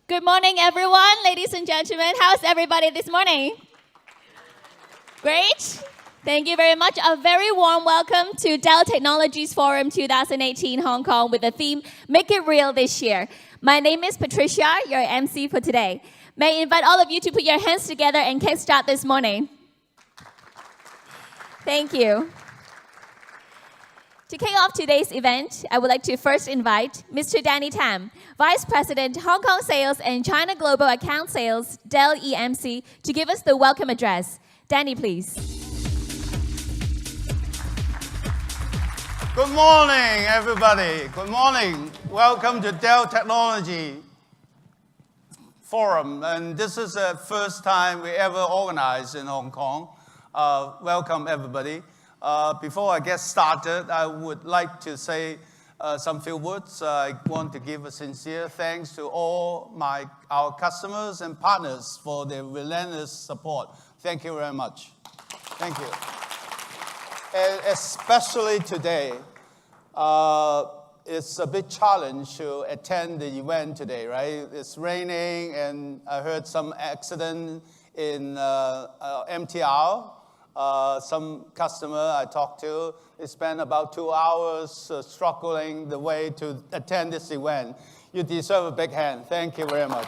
Good morning, everyone, ladies and gentlemen. How's everybody this morning? Great. Thank you very much. A very warm welcome to Dell Technologies Forum 2018 Hong Kong with the theme, Make It Real this year. My name is Patricia, your MC for today. May I invite all of you to put your hands together and kickstart this morning. Thank you. To kick off today's event, I would like to first invite Mr. Danny Tam, Vice President, Hong Kong Sales and China Global Account Sales, Dell EMC, to give us the welcome address. Danny, please. Good morning, everybody. Good morning. Welcome to Dell Technology Forum. And this is the first time we ever organized in Hong Kong. Welcome, everybody. Before I get started, I would like to say some few words. I want to give a sincere thanks to all our customers and partners for their relentless support. Thank you very much. Thank you. And especially today, it's a big challenge to attend the event today, right? It's raining, and I heard some accident in MTR. Some customer I talked to, they spent about 2 hours struggling the way to attend this event. You deserve a big hand. Thank you very much.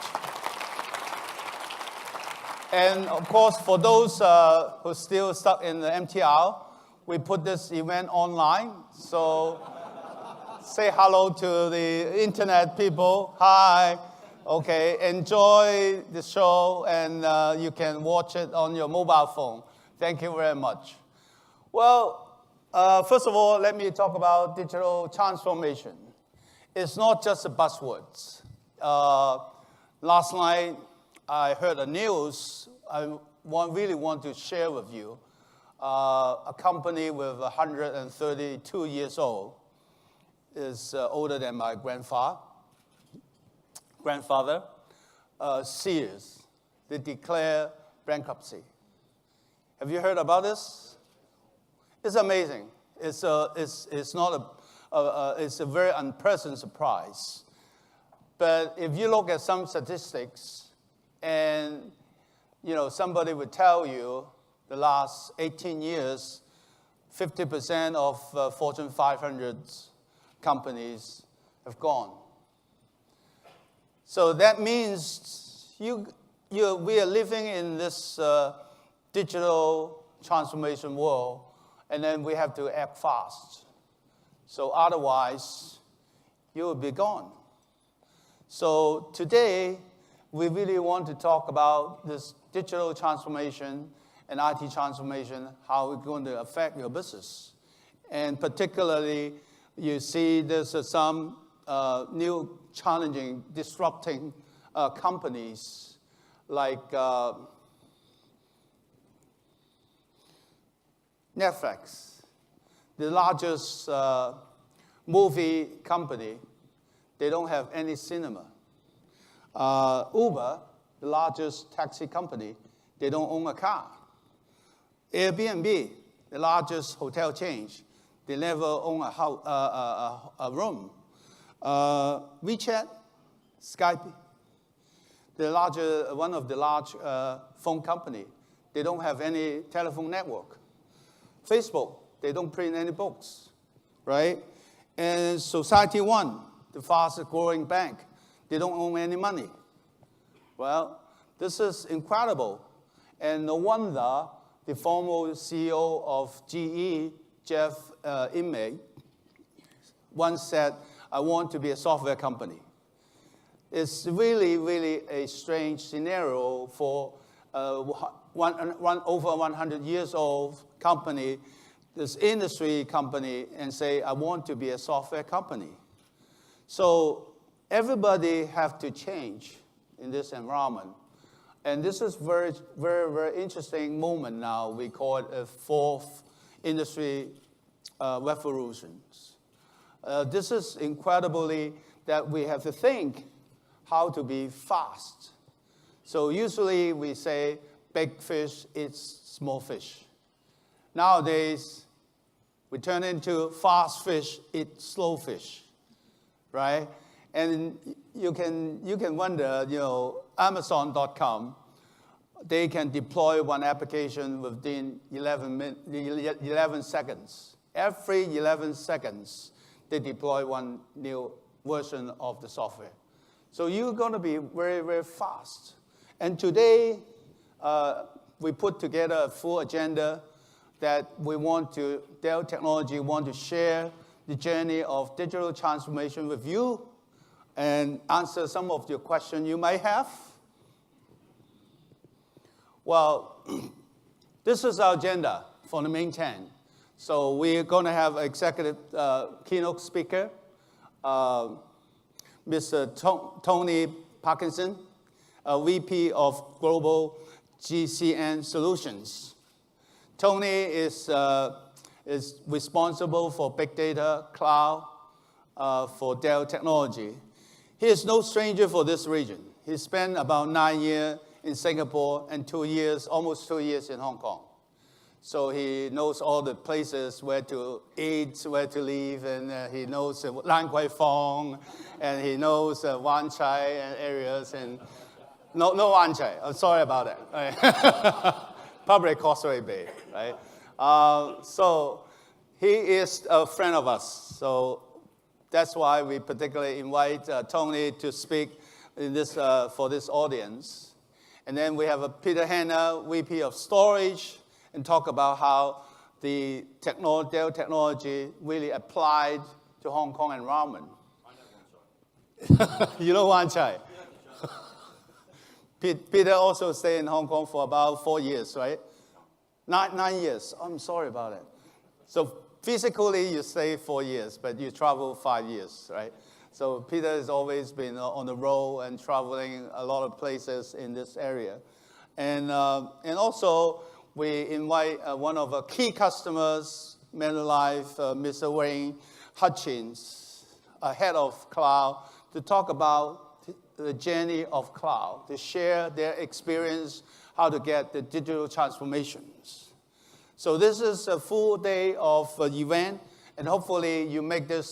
And of course, for those who are still stuck in the MTR, we put this event online. So say hello to the internet people. Hi. Okay, enjoy the show, and you can watch it on your mobile phone. Thank you very much. Well, first of all, let me talk about digital transformation. It's not just the buzzwords. Last night, I heard the news I really want to share with you. A company with 132 years old is older than my grandfather. Sears, they declare bankruptcy. Have you heard about this? It's amazing. It's not it's a very unpleasant surprise. But if you look at some statistics, and somebody would tell you the last 18 years, 50% of Fortune 500 companies have gone. So that means we are living in this digital transformation world, and then we have to act fast. So otherwise, you will be gone. So today, we really want to talk about this digital transformation and IT transformation, how it's going to affect your business. And particularly, you see there's some new challenging, disrupting companies like Netflix, the largest movie company, they don't have any cinema. Uber, the largest taxi company, they don't own a car. Airbnb, the largest hotel chain, they never own a room. WeChat, Skype, one of the large phone company, they don't have any telephone network. Facebook, they don't print any books, right? And Society One, the fastest growing bank, they don't own any money. Well, this is incredible. And no wonder the former CEO of GE, Jeff Immey, once said, I want to be a software company. It's really, really a strange scenario for over 100 years old company, this industry company, and say, I want to be a software company. So everybody have to change in this environment. And this is very, very, very interesting moment now. We call it a fourth industry revolutions. This is incredibly that we have to think how to be fast. So usually we say, big fish eats small fish. Nowadays, we turn into fast fish eat slow fish, right? And you can wonder, Amazon.com, they can deploy one application within 11 seconds. Every 11 seconds, they deploy one new version of the software. So you're going to be very, very fast. And today, we put together a full agenda that Dell Technology want to share the journey of digital transformation with you and answer some of your questions you might have. Well, this is our agenda for the main 10. So we're going to have an executive keynote speaker, Mr. Tony Parkinson, VP of Global GCN Solutions. Tony is responsible for big data, cloud, for Dell Technology. He is no stranger for this region. He spent about 9 years in Singapore and almost 2 years in Hong Kong. So he knows all the places where to eat, where to live, and he knows Lan Kwai Fong, and he knows Wan Chai and areas, and no Wan Chai. I'm sorry about that. Right? Probably Causeway Bay, right? So he is a friend of us. So that's why we particularly invite Tony to speak in this, for this audience. And then we have Peter Hanna, VP of Storage, and talk about how the Dell Technology really applied to Hong Kong environment. You know Wan Chai? Peter also stayed in Hong Kong for about 4 years, right? 9 years. I'm sorry about it. So physically, you stay 4 years, but you travel 5 years, right? So Peter has always been on the road and traveling a lot of places in this area. And also, we invite one of our key customers, Manulife, Mr. Wayne Hutchins, head of cloud, to talk about the journey of cloud, to share their experience, how to get the digital transformations. So this is a full day of event, and hopefully you make a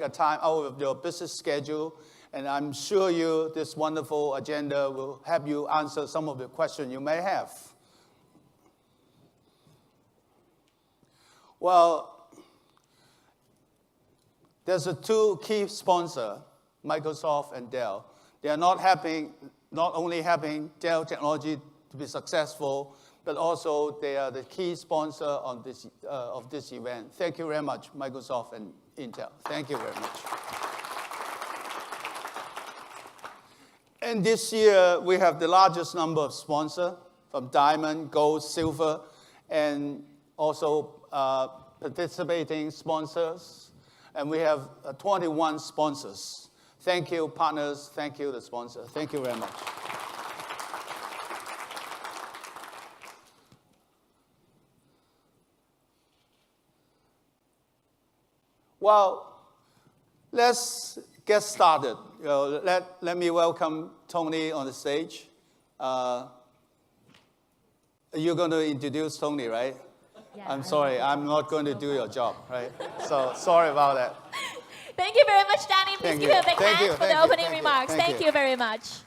time out of your business schedule, and I'm sure this wonderful agenda will help you answer some of the questions you may have. Well, there's two key sponsors, Microsoft and Dell. They are not only helping Dell Technology to be successful, but also they are the key sponsor on of this event. Thank you very much, Microsoft and Intel. Thank you very much. And this year, we have the largest number of sponsors, from diamond, gold, silver, and also participating sponsors. And we have 21 sponsors. Thank you, partners. Thank you, the sponsor. Thank you very much. Well, let's get started. Let me welcome Tony on the stage. You're going to introduce Tony, right? Yeah. I'm sorry, I'm not going to do your job, right? So sorry about that. Thank you very much, Danny. Please give him a big hand for the opening remarks. Thank you very much.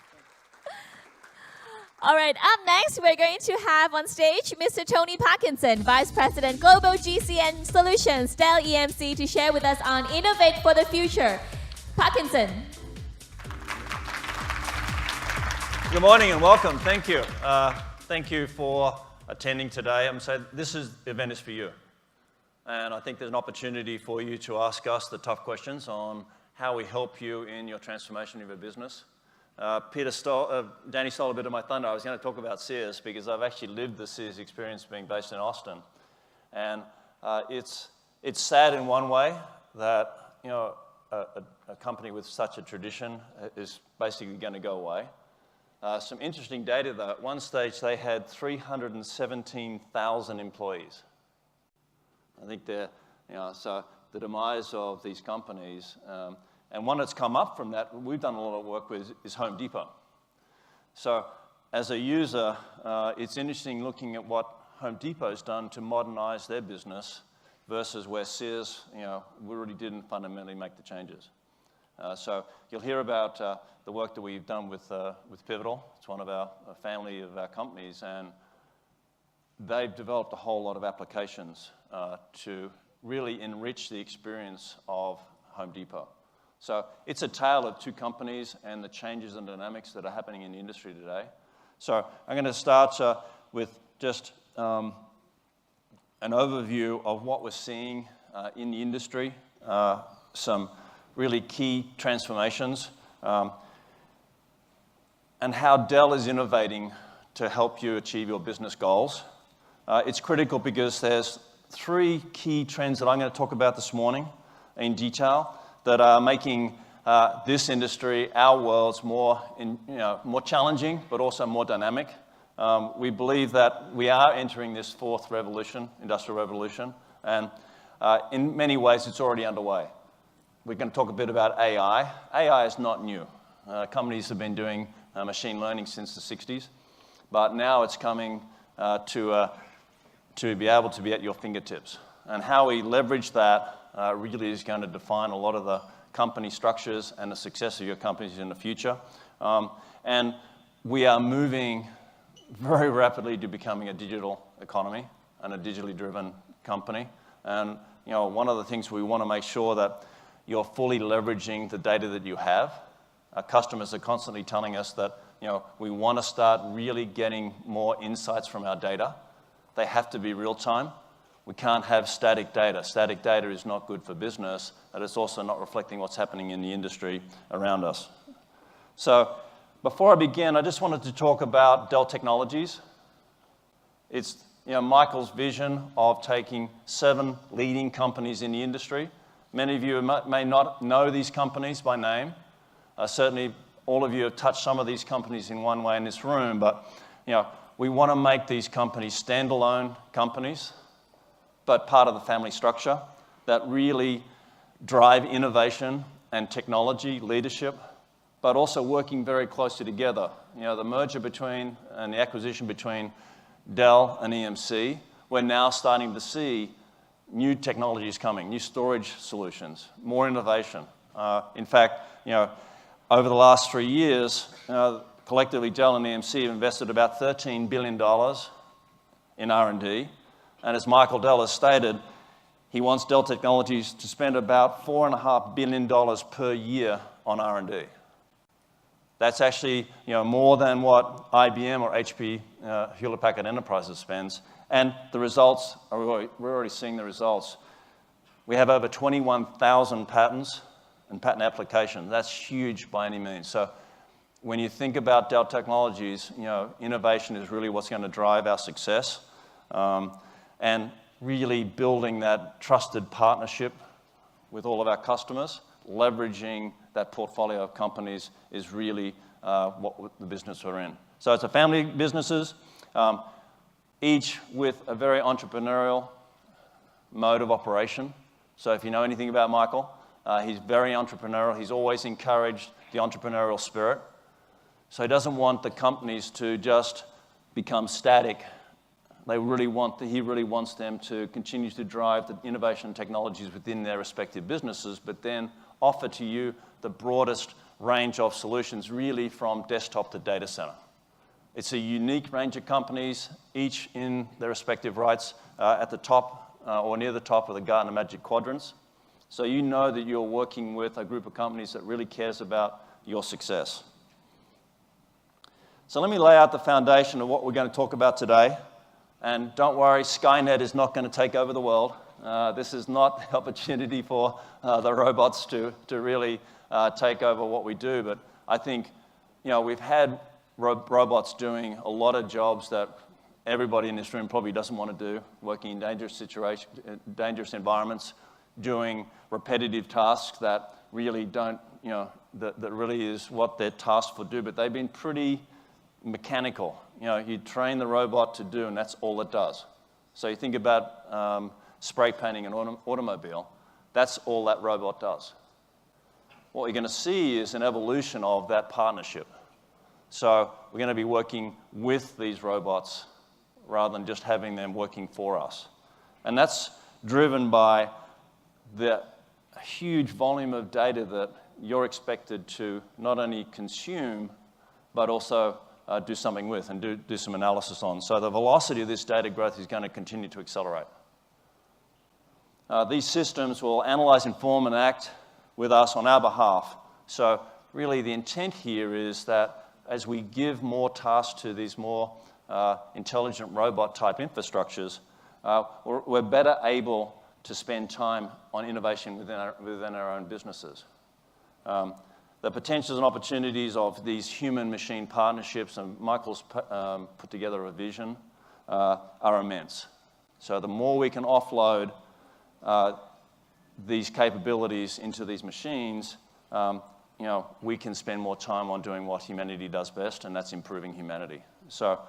All right, up next, we're going to have on stage Mr. Tony Parkinson, Vice President, Global GCN Solutions, Dell EMC, to share with us on Innovate for the Future. Parkinson. Good morning and welcome. Thank you. Thank you for attending today. This event is for you. And I think there's an opportunity for you to ask us the tough questions on how we help you in your transformation of your business. Danny stole a bit of my thunder. I was going to talk about Sears because I've actually lived the Sears experience being based in Austin. And it's sad in one way that a company with such a tradition is basically going to go away. Some interesting data though. At one stage they had 317,000 employees. I think so the demise of these companies, and one that's come up from that, we've done a lot of work with, is Home Depot. So as a user, it's interesting looking at what Home Depot's done to modernize their business versus where Sears, we really didn't fundamentally make the changes. So you'll hear about the work that we've done with Pivotal. It's one of a family of our companies, and they've developed a whole lot of applications to really enrich the experience of Home Depot. So it's a tale of two companies and the changes and dynamics that are happening in the industry today. So I'm going to start with just an overview of what we're seeing in the industry, some really key transformations, and how Dell is innovating to help you achieve your business goals. It's critical because there's three key trends that I'm going to talk about this morning in detail that are making this industry, our worlds, more challenging, but also more dynamic. We believe that we are entering this fourth revolution, industrial revolution, and in many ways it's already underway. We're going to talk a bit about AI. AI is not new. Companies have been doing machine learning since the 60s, but now it's coming to be able to be at your fingertips. And how we leverage that really is going to define a lot of the company structures and the success of your companies in the future. And we are moving very rapidly to becoming a digital economy and a digitally driven company. And one of the things we want to make sure that you're fully leveraging the data that you have. Our customers are constantly telling us that we want to start really getting more insights from our data. They have to be real time. We can't have static data. Static data is not good for business, and it's also not reflecting what's happening in the industry around us. So before I begin, I just wanted to talk about Dell Technologies. It's Michael's vision of taking 7 leading companies in the industry. Many of you may not know these companies by name. Certainly, all of you have touched some of these companies in one way in this room, but we want to make these companies standalone companies, but part of the family structure that really drive innovation and technology leadership, but also working very closely together. The merger between and the acquisition between Dell and EMC, we're now starting to see new technologies coming, new storage solutions, more innovation. In fact, over the last 3 years, collectively Dell and EMC have invested about $13 billion in R&D. And as Michael Dell has stated, he wants Dell Technologies to spend about $4.5 billion per year on R&D. That's actually more than what IBM or HP, Hewlett-Packard Enterprise spends. And the results, we're already seeing the results. We have over 21,000 patents and patent applications. That's huge by any means. So when you think about Dell Technologies, innovation is really what's going to drive our success. And really building that trusted partnership with all of our customers, leveraging that portfolio of companies is really what the business we're in. So it's a family of businesses, each with a very entrepreneurial mode of operation. So if you know anything about Michael, he's very entrepreneurial. He's always encouraged the entrepreneurial spirit. So he doesn't want the companies to just become static. He really wants them to continue to drive the innovation technologies within their respective businesses, but then offer to you the broadest range of solutions, really from desktop to data center. It's a unique range of companies, each in their respective rights, at the top or near the top of the Gartner Magic Quadrants. So you know that you're working with a group of companies that really cares about your success. So let me lay out the foundation of what we're going to talk about today. And don't worry, Skynet is not going to take over the world. This is not the opportunity for the robots to really take over what we do. But I think we've had robots doing a lot of jobs that everybody in this room probably doesn't want to do, working in dangerous situations, dangerous environments, doing repetitive tasks that really don't, that really is what they're tasked for do. But they've been pretty mechanical. You train the robot to do, and that's all it does. So you think about spray painting an automobile, that's all that robot does. What you're going to see is an evolution of that partnership. So we're going to be working with these robots rather than just having them working for us. And that's driven by the huge volume of data that you're expected to not only consume, but also do something with and do some analysis on. So the velocity of this data growth is going to continue to accelerate. These systems will analyze, inform, and act with us on our behalf. So really the intent here is that as we give more tasks to these more intelligent robot-type infrastructures, we're better able to spend time on innovation within our own businesses. The potentials and opportunities of these human-machine partnerships, and Michael's put together a vision, are immense. So the more we can offload these capabilities into these machines, we can spend more time on doing what humanity does best, and that's improving humanity. So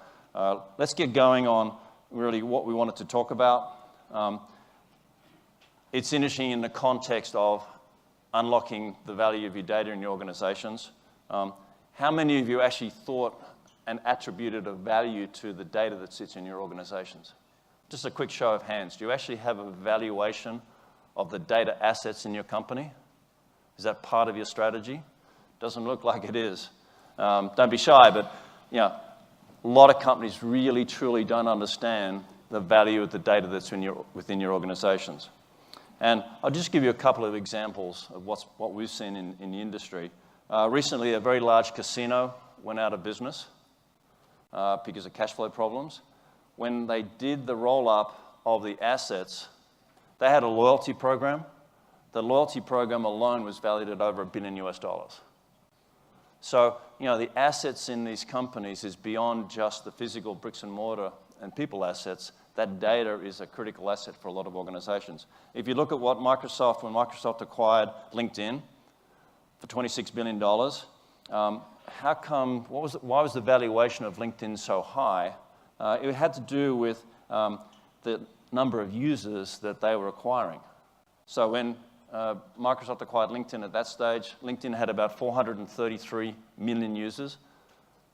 let's get going on really what we wanted to talk about. It's interesting in the context of unlocking the value of your data in your organizations. How many of you actually thought and attributed a value to the data that sits in your organizations? Just a quick show of hands. Do you actually have a valuation of the data assets in your company? Is that part of your strategy? Doesn't look like it is. Don't be shy, but a lot of companies really, truly don't understand the value of the data that's within your organizations. And I'll just give you a couple of examples of what we've seen in the industry. Recently, a very large casino went out of business because of cash flow problems. When they did the roll-up of the assets, they had a loyalty program. The loyalty program alone was valued at over $1 billion. So, the assets in these companies is beyond just the physical bricks and mortar and people assets. That data is a critical asset for a lot of organizations. If you look at what when Microsoft acquired LinkedIn for $26 billion, why was the valuation of LinkedIn so high? It had to do with the number of users that they were acquiring. So when Microsoft acquired LinkedIn at that stage, LinkedIn had about 433 million users.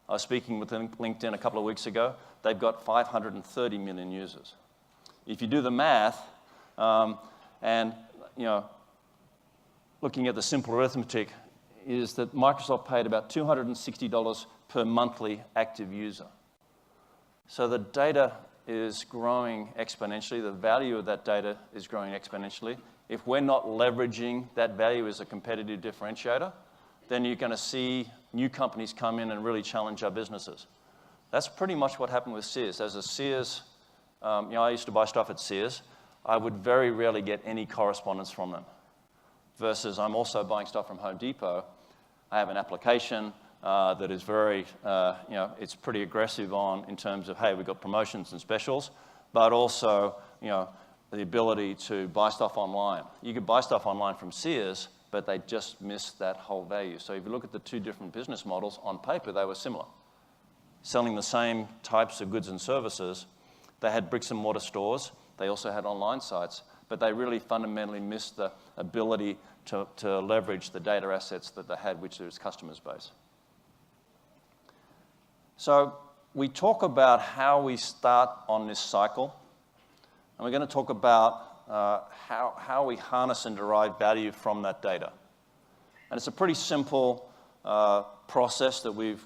I was speaking with LinkedIn a couple of weeks ago. They've got 530 million users. If you do the math, and looking at the simple arithmetic, is that Microsoft paid about $260 per monthly active user. So the data is growing exponentially. The value of that data is growing exponentially. If we're not leveraging that value as a competitive differentiator, then you're going to see new companies come in and really challenge our businesses. That's pretty much what happened with Sears. As a Sears, I used to buy stuff at Sears. I would very rarely get any correspondence from them. Versus I'm also buying stuff from Home Depot. I have an application that is very, it's pretty aggressive in terms of, hey, we've got promotions and specials, but also, the ability to buy stuff online. You could buy stuff online from Sears, but they just missed that whole value. So if you look at the two different business models, on paper, they were similar. Selling the same types of goods and services. They had bricks and mortar stores. They also had online sites, but they really fundamentally missed the ability to leverage the data assets that they had, which is customers' base. So we talk about how we start on this cycle, and we're going to talk about how we harness and derive value from that data. And it's a pretty simple process that we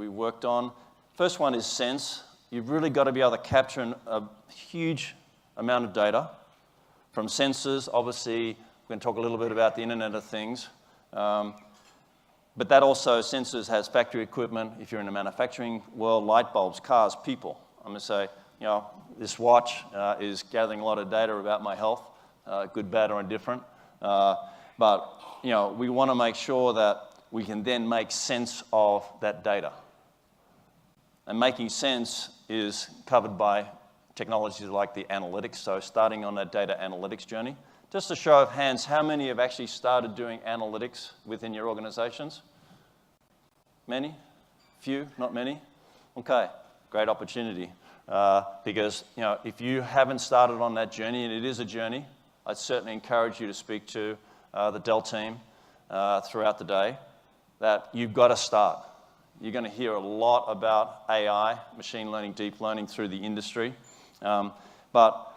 worked on. First one is sense. You've really got to be able to capture a huge amount of data from sensors. Obviously, we're going to talk a little bit about the Internet of Things. But that also, sensors has factory equipment. If you're in the manufacturing world, light bulbs, cars, people. I'm going to say, this watch is gathering a lot of data about my health, good, bad, or indifferent. But we want to make sure that we can then make sense of that data. And making sense is covered by technologies like the analytics. So starting on that data analytics journey. Just a show of hands, how many have actually started doing analytics within your organizations? Many? Few? Not many? Okay, great opportunity. Because if you haven't started on that journey, and it is a journey, I'd certainly encourage you to speak to the Dell team throughout the day, that you've got to start. You're going to hear a lot about AI, machine learning, deep learning through the industry. But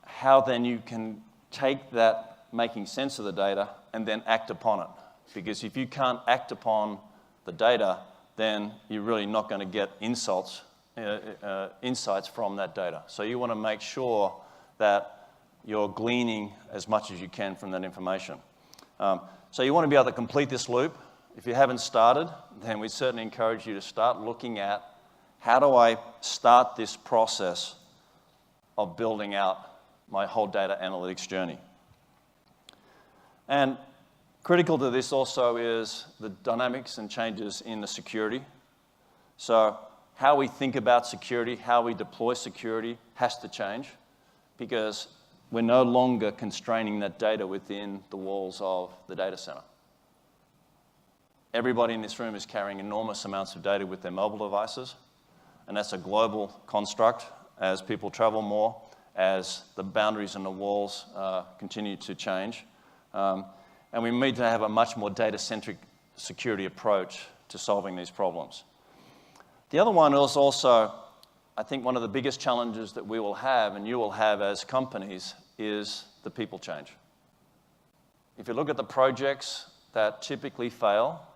how then you can take that making sense of the data and then act upon it. Because if you can't act upon the data, then you're really not going to get insights from that data. So you want to make sure that you're gleaning as much as you can from that information. So you want to be able to complete this loop. If you haven't started, then we certainly encourage you to start looking at how do I start this process of building out my whole data analytics journey. And critical to this also is the dynamics and changes in the security. So how we think about security, how we deploy security has to change because we're no longer constraining that data within the walls of the data center. Everybody in this room is carrying enormous amounts of data with their mobile devices, and that's a global construct as people travel more, as the boundaries and the walls continue to change. And we need to have a much more data-centric security approach to solving these problems. The other one is also, I think one of the biggest challenges that we will have and you will have as companies is the people change. If you look at the projects that typically fail,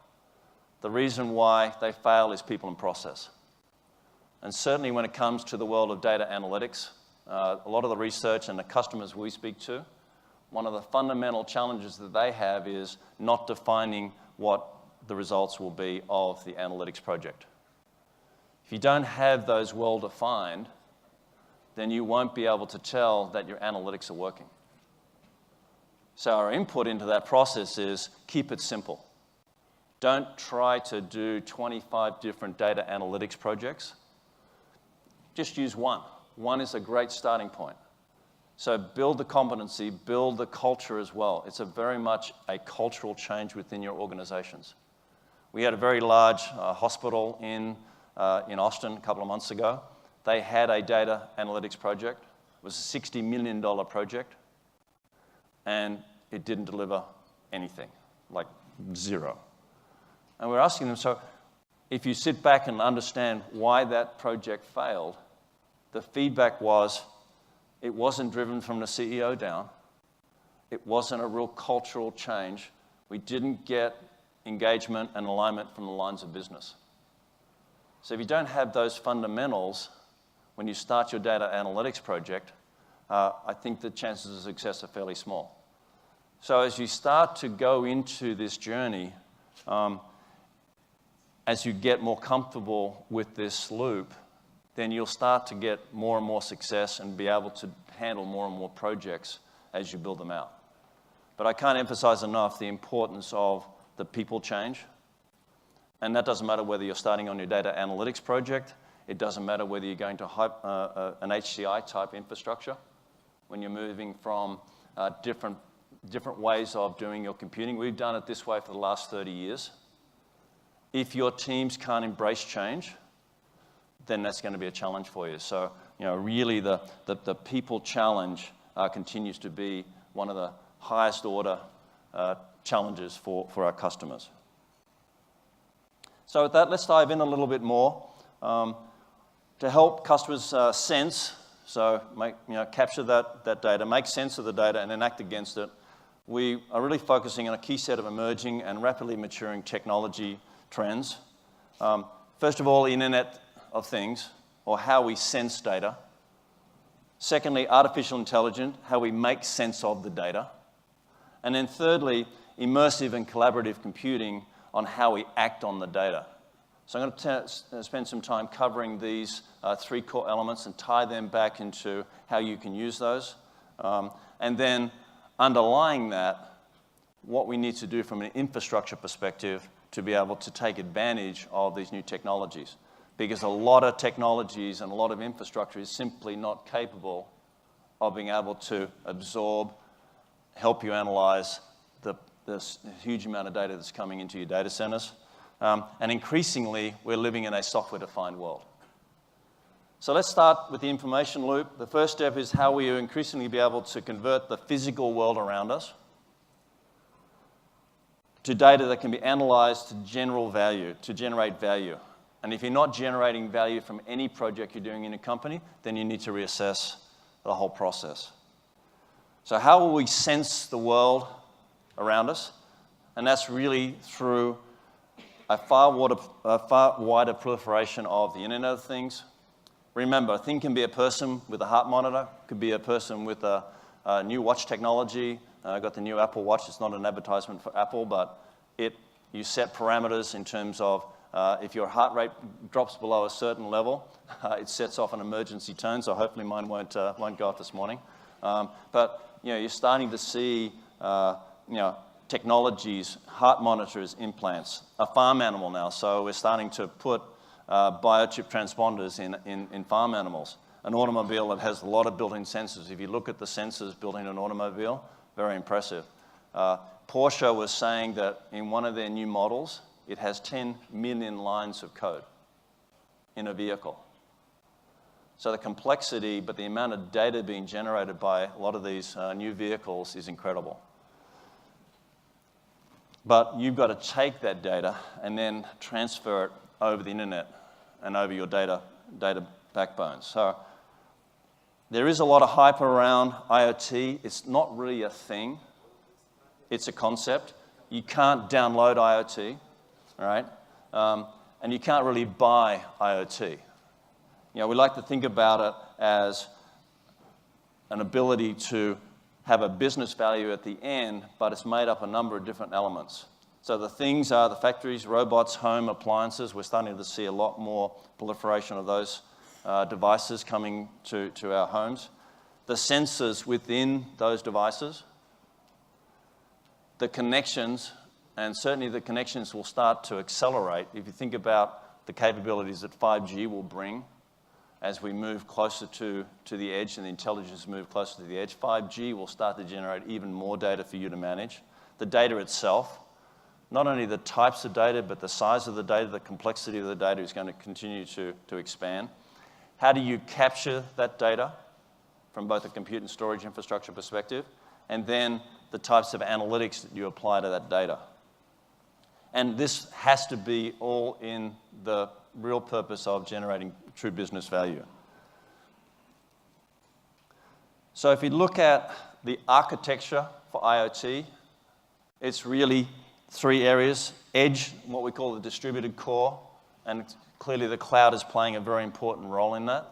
the reason why they fail is people and process. And certainly when it comes to the world of data analytics, a lot of the research and the customers we speak to, one of the fundamental challenges that they have is not defining what the results will be of the analytics project. If you don't have those well defined, then you won't be able to tell that your analytics are working. So our input into that process is keep it simple. Don't try to do 25 different data analytics projects. Just use one. One is a great starting point. So build the competency, build the culture as well. It's very much a cultural change within your organizations. We had a very large hospital in Austin a couple of months ago. They had a data analytics project. It was a $60 million project, and it didn't deliver anything, like zero. And we're asking them, so if you sit back and understand why that project failed, the feedback was it wasn't driven from the CEO down. It wasn't a real cultural change. We didn't get engagement and alignment from the lines of business. So if you don't have those fundamentals when you start your data analytics project, I think the chances of success are fairly small. So as you start to go into this journey, as you get more comfortable with this loop, then you'll start to get more and more success and be able to handle more and more projects as you build them out. But I can't emphasize enough the importance of the people change. And that doesn't matter whether you're starting on your data analytics project. It doesn't matter whether you're going to an HCI type infrastructure. When you're moving from different ways of doing your computing. We've done it this way for the last 30 years. If your teams can't embrace change, then that's going to be a challenge for you. So, really the people challenge continues to be one of the highest order challenges for our customers. So with that, let's dive in a little bit more to help customers sense, so capture that data, make sense of the data, and then act against it. We are really focusing on a key set of emerging and rapidly maturing technology trends. First of all, Internet of Things, or how we sense data. Secondly, artificial intelligence, how we make sense of the data. And then thirdly, immersive and collaborative computing on how we act on the data. So I'm going to spend some time covering these three core elements and tie them back into how you can use those. And then underlying that, what we need to do from an infrastructure perspective to be able to take advantage of these new technologies. Because a lot of technologies and a lot of infrastructure is simply not capable of being able to absorb, help you analyze this huge amount of data that's coming into your data centers. And increasingly, we're living in a software-defined world. So let's start with the information loop. The first step is how we increasingly be able to convert the physical world around us to data that can be analyzed to generate value. And if you're not generating value from any project you're doing in a company, then you need to reassess the whole process. So how will we sense the world around us, and that's really through a far wider proliferation of the Internet of Things. Remember, a thing can be a person with a heart monitor, could be a person with a new watch technology. I got the new Apple Watch. It's not an advertisement for Apple, but you set parameters in terms of if your heart rate drops below a certain level, it sets off an emergency tone. So hopefully mine won't go off this morning. But you're starting to see technologies, heart monitors, implants, a farm animal now. So we're starting to put biochip transponders in farm animals. An automobile that has a lot of built-in sensors. If you look at the sensors built in an automobile, very impressive. Porsche was saying that in one of their new models, it has 10 million lines of code in a vehicle. So the complexity, but the amount of data being generated by a lot of these new vehicles is incredible. But you've got to take that data and then transfer it over the internet and over your data backbone. So there is a lot of hype around IoT. It's not really a thing. It's a concept. You can't download IoT, all right? And you can't really buy IoT. We like to think about it as an ability to have a business value at the end, but it's made up a number of different elements. So the things are the factories, robots, home appliances. We're starting to see a lot more proliferation of those devices coming to our homes. The sensors within those devices, the connections, and certainly the connections will start to accelerate. If you think about the capabilities that 5G will bring as we move closer to the edge and the intelligence move closer to the edge, 5G will start to generate even more data for you to manage. The data itself, not only the types of data, but the size of the data, the complexity of the data is going to continue to expand. How do you capture that data from both a compute and storage infrastructure perspective, and then the types of analytics that you apply to that data? And this has to be all in the real purpose of generating true business value. So if you look at the architecture for IoT, it's really three areas. Edge, what we call the distributed core, and clearly the cloud is playing a very important role in that.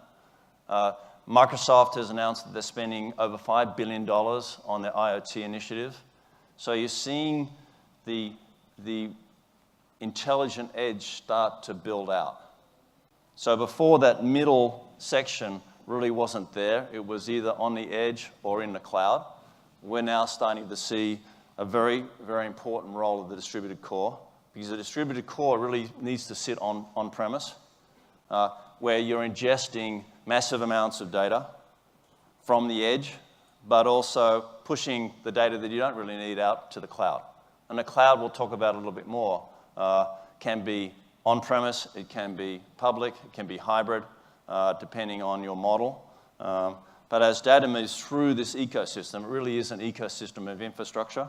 Microsoft has announced that they're spending over $5 billion on their IoT initiative. So you're seeing the intelligent edge start to build out. So before, that middle section really wasn't there. It was either on the edge or in the cloud. We're now starting to see a very, very important role of the distributed core, because the distributed core really needs to sit on-premise, where you're ingesting massive amounts of data from the edge, but also pushing the data that you don't really need out to the cloud. And the cloud, we'll talk about a little bit more, can be on-premise, it can be public, it can be hybrid, depending on your model. But as data moves through this ecosystem, it really is an ecosystem of infrastructure.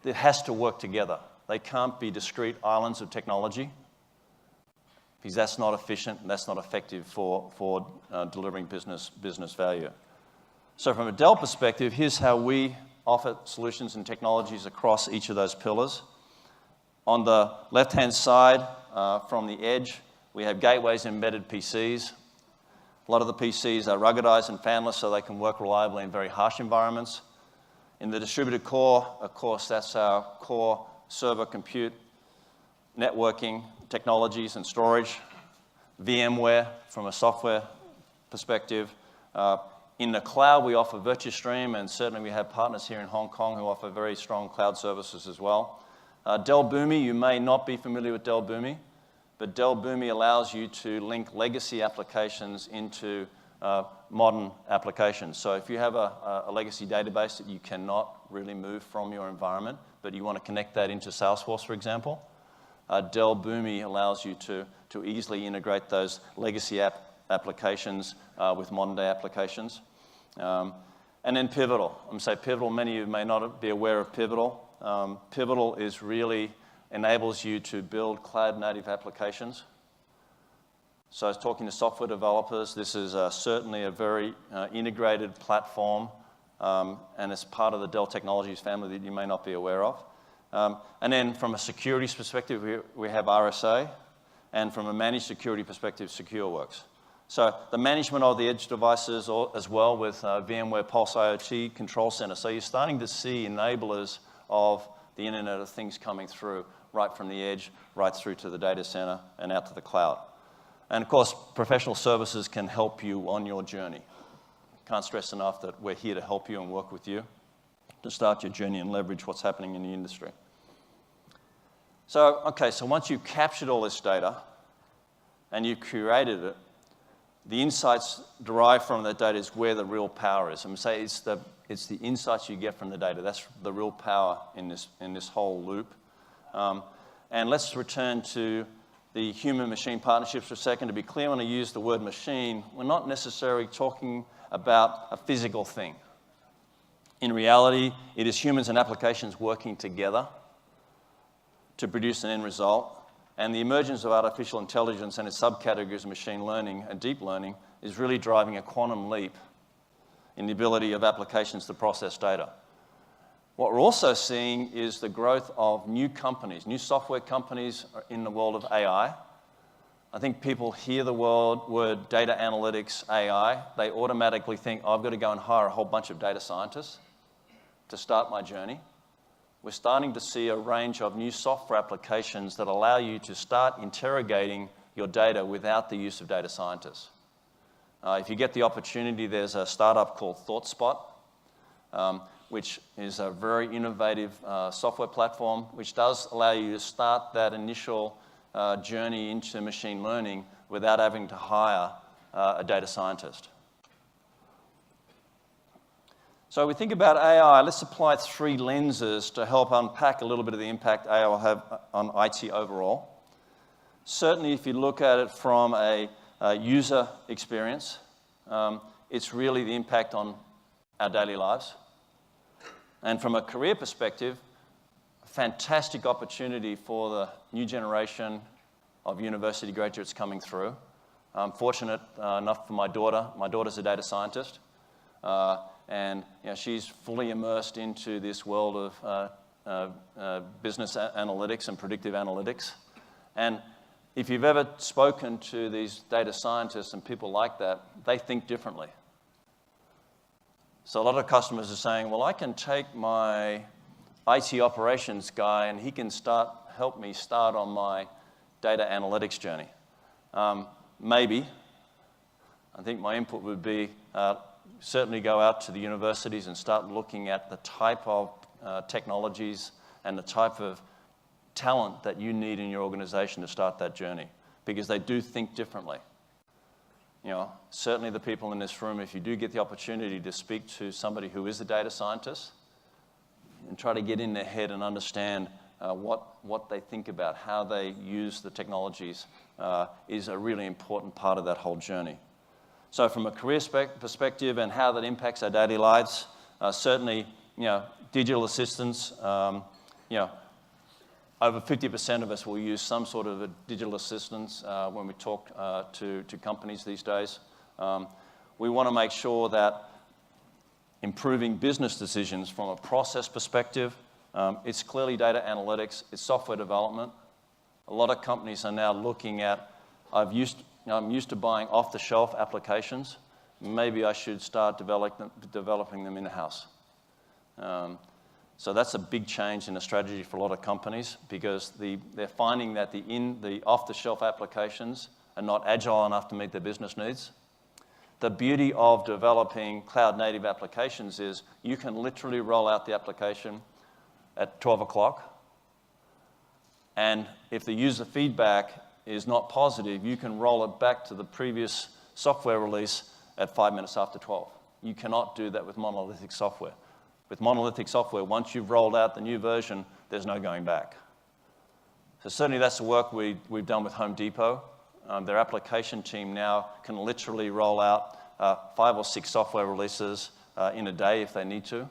It has to work together. They can't be discrete islands of technology, because that's not efficient and that's not effective for delivering business value. So from a Dell perspective, here's how we offer solutions and technologies across each of those pillars. On the left-hand side, from the edge, we have gateways and embedded PCs. A lot of the PCs are ruggedized and fanless, so they can work reliably in very harsh environments. In the distributed core, of course, that's our core server compute, networking, technologies and storage. VMware from a software perspective. In the cloud, we offer VirtuStream, and certainly we have partners here in Hong Kong who offer very strong cloud services as well. Dell Boomi, you may not be familiar with Dell Boomi, but Dell Boomi allows you to link legacy applications into modern applications. So if you have a legacy database that you cannot really move from your environment, but you want to connect that into Salesforce, for example, Dell Boomi allows you to easily integrate those legacy applications with modern-day applications. And then Pivotal. I'm going to say Pivotal, many of you may not be aware of Pivotal. Pivotal is really enables you to build cloud-native applications. So I was talking to software developers. This is certainly a very integrated platform and it's part of the Dell Technologies family that you may not be aware of. And then from a security perspective, we have RSA, and from a managed security perspective, SecureWorks. So the management of the edge devices as well with VMware Pulse IoT Control Center. So you're starting to see enablers of the Internet of Things coming through, right from the edge, right through to the data center and out to the cloud. And of course, professional services can help you on your journey. Can't stress enough that we're here to help you and work with you to start your journey and leverage what's happening in the industry. So, okay, so once you've captured all this data and you've curated it, the insights derived from that data is where the real power is. I'm saying it's the insights you get from the data. That's the real power in this whole loop. And let's return to the human-machine partnerships for a second. To be clear, when I use the word machine, we're not necessarily talking about a physical thing. In reality, it is humans and applications working together to produce an end result. And the emergence of artificial intelligence and its subcategories of machine learning and deep learning is really driving a quantum leap in the ability of applications to process data. What we're also seeing is the growth of new companies, new software companies in the world of AI. I think people hear the word data analytics, AI, they automatically think, oh, I've got to go and hire a whole bunch of data scientists to start my journey. We're starting to see a range of new software applications that allow you to start interrogating your data without the use of data scientists. If you get the opportunity, there's a startup called ThoughtSpot, which is a very innovative software platform, which does allow you to start that initial journey into machine learning without having to hire a data scientist. So we think about AI, let's apply 3 lenses to help unpack a little bit of the impact AI will have on IT overall. Certainly, if you look at it from a user experience, it's really the impact on our daily lives. And from a career perspective, a fantastic opportunity for the new generation of university graduates coming through. I'm fortunate enough for my daughter. My daughter's a data scientist. And she's fully immersed into this world of business analytics and predictive analytics. And if you've ever spoken to these data scientists and people like that, they think differently. So a lot of customers are saying, well, I can take my IT operations guy and he can help me start on my data analytics journey. Maybe. I think my input would be certainly go out to the universities and start looking at the type of technologies and the type of talent that you need in your organization to start that journey, because they do think differently. Certainly the people in this room, if you do get the opportunity to speak to somebody who is a data scientist and try to get in their head and understand what they think about, how they use the technologies, is a really important part of that whole journey. So from a career perspective and how that impacts our daily lives, certainly, digital assistants, over 50% of us will use some sort of a digital assistance when we talk to companies these days. We want to make sure that improving business decisions from a process perspective, it's clearly data analytics, it's software development. A lot of companies are now looking at, I'm used to buying off-the-shelf applications. Maybe I should start developing them in-house. So that's a big change in the strategy for a lot of companies, because they're finding that the off-the-shelf applications are not agile enough to meet their business needs. The beauty of developing cloud-native applications is you can literally roll out the application at 12 o'clock, and if the user feedback is not positive, you can roll it back to the previous software release at 5 minutes after 12. You cannot do that with monolithic software. With monolithic software, once you've rolled out the new version, there's no going back. So certainly that's the work we've done with Home Depot. Their application team now can literally roll out 5 or 6 software releases in a day if they need to,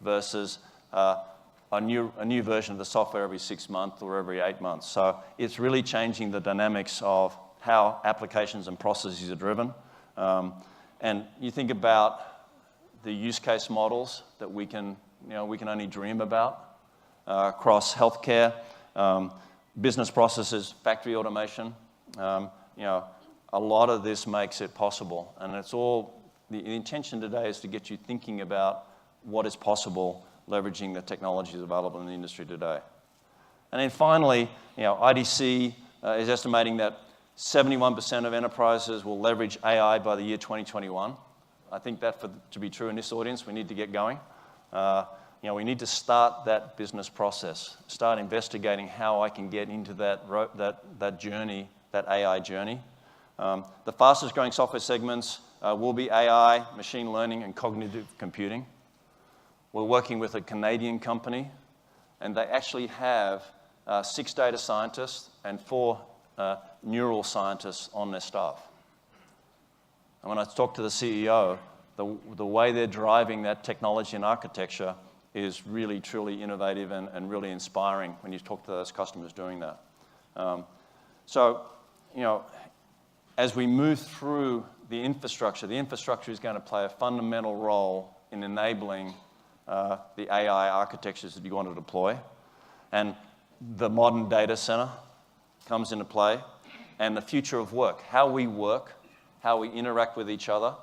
versus a new version of the software every 6 months or every 8 months. So it's really changing the dynamics of how applications and processes are driven. And you think about the use case models that we can only dream about across healthcare, business processes, factory automation. A lot of this makes it possible, and it's all the intention today is to get you thinking about what is possible leveraging the technologies available in the industry today. And then finally, IDC is estimating that 71% of enterprises will leverage AI by the year 2021. I think that to be true in this audience, we need to get going. We need to start that business process, start investigating how I can get into that journey, that AI journey. The fastest growing software segments will be AI, machine learning, and cognitive computing. We're working with a Canadian company, and they actually have 6 data scientists and 4 neural scientists on their staff. And when I talk to the CEO, the way they're driving that technology and architecture is really, truly innovative and really inspiring when you talk to those customers doing that. As we move through the infrastructure is going to play a fundamental role in enabling the AI architectures that you want to deploy. And the modern data center comes into play. And the future of work, how we work, how we interact with each other,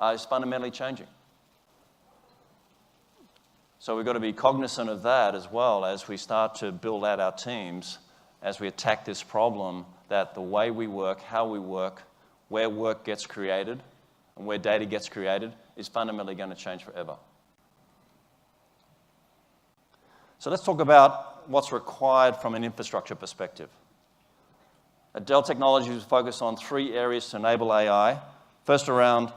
is fundamentally changing. So we've got to be cognizant of that as well as we start to build out our teams, as we attack this problem that the way we work, how we work, where work gets created, and where data gets created is fundamentally going to change forever. So let's talk about what's required from an infrastructure perspective. At Dell Technologies, we focus on 3 areas to enable AI. First, around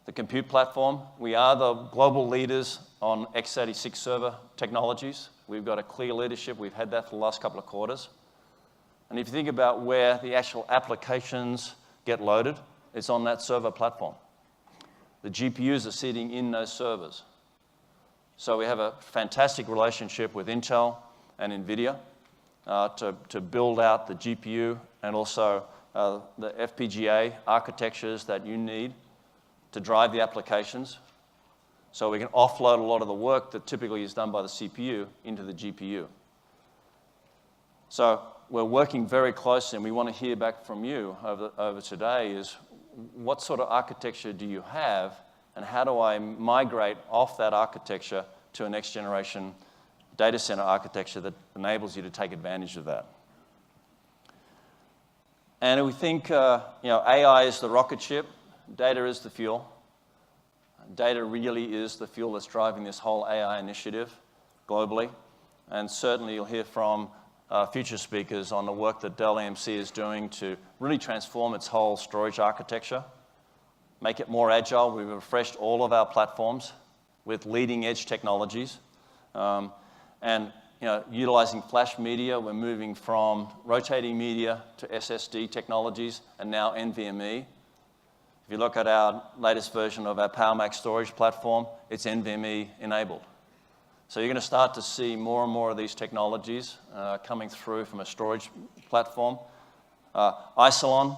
the compute platform. We are the global leaders on x86 server technologies. We've got a clear leadership. We've had that for the last couple of quarters. And if you think about where the actual applications get loaded, it's on that server platform. The GPUs are sitting in those servers. So we have a fantastic relationship with Intel and NVIDIA to build out the GPU and also the FPGA architectures that you need to drive the applications. So we can offload a lot of the work that typically is done by the CPU into the GPU. So we're working very closely, and we want to hear back from you over today is what sort of architecture do you have, and how do I migrate off that architecture to a next generation data center architecture that enables you to take advantage of that. And we think AI is the rocket ship, data is the fuel. Data really is the fuel that's driving this whole AI initiative globally. And certainly you'll hear from future speakers on the work that Dell EMC is doing to really transform its whole storage architecture, make it more agile. We've refreshed all of our platforms with leading edge technologies. Utilizing flash media, we're moving from rotating media to SSD technologies and now NVMe. If you look at our latest version of our PowerMax storage platform, it's NVMe enabled. So you're going to start to see more and more of these technologies coming through from a storage platform. Isilon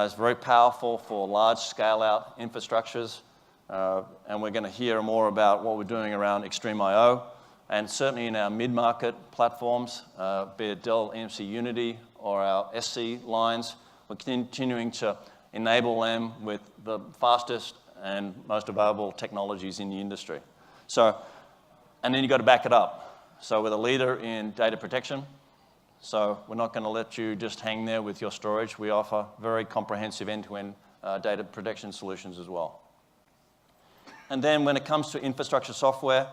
is very powerful for large scale-out infrastructures. And we're going to hear more about what we're doing around Extreme I/O. And certainly in our mid-market platforms, be it Dell EMC Unity or our SC lines, we're continuing to enable them with the fastest and most available technologies in the industry. And then you've got to back it up. So we're the leader in data protection. So we're not going to let you just hang there with your storage. We offer very comprehensive end-to-end data protection solutions as well. And then when it comes to infrastructure software,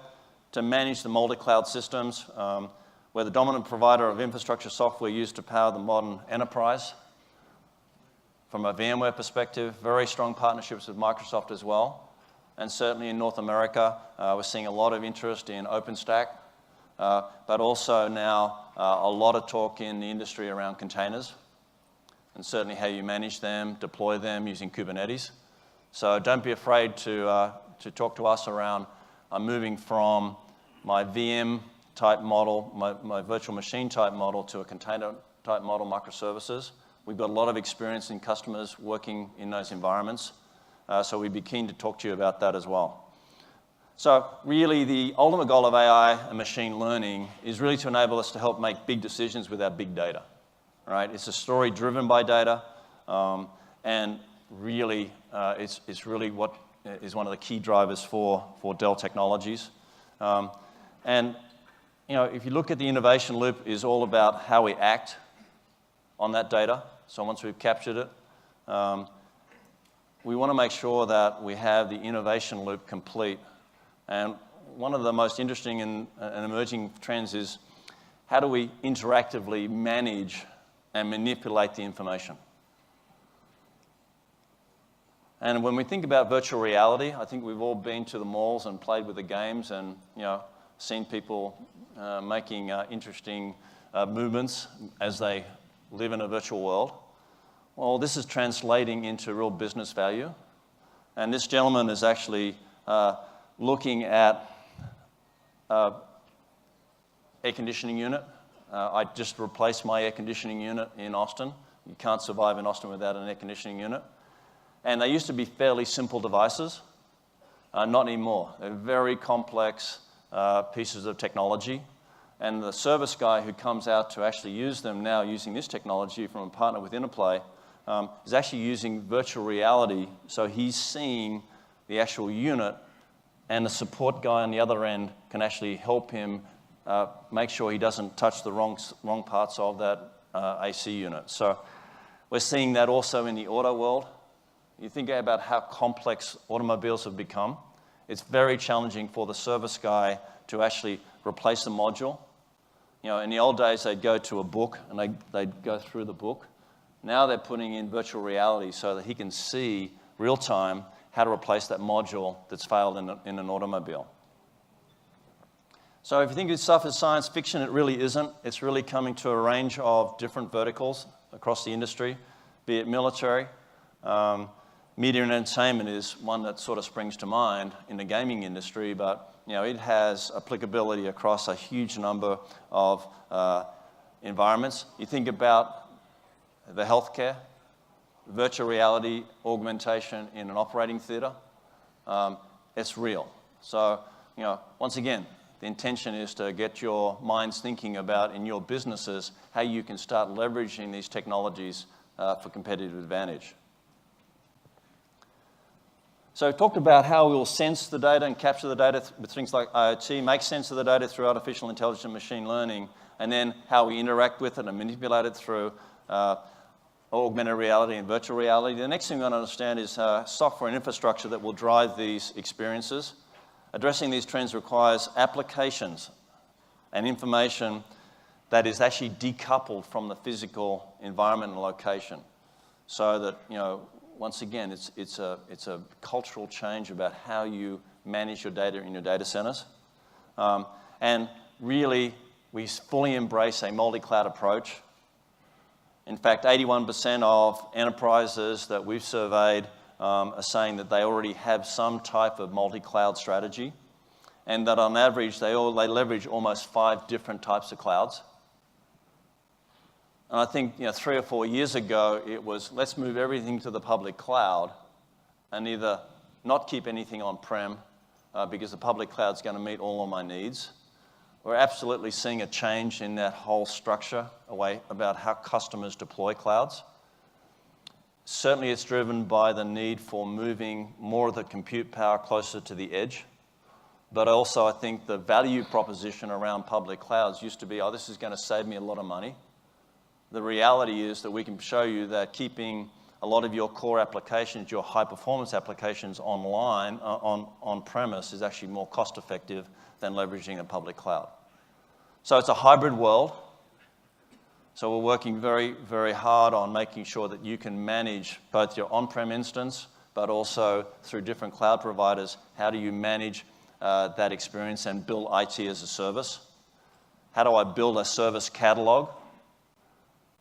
to manage the multi-cloud systems, we're the dominant provider of infrastructure software used to power the modern enterprise. From a VMware perspective, very strong partnerships with Microsoft as well. And certainly in North America, we're seeing a lot of interest in OpenStack, but also now a lot of talk in the industry around containers, and certainly how you manage them, deploy them using Kubernetes. So don't be afraid to talk to us around moving from my VM type model, my virtual machine type model, to a container type model, microservices. We've got a lot of experience in customers working in those environments. So we'd be keen to talk to you about that as well. So really, the ultimate goal of AI and machine learning is really to enable us to help make big decisions with our big data, right? It's a story driven by data, and really, it's really what is one of the key drivers for Dell Technologies. And if you look at the innovation loop, is all about how we act on that data. So once we've captured it, we want to make sure that we have the innovation loop complete. And one of the most interesting and emerging trends is how do we interactively manage and manipulate the information? And when we think about virtual reality, I think we've all been to the malls and played with the games and seen people making interesting movements as they live in a virtual world. Well, this is translating into real business value. And this gentleman is actually looking at air conditioning unit. I just replaced my air conditioning unit in Austin. You can't survive in Austin without an air conditioning unit. And they used to be fairly simple devices. Not anymore. They're very complex pieces of technology. And the service guy who comes out to actually use them now using this technology from a partner with Interplay is actually using virtual reality. So he's seeing the actual unit, and the support guy on the other end can actually help him make sure he doesn't touch the wrong parts of that AC unit. So we're seeing that also in the auto world. You think about how complex automobiles have become. It's very challenging for the service guy to actually replace a module. In the old days, they'd go to a book and they'd go through the book. Now they're putting in virtual reality so that he can see real time how to replace that module that's failed in an automobile. So if you think this stuff is science fiction, it really isn't. It's really coming to a range of different verticals across the industry, be it military. Media and entertainment is one that sort of springs to mind in the gaming industry, but it has applicability across a huge number of environments. You think about the healthcare, virtual reality augmentation in an operating theater, it's real. So, once again, the intention is to get your minds thinking about in your businesses how you can start leveraging these technologies for competitive advantage. So we've talked about how we'll sense the data and capture the data with things like IoT, make sense of the data through artificial intelligence and machine learning, and then how we interact with it and manipulate it through augmented reality and virtual reality. The next thing we want to understand is software and infrastructure that will drive these experiences. Addressing these trends requires applications and information that is actually decoupled from the physical environment and location, so that once again it's a cultural change about how you manage your data in your data centers, and really we fully embrace a multi-cloud approach. In fact, 81% of enterprises that we've surveyed are saying that they already have some type of multi-cloud strategy, and that on average they leverage almost 5 different types of clouds. And I think 3 or 4 years ago it was let's move everything to the public cloud and either not keep anything on-prem because the public cloud's going to meet all of my needs. We're absolutely seeing a change in that whole structure away about how customers deploy clouds. Certainly it's driven by the need for moving more of the compute power closer to the edge. But also I think the value proposition around public clouds used to be, this is going to save me a lot of money. The reality is that we can show you that keeping a lot of your core applications, your high-performance applications online, on-premise is actually more cost-effective than leveraging a public cloud. So it's a hybrid world. So we're working very, very hard on making sure that you can manage both your on-prem instance, but also through different cloud providers, how do you manage that experience and build IT as a service? How do I build a service catalog?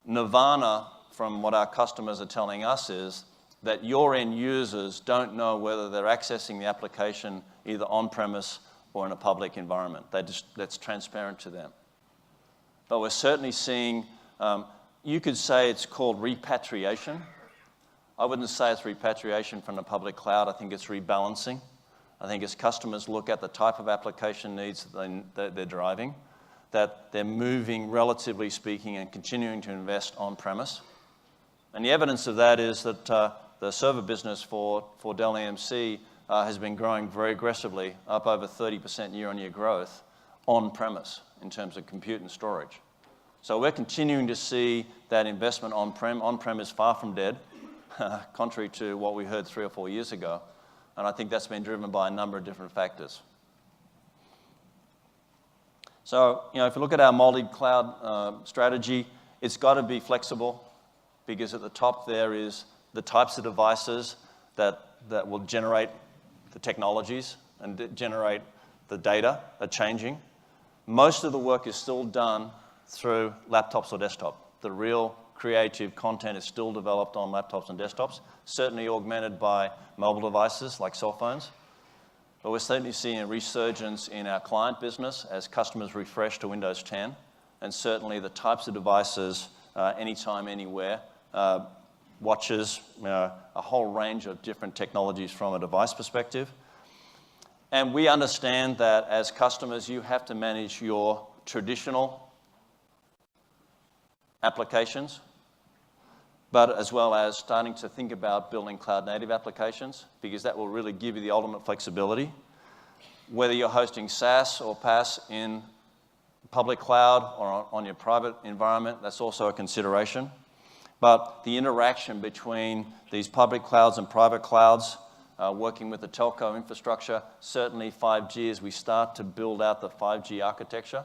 Nirvana, from what our customers are telling us, is that your end users don't know whether they're accessing the application either on-premise or in a public environment. That's transparent to them. But we're certainly seeing, you could say it's called repatriation. I wouldn't say it's repatriation from the public cloud. I think it's rebalancing. I think as customers look at the type of application needs that they're driving, that they're moving, relatively speaking, and continuing to invest on-premise. And the evidence of that is that the server business for Dell EMC has been growing very aggressively, up over 30% year-on-year growth on-premise in terms of compute and storage. So we're continuing to see that investment on-prem. On-prem is far from dead, contrary to what we heard 3 or 4 years ago. And I think that's been driven by a number of different factors. So, if you look at our multi-cloud strategy, it's got to be flexible, because at the top there is the types of devices that will generate the technologies and generate the data are changing. Most of the work is still done through laptops or desktop. The real creative content is still developed on laptops and desktops, certainly augmented by mobile devices like cell phones. But we're certainly seeing a resurgence in our client business as customers refresh to Windows 10, and certainly the types of devices, anytime, anywhere, watches, a whole range of different technologies from a device perspective. And we understand that as customers, you have to manage your traditional applications, but as well as starting to think about building cloud-native applications, because that will really give you the ultimate flexibility. Whether you're hosting SaaS or PaaS in public cloud or on your private environment, that's also a consideration. But the interaction between these public clouds and private clouds, working with the telco infrastructure, certainly 5G, as we start to build out the 5G architecture,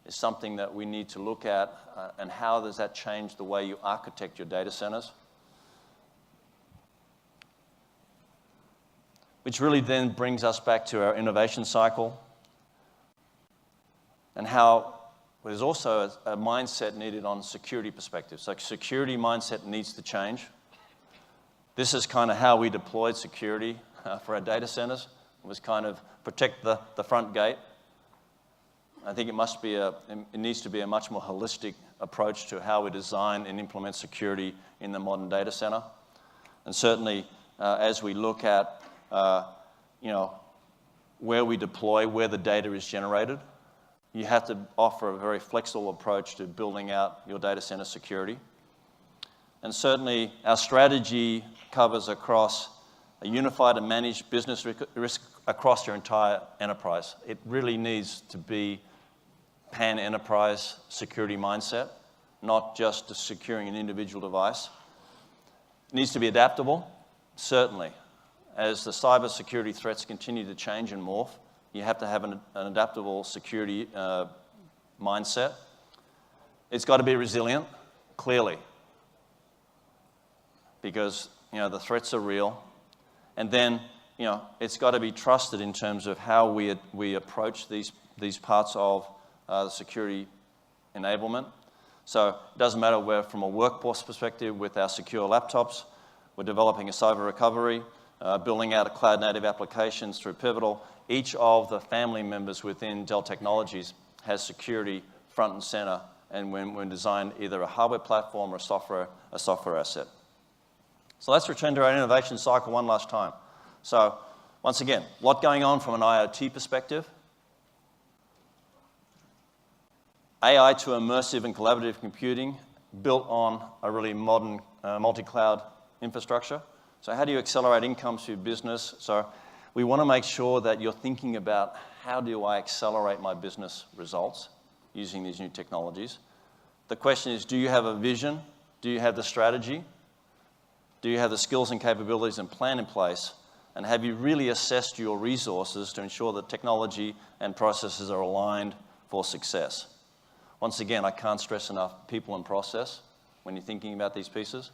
is something that we need to look at, and how does that change the way you architect your data centers? Which really then brings us back to our innovation cycle, and how there's also a mindset needed on security perspective. So security mindset needs to change. This is kind of how we deployed security for our data centers. It was kind of protect the front gate. I think it needs to be a much more holistic approach to how we design and implement security in the modern data center. And certainly, as we look at, where we deploy, where the data is generated, you have to offer a very flexible approach to building out your data center security. And certainly, our strategy covers across a unified and managed business risk across your entire enterprise. It really needs to be pan-enterprise security mindset, not just securing an individual device. It needs to be adaptable, certainly. As the cybersecurity threats continue to change and morph, you have to have an adaptable security mindset. It's got to be resilient, clearly, because the threats are real. And then it's got to be trusted in terms of how we approach these parts of the security enablement. So it doesn't matter where, from a workforce perspective, with our secure laptops, we're developing a cyber recovery, building out cloud-native applications through Pivotal. Each of the family members within Dell Technologies has security front and center, and when designed either a hardware platform or a software asset. So let's return to our innovation cycle one last time. So once again, a lot going on from an IoT perspective. AI to immersive and collaborative computing built on a really modern multi-cloud infrastructure. So how do you accelerate incomes through business? So we want to make sure that you're thinking about, how do I accelerate my business results using these new technologies? The question is, do you have a vision? Do you have the strategy? Do you have the skills and capabilities and plan in place? And have you really assessed your resources to ensure that technology and processes are aligned for success? Once again, I can't stress enough people and process when you're thinking about these pieces.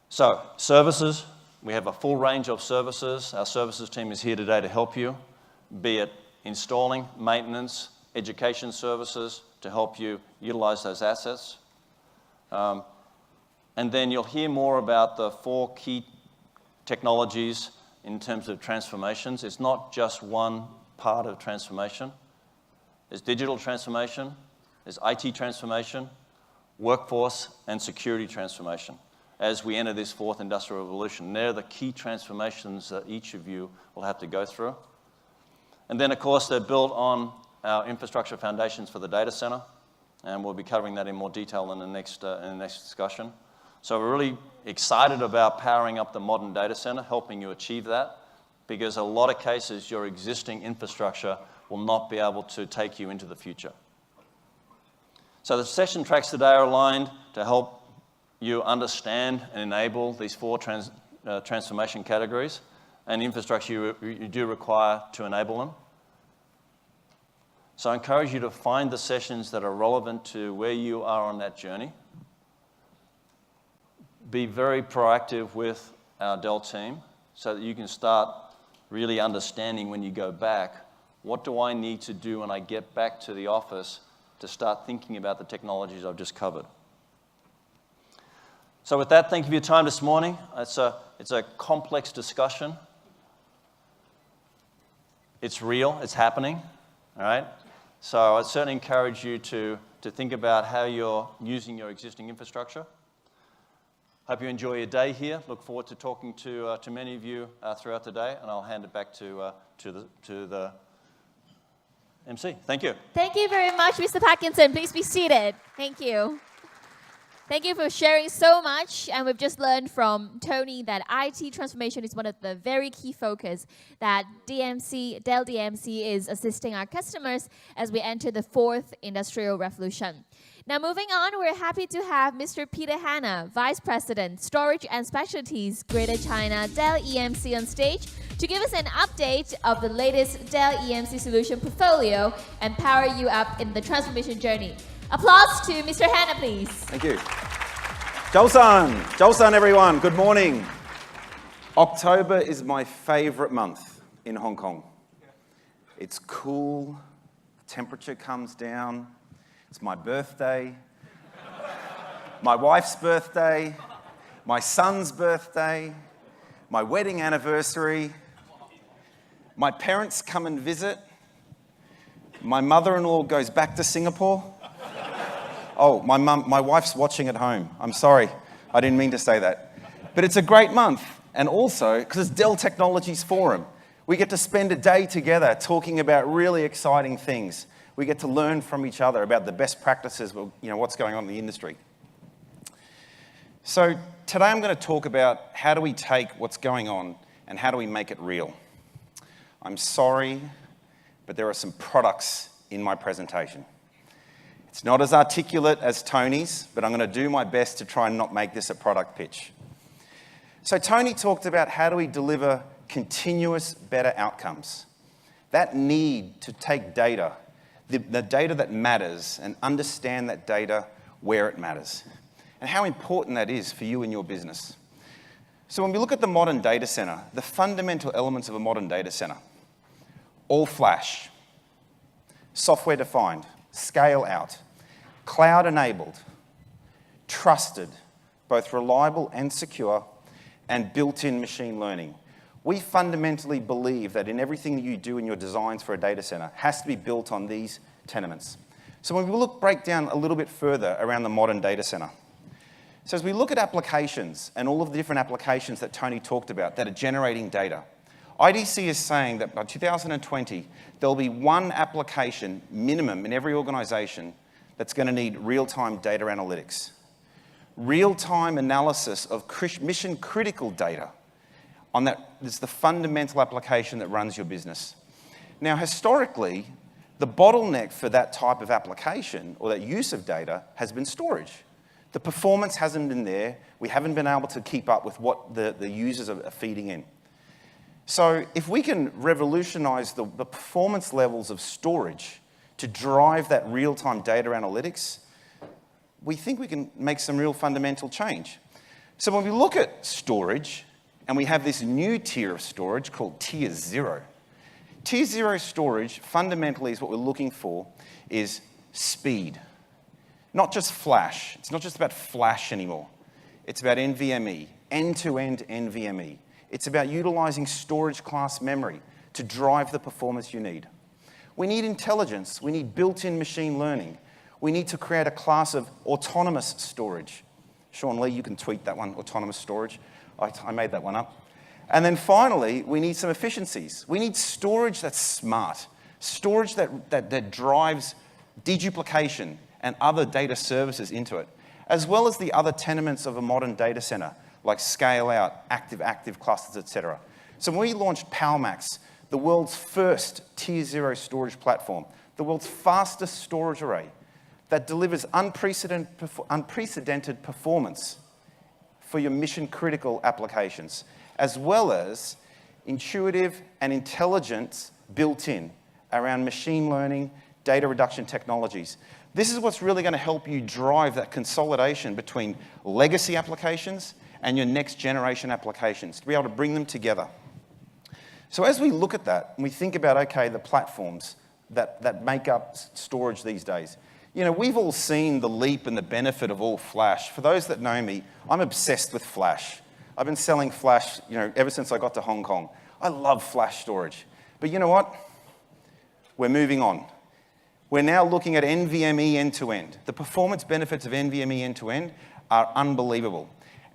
So, services. We have a full range of services. Our services team is here today to help you, be it installing, maintenance, education services to help you utilize those assets. And then you'll hear more about the 4 key technologies in terms of transformations. It's not just one part of transformation. There's digital transformation, there's IT transformation, workforce and security transformation. as we enter this fourth industrial revolution. They're the key transformations that each of you will have to go through. And then, of course, they're built on our infrastructure foundations for the data center, and we'll be covering that in more detail in the next discussion. So we're really excited about powering up the modern data center, helping you achieve that, because a lot of cases, your existing infrastructure will not be able to take you into the future. So the session tracks today are aligned to help you understand and enable these four transformation categories and infrastructure you do require to enable them. So I encourage you to find the sessions that are relevant to where you are on that journey. Be very proactive with our Dell team so that you can start really understanding when you go back, what do I need to do when I get back to the office to start thinking about the technologies I've just covered. So with that, thank you for your time this morning. It's a complex discussion. It's real, it's happening, all right? So I certainly encourage you to think about how you're using your existing infrastructure. Hope you enjoy your day here. Look forward to talking to many of you throughout the day, and I'll hand it back to the MC. Thank you. Thank you very much, Mr. Parkinson. Please be seated. Thank you. Thank you for sharing so much. And we've just learned from Tony that IT transformation is one of the very key focus that Dell DMC is assisting our customers as we enter the fourth industrial revolution. Now, moving on, we're happy to have Mr. Peter Hanna, Vice President, Storage and Specialties, Greater China, Dell EMC on stage to give us an update of the latest Dell EMC solution portfolio and power you up in the transformation journey. Applause to Mr. Hanna, please. Thank you. Joseon, everyone. Good morning. October is my favorite month in Hong Kong. It's cool, temperature comes down. It's my birthday, my wife's birthday, my son's birthday, my wedding anniversary. My parents come and visit. My mother-in-law goes back to Singapore. Oh, my wife's watching at home. I'm sorry, I didn't mean to say that. But it's a great month. And also, because it's Dell Technologies Forum, we get to spend a day together talking about really exciting things. We get to learn from each other about the best practices, what's going on in the industry. So today I'm going to talk about how do we take what's going on and how do we make it real. I'm sorry, but there are some products in my presentation. It's not as articulate as Tony's, but I'm going to do my best to try and not make this a product pitch. So Tony talked about how do we deliver continuous better outcomes. That need to take data, the data that matters, and understand that data where it matters, and how important that is for you and your business. So when we look at the modern data center, the fundamental elements of a modern data center, all flash, software defined, scale out, cloud enabled, trusted, both reliable and secure, and built-in machine learning. We fundamentally believe that in everything that you do in your designs for a data center has to be built on these tenements. So when we break down a little bit further around the modern data center, so as we look at applications and all of the different applications that Tony talked about that are generating data, IDC is saying that by 2020, there'll be one application minimum in every organization that's going to need real-time data analytics. Real-time analysis of mission-critical data. On that, it's the fundamental application that runs your business. Now, historically, the bottleneck for that type of application or that use of data has been storage. The performance hasn't been there. We haven't been able to keep up with what the users are feeding in. So if we can revolutionize the performance levels of storage to drive that real-time data analytics, we think we can make some real fundamental change. So when we look at storage, and we have this new tier of storage called Tier 0. Tier 0 storage, fundamentally, is what we're looking for is speed. Not just flash. It's not just about flash anymore. It's about NVMe, end-to-end NVMe. It's about utilizing storage class memory to drive the performance you need. We need intelligence. We need built-in machine learning. We need to create a class of autonomous storage Sean Lee, you can tweet that one, autonomous storage. I made that one up. And then finally, we need some efficiencies. We need storage that's smart, storage that drives deduplication and other data services into it, as well as the other tenements of a modern data center, like scale out, active clusters, etc. So when we launched PowerMax, the world's first tier 0 storage platform, the world's fastest storage array that delivers unprecedented performance for your mission-critical applications, as well as intuitive and intelligence built in around machine learning, data reduction technologies. This is what's really going to help you drive that consolidation between legacy applications and your next generation applications, to be able to bring them together. So as we look at that, and we think about, okay, the platforms that make up storage these days, you know, we've all seen the leap and the benefit of all flash. For those that know me, I'm obsessed with flash. I've been selling flash, you know, ever since I got to Hong Kong. I love flash storage. But you know what? We're moving on. We're now looking at NVMe end-to-end. The performance benefits of NVMe end-to-end are unbelievable.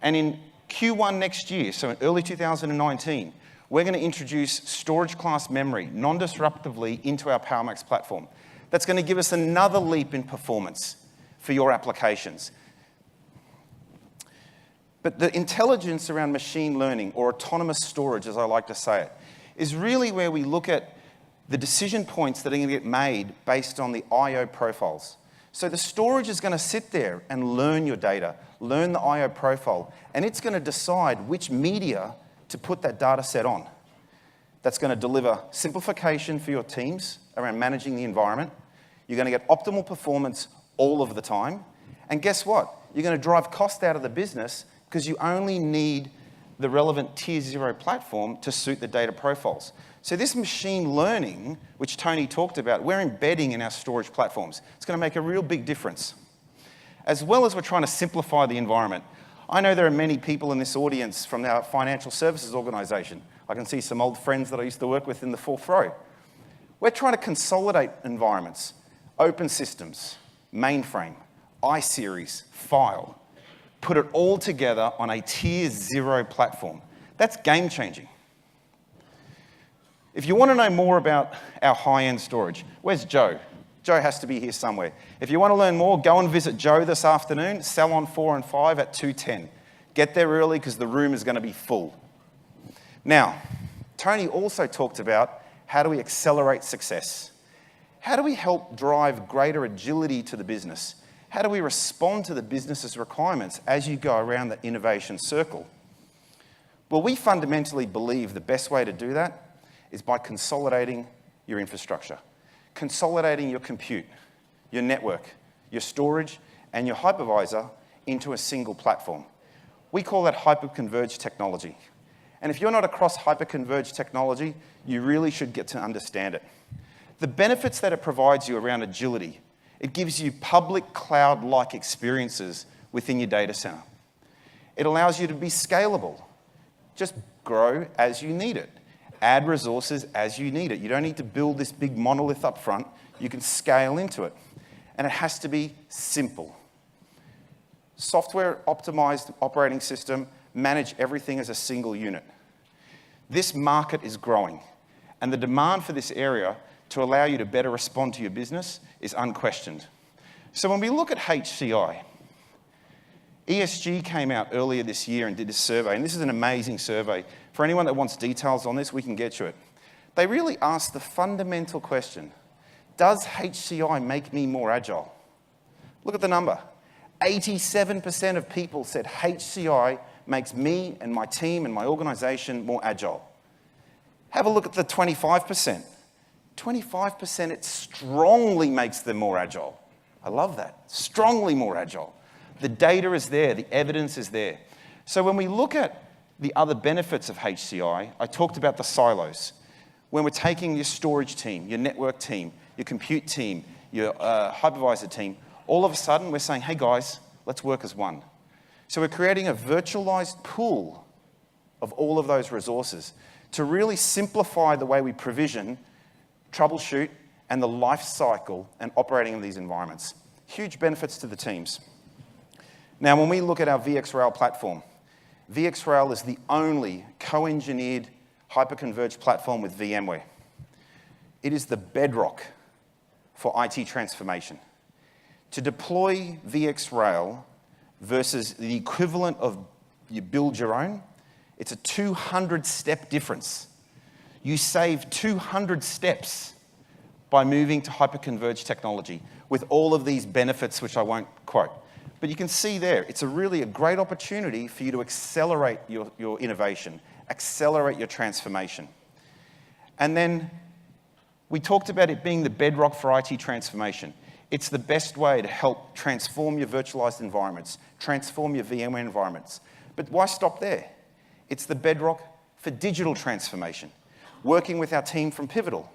And in Q1 next year, so in early 2019, we're going to introduce storage class memory non-disruptively into our PowerMax platform. That's going to give us another leap in performance for your applications. But the intelligence around machine learning, or autonomous storage, as I like to say it, is really where we look at the decision points that are going to get made based on the I/O profiles. So the storage is going to sit there and learn your data, learn the I/O profile, and it's going to decide which media to put that data set on. That's going to deliver simplification for your teams around managing the environment. You're going to get optimal performance all of the time. And guess what? You're going to drive cost out of the business because you only need the relevant tier 0 platform to suit the data profiles. So this machine learning, which Tony talked about, we're embedding in our storage platforms. It's going to make a real big difference. As well as we're trying to simplify the environment. I know there are many people in this audience from our financial services organization. I can see some old friends that I used to work with in the 4th row. We're trying to consolidate environments, open systems, mainframe, iSeries, file, put it all together on a tier 0 platform. That's game changing. If you want to know more about our high-end storage, where's Joe? Joe has to be here somewhere. If you want to learn more, go and visit Joe this afternoon, Salon 4 and 5 at 2:10. Get there early because the room is going to be full. Now, Tony also talked about how do we accelerate success? How do we help drive greater agility to the business? How do we respond to the business's requirements as you go around the innovation circle? Well, we fundamentally believe the best way to do that is by consolidating your infrastructure, consolidating your compute, your network, your storage, and your hypervisor into a single platform. We call that hyperconverged technology. And if you're not across hyperconverged technology, you really should get to understand it. The benefits that it provides you around agility, it gives you public cloud-like experiences within your data center. It allows you to be scalable. Just grow as you need it. Add resources as you need it. You don't need to build this big monolith up front. You can scale into it. And it has to be simple. Software optimized operating system, manage everything as a single unit. This market is growing. And the demand for this area to allow you to better respond to your business is unquestioned. So when we look at HCI, ESG came out earlier this year and did a survey, and this is an amazing survey. For anyone that wants details on this, we can get you it. They really asked the fundamental question, does HCI make me more agile? Look at the number. 87% of people said HCI makes me and my team and my organization more agile. Have a look at the 25%. 25%, it strongly makes them more agile. I love that. Strongly more agile. The data is there. The evidence is there. So when we look at the other benefits of HCI, I talked about the silos. When we're taking your storage team, your network team, your compute team, your hypervisor team, all of a sudden we're saying, hey guys, let's work as one. So we're creating a virtualized pool of all of those resources to really simplify the way we provision, troubleshoot, and the life cycle and operating of these environments. Huge benefits to the teams. Now, when we look at our VxRail platform, VxRail is the only co-engineered hyperconverged platform with VMware. It is the bedrock for IT transformation. To deploy VxRail versus the equivalent of you build your own, it's a 200-step difference. You save 200 steps by moving to hyperconverged technology with all of these benefits, which I won't quote. But you can see there, it's really a great opportunity for you to accelerate your innovation, accelerate your transformation. And then we talked about it being the bedrock for IT transformation. It's the best way to help transform your virtualized environments, transform your VMware environments. But why stop there? It's the bedrock for digital transformation. Working with our team from Pivotal,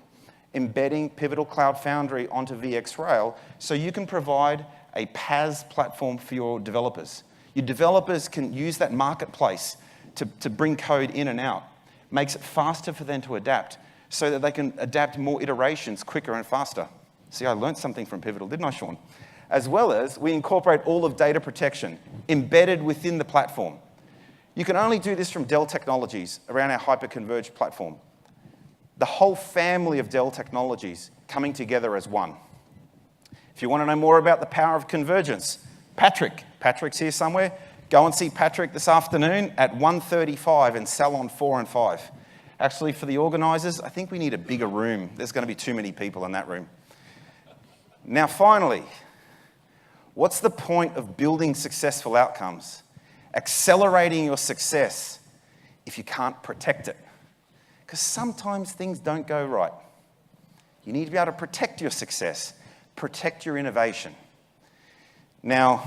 embedding Pivotal Cloud Foundry onto VxRail so you can provide a PaaS platform for your developers. Your developers can use that marketplace to bring code in and out. Makes it faster for them to adapt so that they can adapt more iterations quicker and faster. See, I learned something from Pivotal, didn't I, Sean? As well as we incorporate all of data protection embedded within the platform. You can only do this from Dell Technologies around our hyperconverged platform. The whole family of Dell technologies coming together as one. If you want to know more about the power of convergence, Patrick's here somewhere. Go and see Patrick this afternoon at 1:35 in Salon 4 and 5. Actually, for the organisers, I think we need a bigger room. There's going to be too many people in that room. Now, finally, what's the point of building successful outcomes, accelerating your success, if you can't protect it? Because sometimes things don't go right. You need to be able to protect your success, protect your innovation. Now,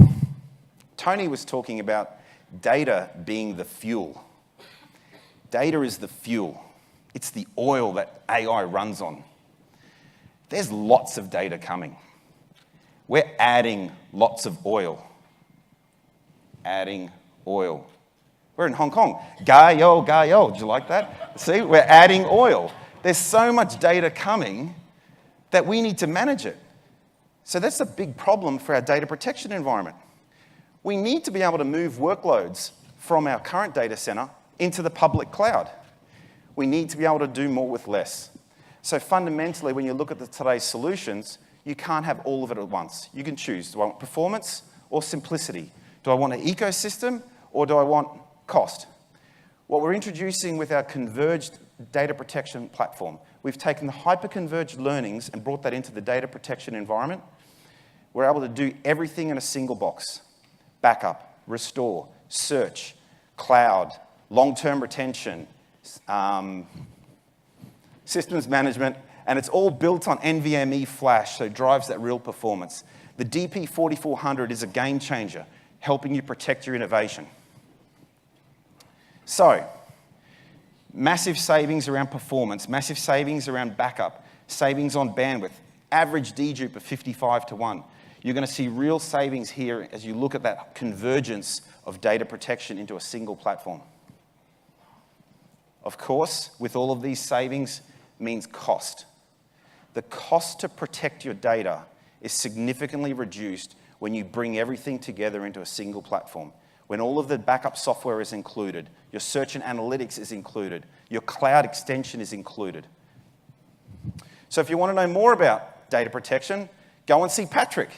Tony was talking about data being the fuel. Data is the fuel. It's the oil that AI runs on. There's lots of data coming. We're adding lots of oil. Adding oil. We're in Hong Kong. Gayo, gayo. Did you like that? See, we're adding oil. There's so much data coming that we need to manage it. So that's a big problem for our data protection environment. We need to be able to move workloads from our current data center into the public cloud. We need to be able to do more with less. So fundamentally, when you look at today's solutions, you can't have all of it at once. You can choose, do I want performance or simplicity? Do I want an ecosystem or do I want cost? What we're introducing with our converged data protection platform, we've taken the hyper-converged learnings and brought that into the data protection environment. We're able to do everything in a single box. Backup, restore, search, cloud, long-term retention, systems management, and it's all built on NVMe flash, so it drives that real performance. The DP4400 is a game changer, helping you protect your innovation. So, massive savings around performance, massive savings around backup, savings on bandwidth, average dedupe of 55:1. You're going to see real savings here as you look at that convergence of data protection into a single platform. Of course, with all of these savings means cost. The cost to protect your data is significantly reduced when you bring everything together into a single platform. When all of the backup software is included, your search and analytics is included, your cloud extension is included. So if you want to know more about data protection, go and see Patrick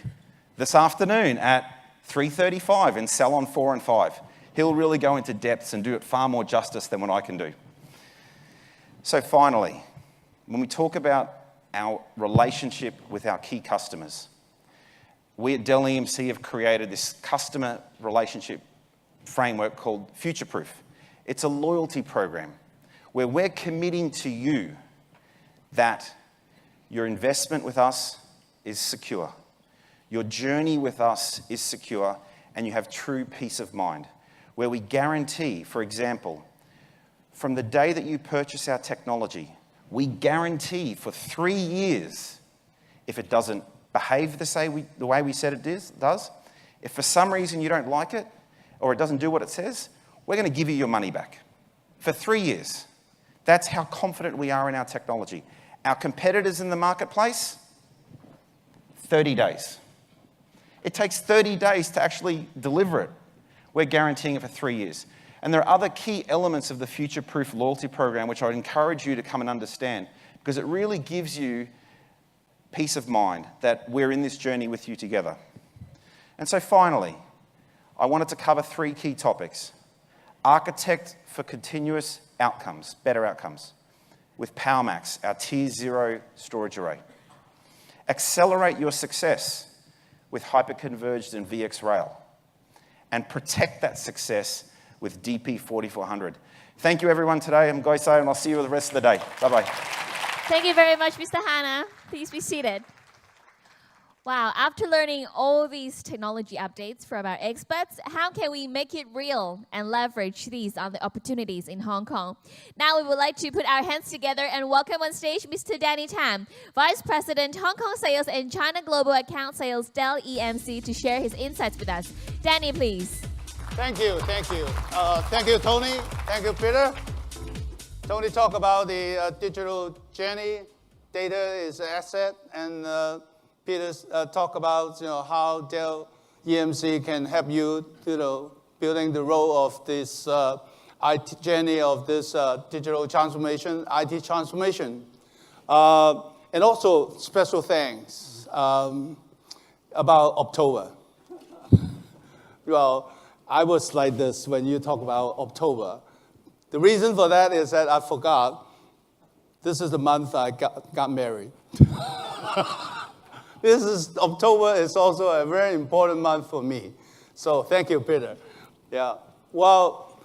this afternoon at 3:35 in Salon 4 and 5. He'll really go into depths and do it far more justice than what I can do. So finally, when we talk about our relationship with our key customers, we at Dell EMC have created this customer relationship framework called Future Proof. It's a loyalty program where we're committing to you that your investment with us is secure, your journey with us is secure, and you have true peace of mind, where we guarantee, for example, from the day that you purchase our technology, we guarantee for 3 years, if it doesn't behave the way we said it does, if for some reason you don't like it or it doesn't do what it says, we're going to give you your money back for 3 years. That's how confident we are in our technology. Our competitors in the marketplace, 30 days. It takes 30 days to actually deliver it. We're guaranteeing it for 3 years. And there are other key elements of the future-proof loyalty program which I'd encourage you to come and understand, because it really gives you peace of mind that we're in this journey with you together. And so finally, I wanted to cover 3 key topics. Architect for continuous outcomes, better outcomes, with PowerMax, our Tier 0 storage array. Accelerate your success with hyperconverged and VxRail. And protect that success with DP4400. Thank you everyone today. I'm Goisai, and I'll see you the rest of the day. Bye-bye. Thank you very much, Mr. Hanna. Please be seated. Wow, after learning all these technology updates from our experts, how can we make it real and leverage these other opportunities in Hong Kong? Now we would like to put our hands together and welcome on stage Mr. Danny Tam, Vice President, Hong Kong Sales and China Global Account Sales, Dell EMC, to share his insights with us. Danny, please. Thank you, thank you. Thank you, Tony. Thank you, Peter. Tony talked about the digital journey. Data is an asset, and Peter talked about how Dell EMC can help you, building the role of this IT journey of this digital transformation, IT transformation, and also special things about October. Well, I was like this when you talk about October. The reason for that is that I forgot this is the month I got married. October is also a very important month for me. So thank you, Peter. Yeah. Well,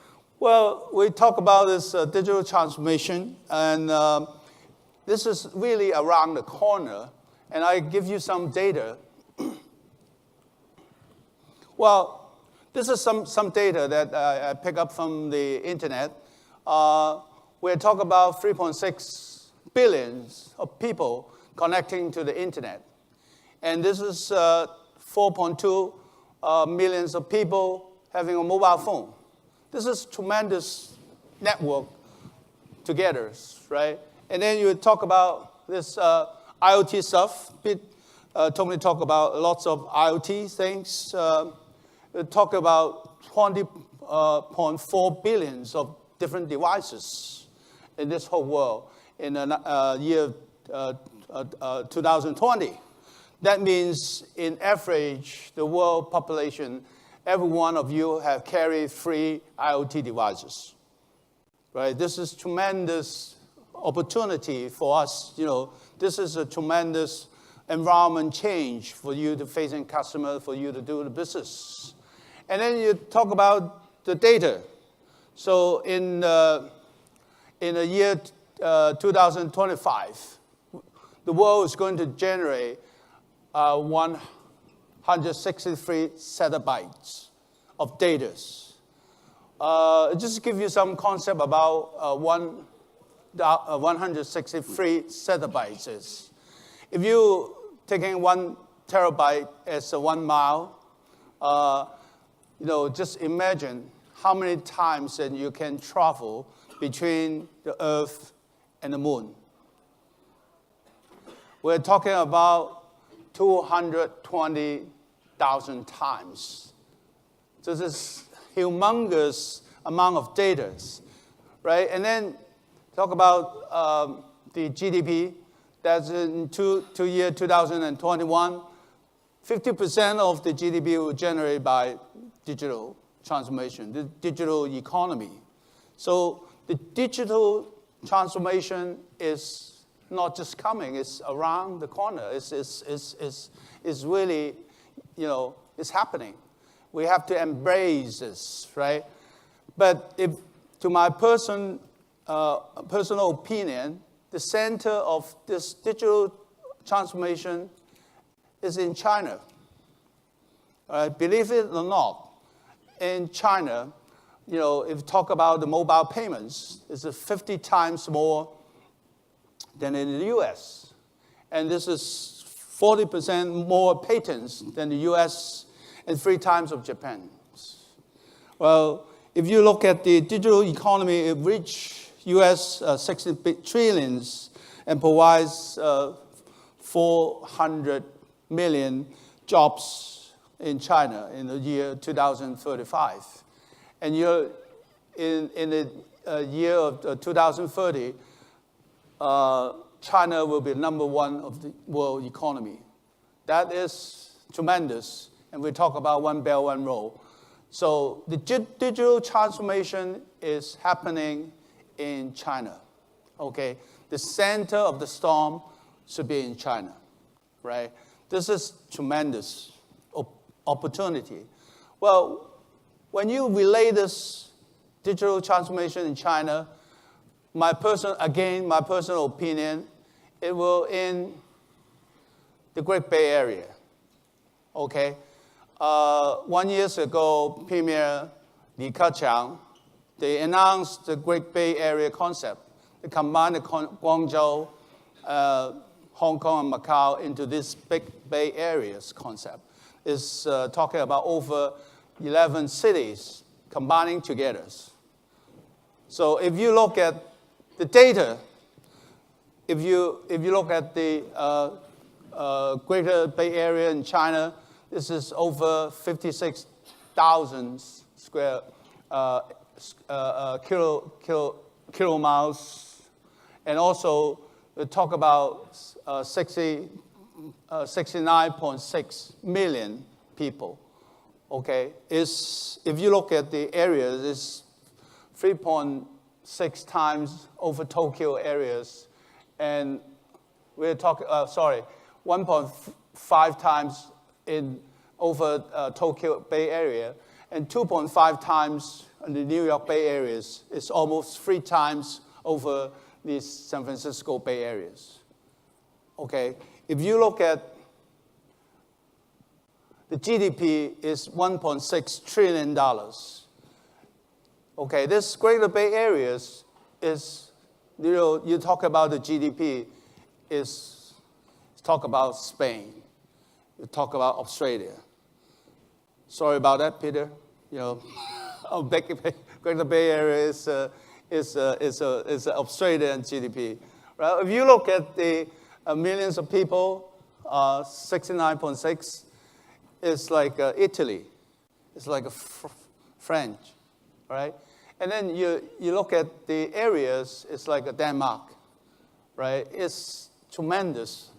we talk about this digital transformation, and this is really around the corner. And I give you some data. Well, this is some data that I pick up from the internet. We're talking about 3.6 billion of people connecting to the internet. And this is 4.2 millions of people having a mobile phone. This is tremendous network together, right? And then you talk about this IoT stuff. Tony talked about lots of IoT things. We talk about 20.4 billion of different devices in this whole world in the year 2020. That means, in average, the world population, every one of you have carried 3 IoT devices, right? This is tremendous opportunity for us. This is a tremendous environment change for you to facing customer, for you to do the business. And then you talk about the data. So in the year 2025, the world is going to generate 163 zettabytes of data. Just to give you some concept about 163 zettabytes is. If you taking 1 terabyte as 1 mile, just imagine how many times that you can travel between the Earth and the Moon. We're talking about 220,000 times. This is humongous amount of data, right? And then talk about the GDP. That's in year 2021. 50% of the GDP will generate by digital transformation, the digital economy. So the digital transformation is not just coming, it's around the corner. It's really, it's happening. We have to embrace this, right? But to my personal opinion, the center of this digital transformation is in China. Believe it or not, in China, if you talk about the mobile payments, it's 50 times more than in the US. And this is 40% more patents than the US and 3 times of Japan. Well, if you look at the digital economy, it reached US 60 trillions and provides 400 million jobs in China in the year 2035. And in the year of 2030, China will be #1 of the world economy. That is tremendous. And we talk about One Belt, One Road. So the digital transformation is happening in China, okay? The center of the storm should be in China, right? This is tremendous opportunity. Well, when you relay this digital transformation in China, my personal opinion, it will in the Great Bay Area, okay? 1 year ago, Premier Li Keqiang, they announced the Great Bay Area concept. They combined Guangzhou, Hong Kong, and Macau into this big Bay Areas concept. It's talking about over 11 cities combining together. So if you look at the data, if you look at the Greater Bay Area in China, this is over 56,000 square kilomiles, and also we talk about 69.6 million people. Okay, if you look at the areas, it's 3.6 times over Tokyo areas, and we're talking 1.5 times in over Tokyo Bay Area, and 2.5 times in the New York Bay areas. It's almost 3 times over the San Francisco Bay areas. Okay, if you look at the GDP is $1.6 trillion. Okay, this Greater Bay Areas is, you talk about the GDP, talk about Spain. You talk about Australia. Sorry about that, Peter. Greater Bay Area is Australian GDP. Right? If you look at the millions of people, 69.6, it's like Italy. It's like French, right? And then you look at the areas, it's like Denmark, right? It's tremendous.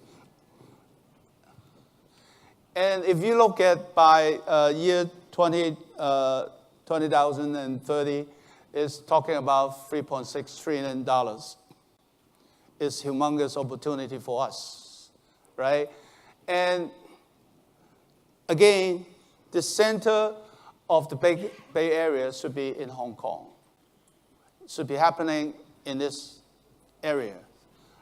And if you look at by year 2030, it's talking about $3.6 trillion. It's humongous opportunity for us, right? And again, the center of the Bay Area should be in Hong Kong. It should be happening in this area,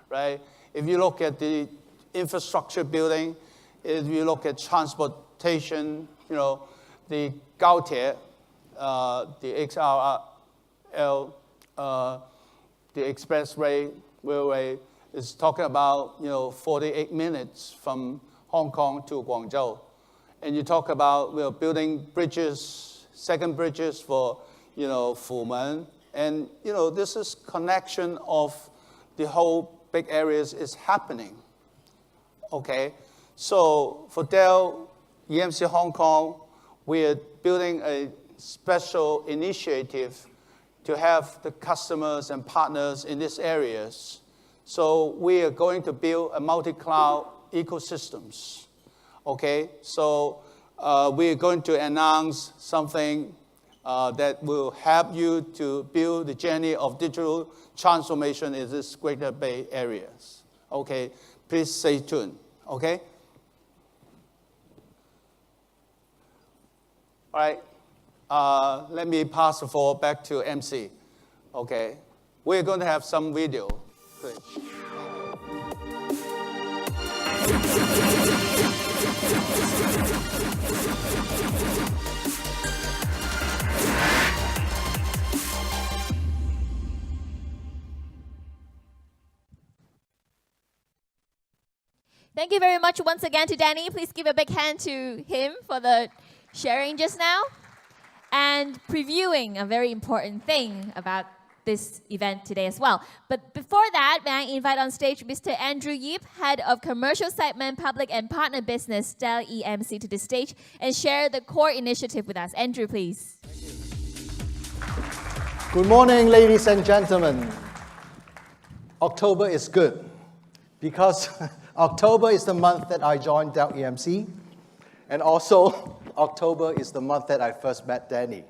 right? If you look at the infrastructure building, if you look at transportation, the Gaotie, the XRL, the expressway, railway, is talking about 48 minutes from Hong Kong to Guangzhou. And you talk about building bridges, second bridges for Fumen, and this is connection of the whole big areas is happening. Okay, so for Dell EMC Hong Kong, we are building a special initiative to have the customers and partners in these areas. So we are going to build a multi-cloud ecosystems. Okay, so we are going to announce something that will help you to build the journey of digital transformation in this Greater Bay Areas. Okay, please stay tuned. Okay. All right. Let me pass the floor back to MC. Okay, we're going to have some video. Please. Thank you very much once again to Danny. Please give a big hand to him for the sharing just now and previewing a very important thing about this event today as well. But before that, may I invite on stage Mr. Andrew Yip, Head of Commercial Segment, Public and Partner Business, Dell EMC, to the stage and share the core initiative with us. Andrew, please. Good morning, ladies and gentlemen. October is good because October is the month that I joined Dell EMC, and also October is the month that I first met Danny.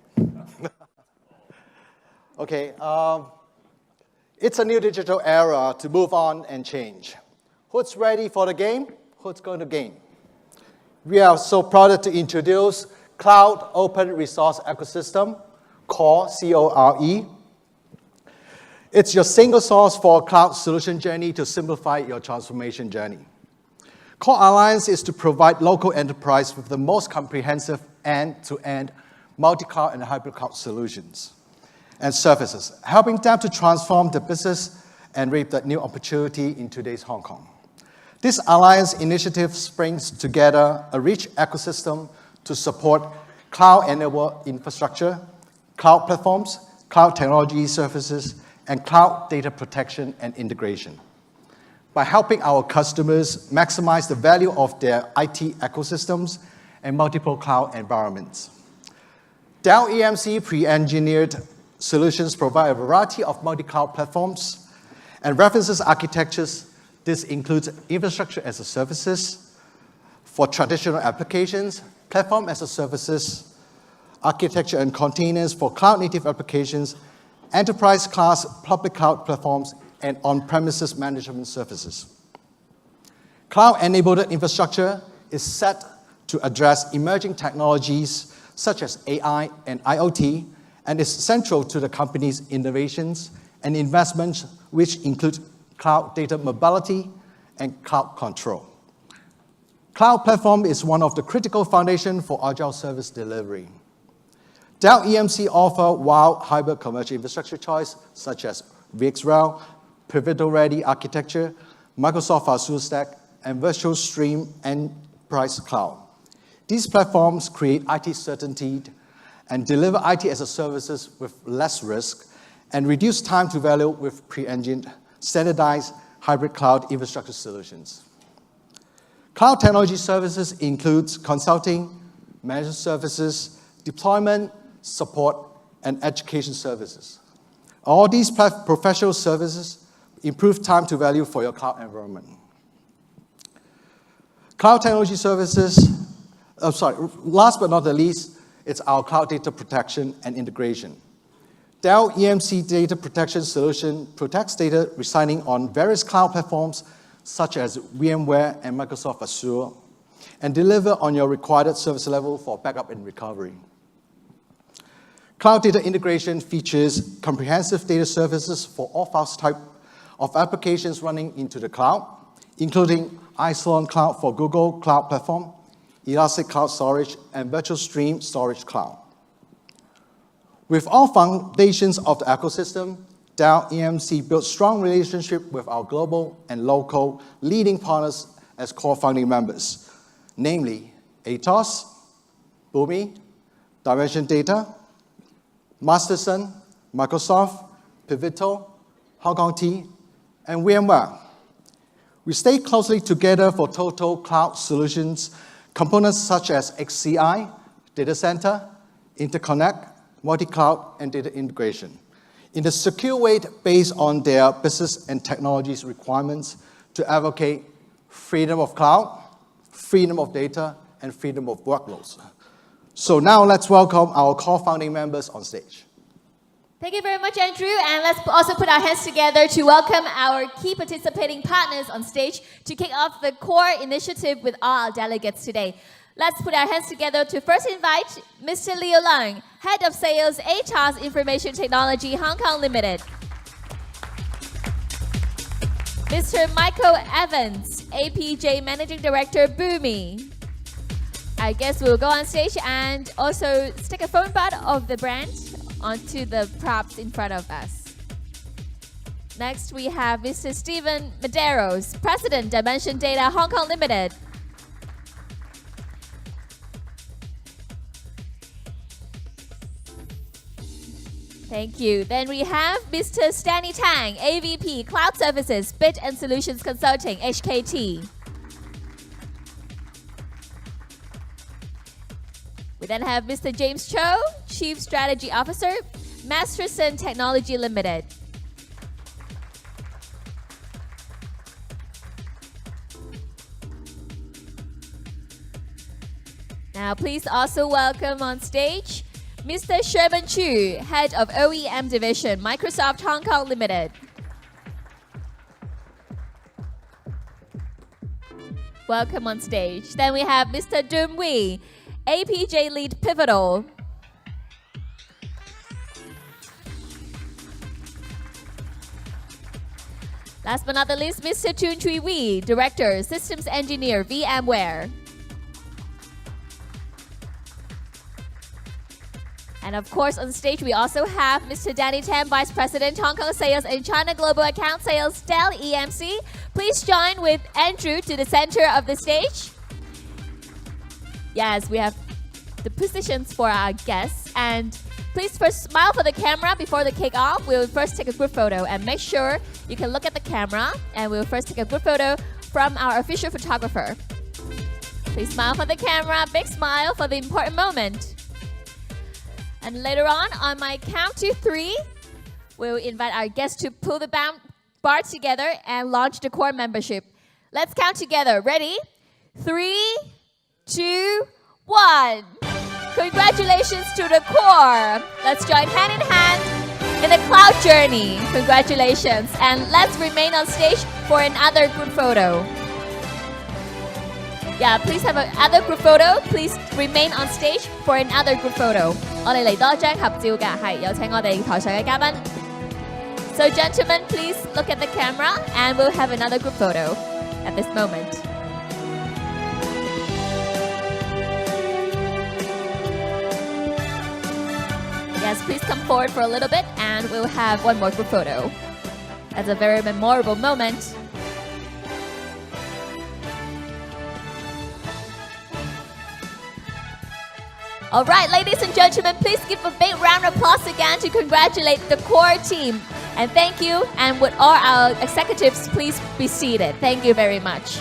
Okay, it's a new digital era to move on and change. Who's ready for the game? Who's going to game? We are so proud to introduce Cloud Open Resource Ecosystem, CORE, C-O-R-E. It's your single source for cloud solution journey to simplify your transformation journey. CORE Alliance is to provide local enterprise with the most comprehensive end-to-end multi-cloud and hybrid cloud solutions and services, helping them to transform the business and reap that new opportunity in today's Hong Kong. This alliance initiative brings together a rich ecosystem to support cloud-enabled infrastructure, cloud platforms, cloud technology services, and cloud data protection and integration. By helping our customers maximize the value of their IT ecosystems and multiple cloud environments. Dell EMC pre-engineered solutions provide a variety of multi-cloud platforms and references architectures. This includes infrastructure as a services for traditional applications, platform as a services, architecture and containers for cloud-native applications, enterprise-class public cloud platforms, and on-premises management services. Cloud-enabled infrastructure is set to address emerging technologies such as AI and IoT, and is central to the company's innovations and investments, which include cloud data mobility and cloud control. Cloud platform is one of the critical foundations for agile service delivery. Dell EMC offer wide hybrid commercial infrastructure choice, such as VxRail, Pivotal-ready architecture, Microsoft Azure Stack, and Virtual Stream Enterprise Cloud. These platforms create IT certainty and deliver IT as a services with less risk and reduce time to value with pre-engined, standardized hybrid cloud infrastructure solutions. Cloud technology services includes consulting, managed services, deployment, support, and education services. All these professional services improve time to value for your cloud environment. Cloud technology services, last but not the least, it's our cloud data protection and integration. Dell EMC Data Protection Solution protects data residing on various cloud platforms such as VMware and Microsoft Azure, and deliver on your required service level for backup and recovery. Cloud data integration features comprehensive data services for all fast type of applications running into the cloud, including Isilon Cloud for Google Cloud Platform, Elastic Cloud Storage, and Virtual Stream Storage Cloud. With all foundations of the ecosystem, Dell EMC built strong relationship with our global and local leading partners as core founding members, namely Atos, Boomi, Dimension Data, Masterson, Microsoft, Pivotal, Hong Kong T, and VMware. We stay closely together for total cloud solutions, components such as XCI, data center, interconnect, multi-cloud, and data integration, in a secure way based on their business and technologies requirements to advocate freedom of cloud, freedom of data, and freedom of workloads. So now let's welcome our core founding members on stage. Thank you very much, Andrew. And let's also put our hands together to welcome our key participating partners on stage to kick off the core initiative with all our delegates today. Let's put our hands together to first invite Mr. Leo Lang, Head of Sales, Atos Information Technology, Hong Kong Limited. Mr. Michael Evans, APJ Managing Director, Boomi. I guess we'll go on stage and also stick a phone bud of the brand onto the props in front of us. Next, we have Mr. Stephen Medeiros, President, Dimension Data, Hong Kong Limited. Thank you. Then we have Mr. Stanley Tang, AVP, Cloud Services, Bit and Solutions Consulting, HKT. We then have Mr. James Cho, Chief Strategy Officer, Masterson Technology Limited. Now, please also welcome on stage Mr. Sherman Chu, Head of OEM Division, Microsoft Hong Kong Limited. Welcome on stage. Then we have Mr. Dun Wee, APJ Lead Pivotal. Last but not the least, Mr. Chun Chui Wee, Director, Systems Engineer, VMware. And of course, on stage, we also have Mr. Danny Tam, Vice President, Hong Kong Sales and China Global Account Sales, Dell EMC. Please join with Andrew to the center of the stage. Yes, we have the positions for our guests. And please first smile for the camera before the kick-off. We'll first take a group photo and make sure you can look at the camera. And we'll first take a group photo from our official photographer. Please smile for the camera, big smile for the important moment. And later on my count to 3, we'll invite our guests to pull the bar together and launch the core membership. Let's count together. Ready? 3, 2, 1. Congratulations to the core. Let's join hand in hand in the cloud journey. Congratulations. And let's remain on stage for another group photo. Yeah, please have another group photo. Please remain on stage for another group photo. 我哋嚟多張合照㗎，係有請我哋台上嘅嘉賓。So gentlemen, please look at the camera and we'll have another group photo at this moment. Yes, please come forward for a little bit and we'll have one more group photo. That's a very memorable moment. All right, ladies and gentlemen, please give a big round of applause again to congratulate the core team. And thank you. And with all our executives, please be seated. Thank you very much.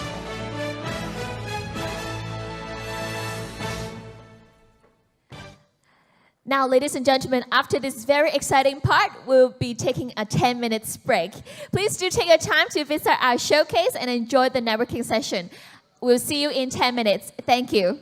Now, ladies and gentlemen, after this very exciting part, we'll be taking a 10-minute break. Please do take your time to visit our showcase and enjoy the networking session. We'll see you in 10 minutes. Thank you.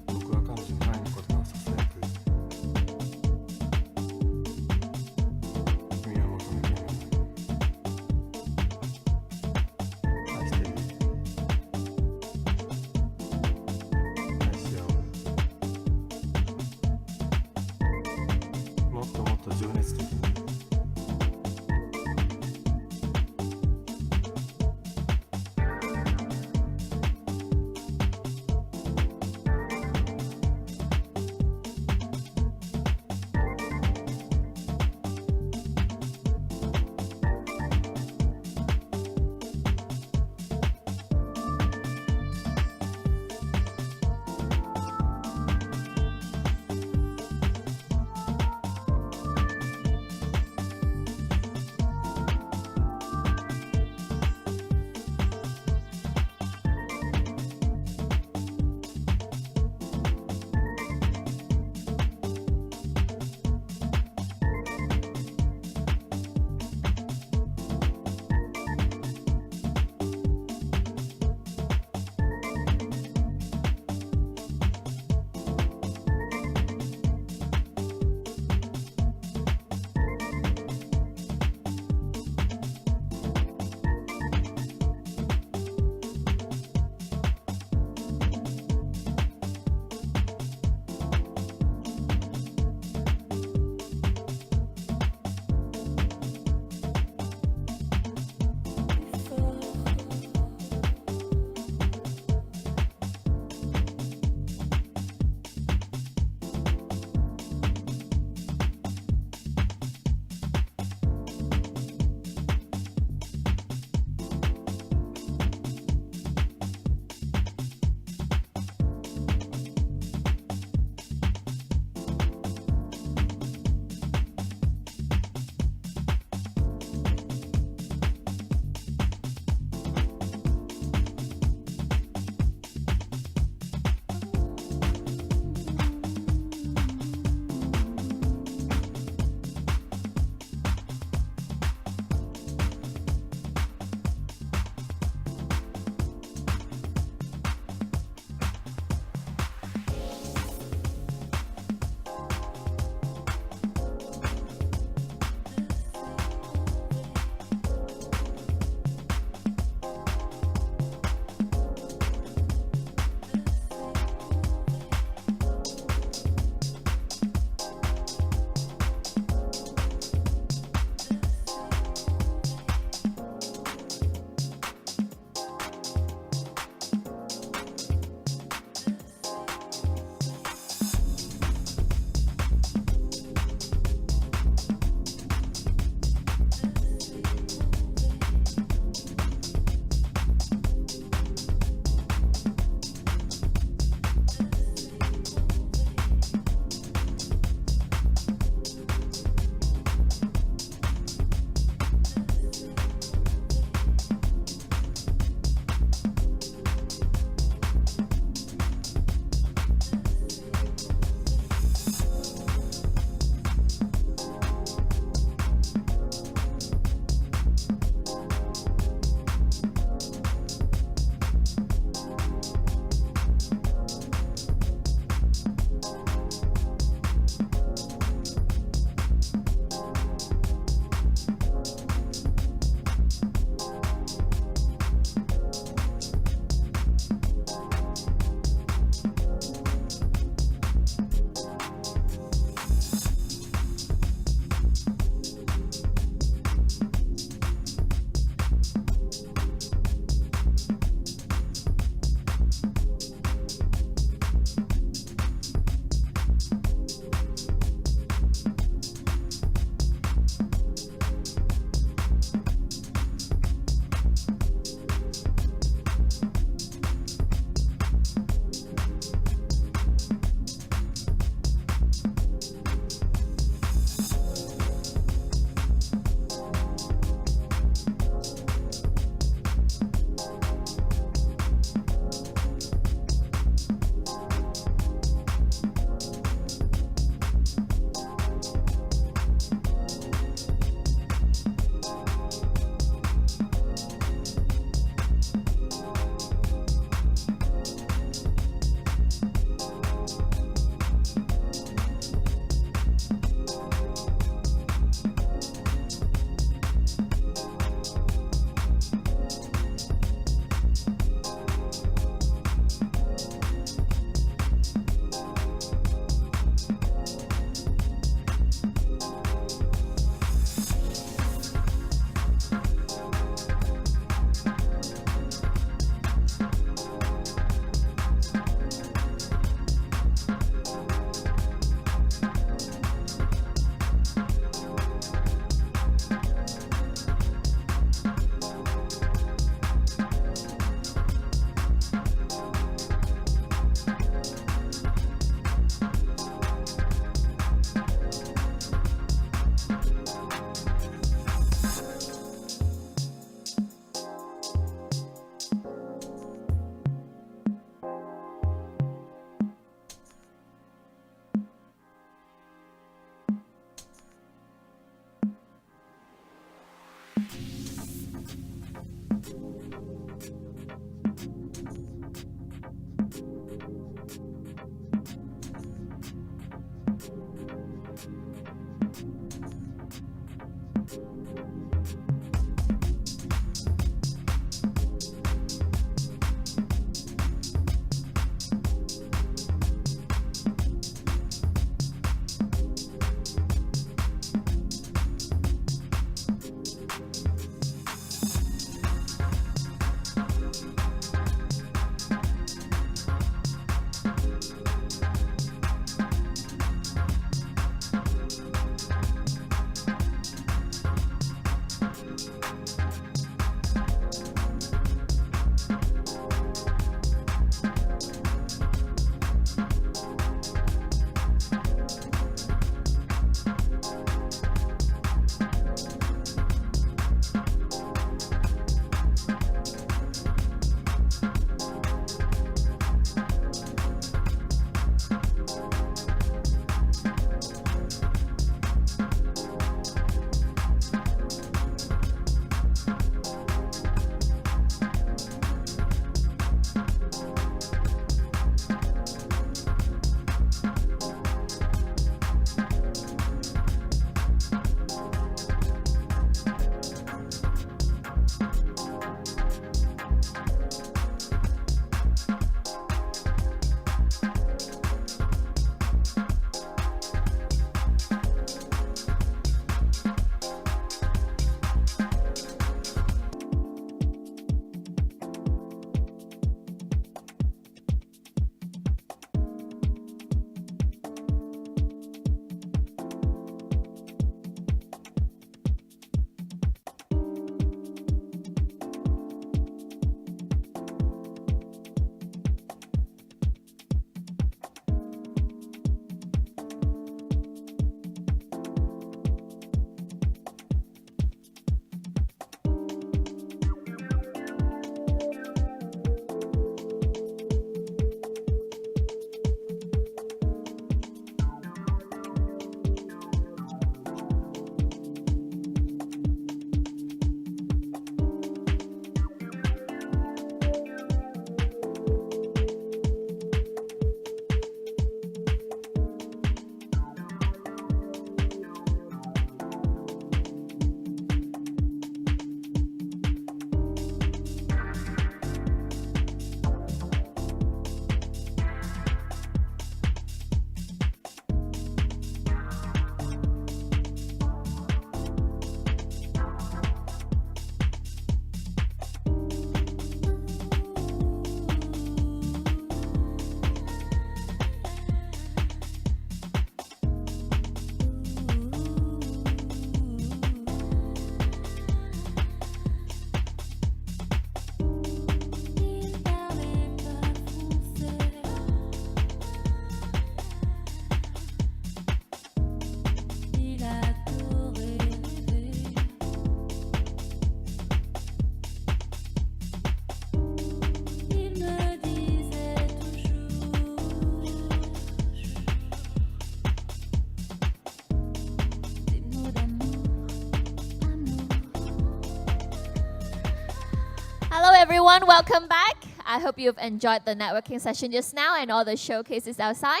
Hello everyone, welcome back. I hope you've enjoyed the networking session just now and all the showcases outside.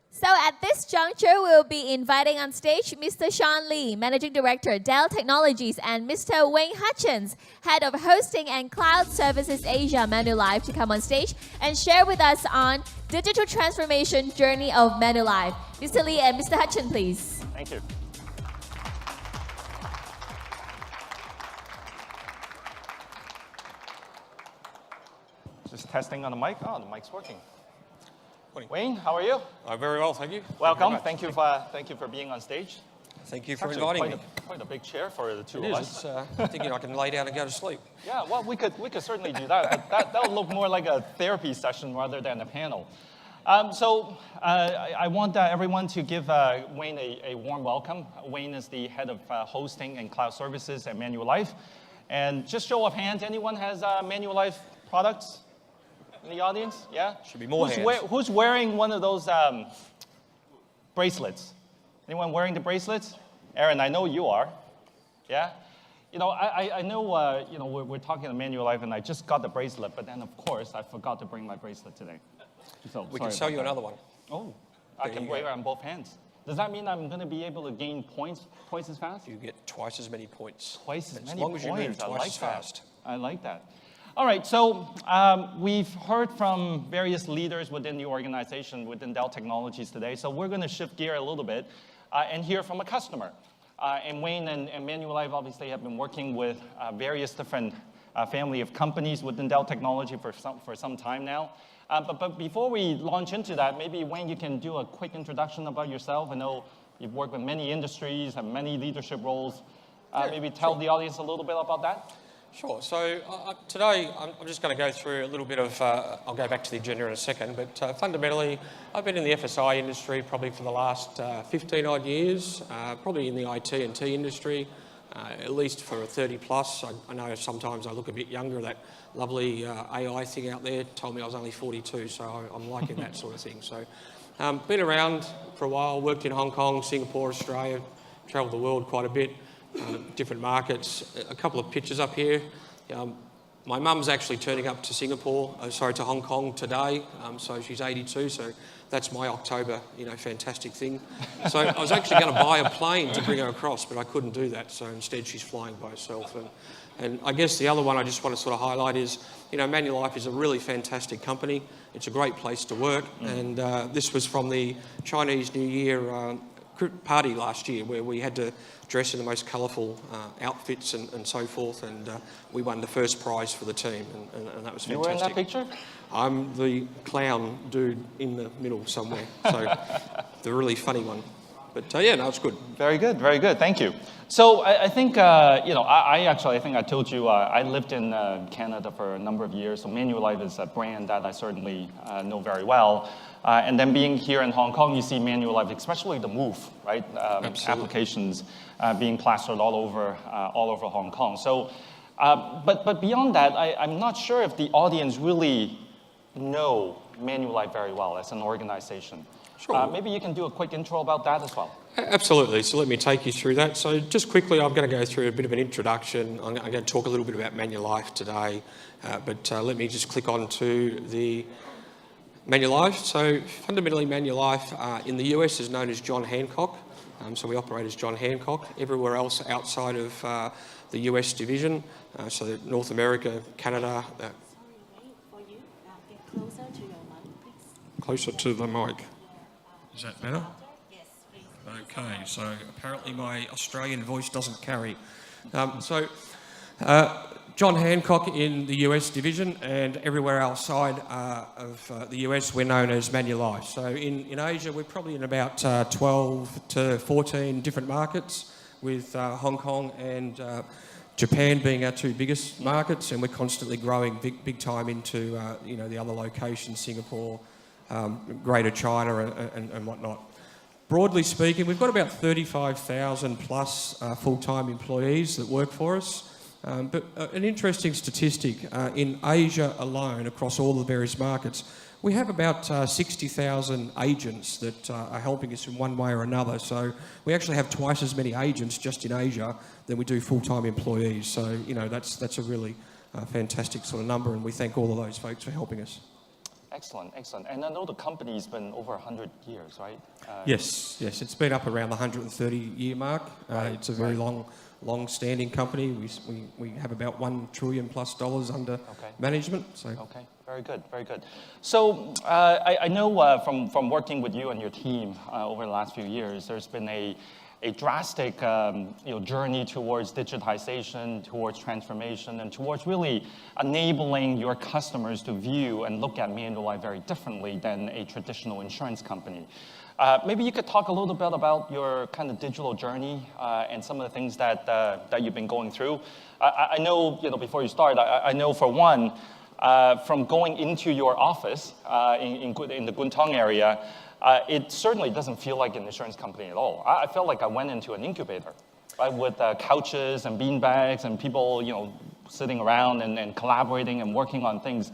So at this juncture, we'll be inviting on stage Mr. Sean Lee, Managing Director, Dell Technologies, and Mr. Wayne Hutchins, Head of Hosting and Cloud Services Asia, Manulife, to come on stage and share with us on digital transformation journey of Manulife. Mr. Lee and Mr. Hutchins, please. Thank you. Just testing on the mic. Oh, the mic's working. Morning. Wayne, how are you? Very well, thank you. Welcome. Thank you for being on stage. Thank you for It's inviting actually me. quite a big chair for the two It of is. us. It's thinking I can lay down and go to sleep. Yeah, well, we could certainly do that. That would look more like a therapy session rather than a panel. I want everyone to give Wayne a warm welcome. Wayne is the head of hosting and cloud services at Manulife. And just show of hands, anyone has Manulife products in the audience? Yeah? Should be more hands. Who's wearing one of those bracelets? Anyone wearing the bracelets? Aaron, I know you are. Yeah? You know, I know, you know, we're talking to Manulife, and I just got the bracelet, but then, of course, I forgot to bring my bracelet today. So, We can sell you another one. Oh, I can wear it on both hands. Does that mean I'm going to be able to gain points twice as fast? You get twice as many points. Twice as many long points. as you move I twice like as that. fast. I like that. All right, so we've heard from various leaders within the organization, within Dell Technologies today. So we're going to shift gear a little bit and hear from a customer. And Wayne and Manulife obviously have been working with various different family of companies within Dell Technology for some time now. But before we launch into that, maybe Wayne, you can do a quick introduction about yourself. I know you've worked with many industries, have many leadership roles. Maybe tell the audience a little bit about that. Sure. So today I'm just going to go through a little bit of, I'll go back to the agenda in a second, but fundamentally I've been in the FSI industry probably for the last 15 odd years, probably in the IT and T industry, at least for 30 plus. I know sometimes I look a bit younger. That lovely AI thing out there told me I was only 42, so I'm liking that sort of thing. So been around for a while, worked in Hong Kong, Singapore, Australia, travelled the world quite a bit. Different markets. A couple of pictures up here. My mum's actually turning up to to Hong Kong today. So she's 82. So that's my October, fantastic thing. So I was actually going to buy a plane to bring her across, but I couldn't do that. So instead, she's flying by herself. And I guess the other one I just want to sort of highlight is, Manulife is a really fantastic company. It's a great place to work. And this was from the Chinese New Year party last year, where we had to dress in the most colourful outfits and so forth, and we won the first prize for the team, and that was fantastic. You were in that picture? I'm the clown dude in the middle somewhere, so the really funny one. But yeah, no, it's good. Very good, very good. Thank you. So I think, I think I told you I lived in Canada for a number of years, so Manulife is a brand that I certainly know very well. And then being here in Hong Kong, you see Manulife, especially the Move, right? Applications being plastered all over Hong Kong. So, but beyond that, I'm not sure if the audience really know Manulife very well as an organization. Sure. Maybe you can do a quick intro about that as well. Absolutely. So let me take you through that. So just quickly, I'm going to go through a bit of an introduction. I'm going to talk a little bit about Manulife today, but let me just click on to the Manulife. So fundamentally, Manulife in the US is known as John Hancock. So we operate as John Hancock. Everywhere else outside of the US division, so North America, Canada. For you, get closer to your mic, please. Closer to the mic. Is that better? Yes, please. Okay, so apparently my Australian voice doesn't carry. John Hancock in the US division, and everywhere outside of the US we're known as Manulife. So in Asia we're probably in about 12 to 14 different markets, with Hong Kong and Japan being our two biggest markets, and we're constantly growing big time into the other locations, Singapore, Greater China and whatnot. Broadly speaking, we've got about 35,000 plus full-time employees that work for us. But an interesting statistic, in Asia alone, across all the various markets, we have about 60,000 agents that are helping us in one way or another. So we actually have twice as many agents just in Asia than we do full-time employees. So, that's a really a fantastic sort of number, and we thank all of those folks for helping us. Excellent, excellent. And I know the company's been over 100 years, right? Yes, it's been up around the 130-year mark. It's a very long-standing company. We have about $1 trillion plus under management. So. Okay, very good, very good. So I know from working with you and your team over the last few years, there's been a drastic journey towards digitization, towards transformation, and towards really enabling your customers to view and look at Manulife very differently than a traditional insurance company. Maybe you could talk a little bit about your kind of digital journey and some of the things that you've been going through. I know, before you start, I know for one, from going into your office in the Guntong area, it certainly doesn't feel like an insurance company at all. I felt like I went into an incubator, right, with couches and beanbags and people, sitting around and collaborating and working on things.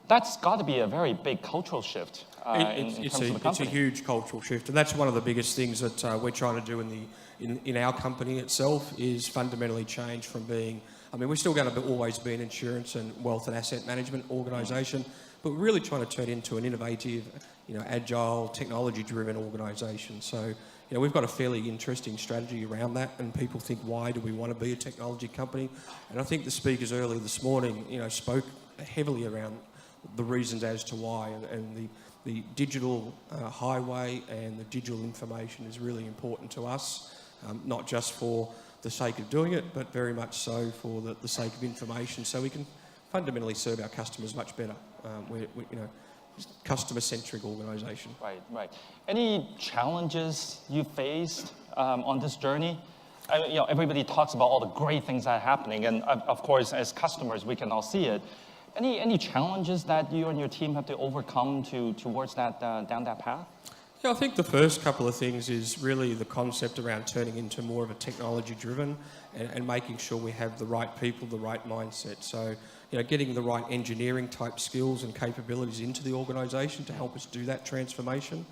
That's got to be a very big cultural shift in terms of the company. It's a huge cultural shift, and that's one of the biggest things that we're trying to do in our company itself is fundamentally change from being. I mean, we're still going to always be an insurance and wealth and asset management organisation, but we're really trying to turn into an innovative, agile, technology-driven organisation. So, we've got a fairly interesting strategy around that, and people think, why do we want to be a technology company? And I think the speakers earlier this morning, spoke heavily around the reasons as to why, and the digital highway and the digital information is really important to us, not just for the sake of doing it, but very much so for the sake of information, so we can fundamentally serve our customers much better. We're customer-centric organisation. Right. Any challenges you faced on this journey? Everybody talks about all the great things that are happening, and of course, as customers, we can all see it. Any challenges that you and your team have to overcome towards that down that path? Yeah, I think the first couple of things is really the concept around turning into more of a technology-driven and making sure we have the right people, the right mindset. So, getting the right engineering type skills and capabilities into the organisation to help us do that transformation.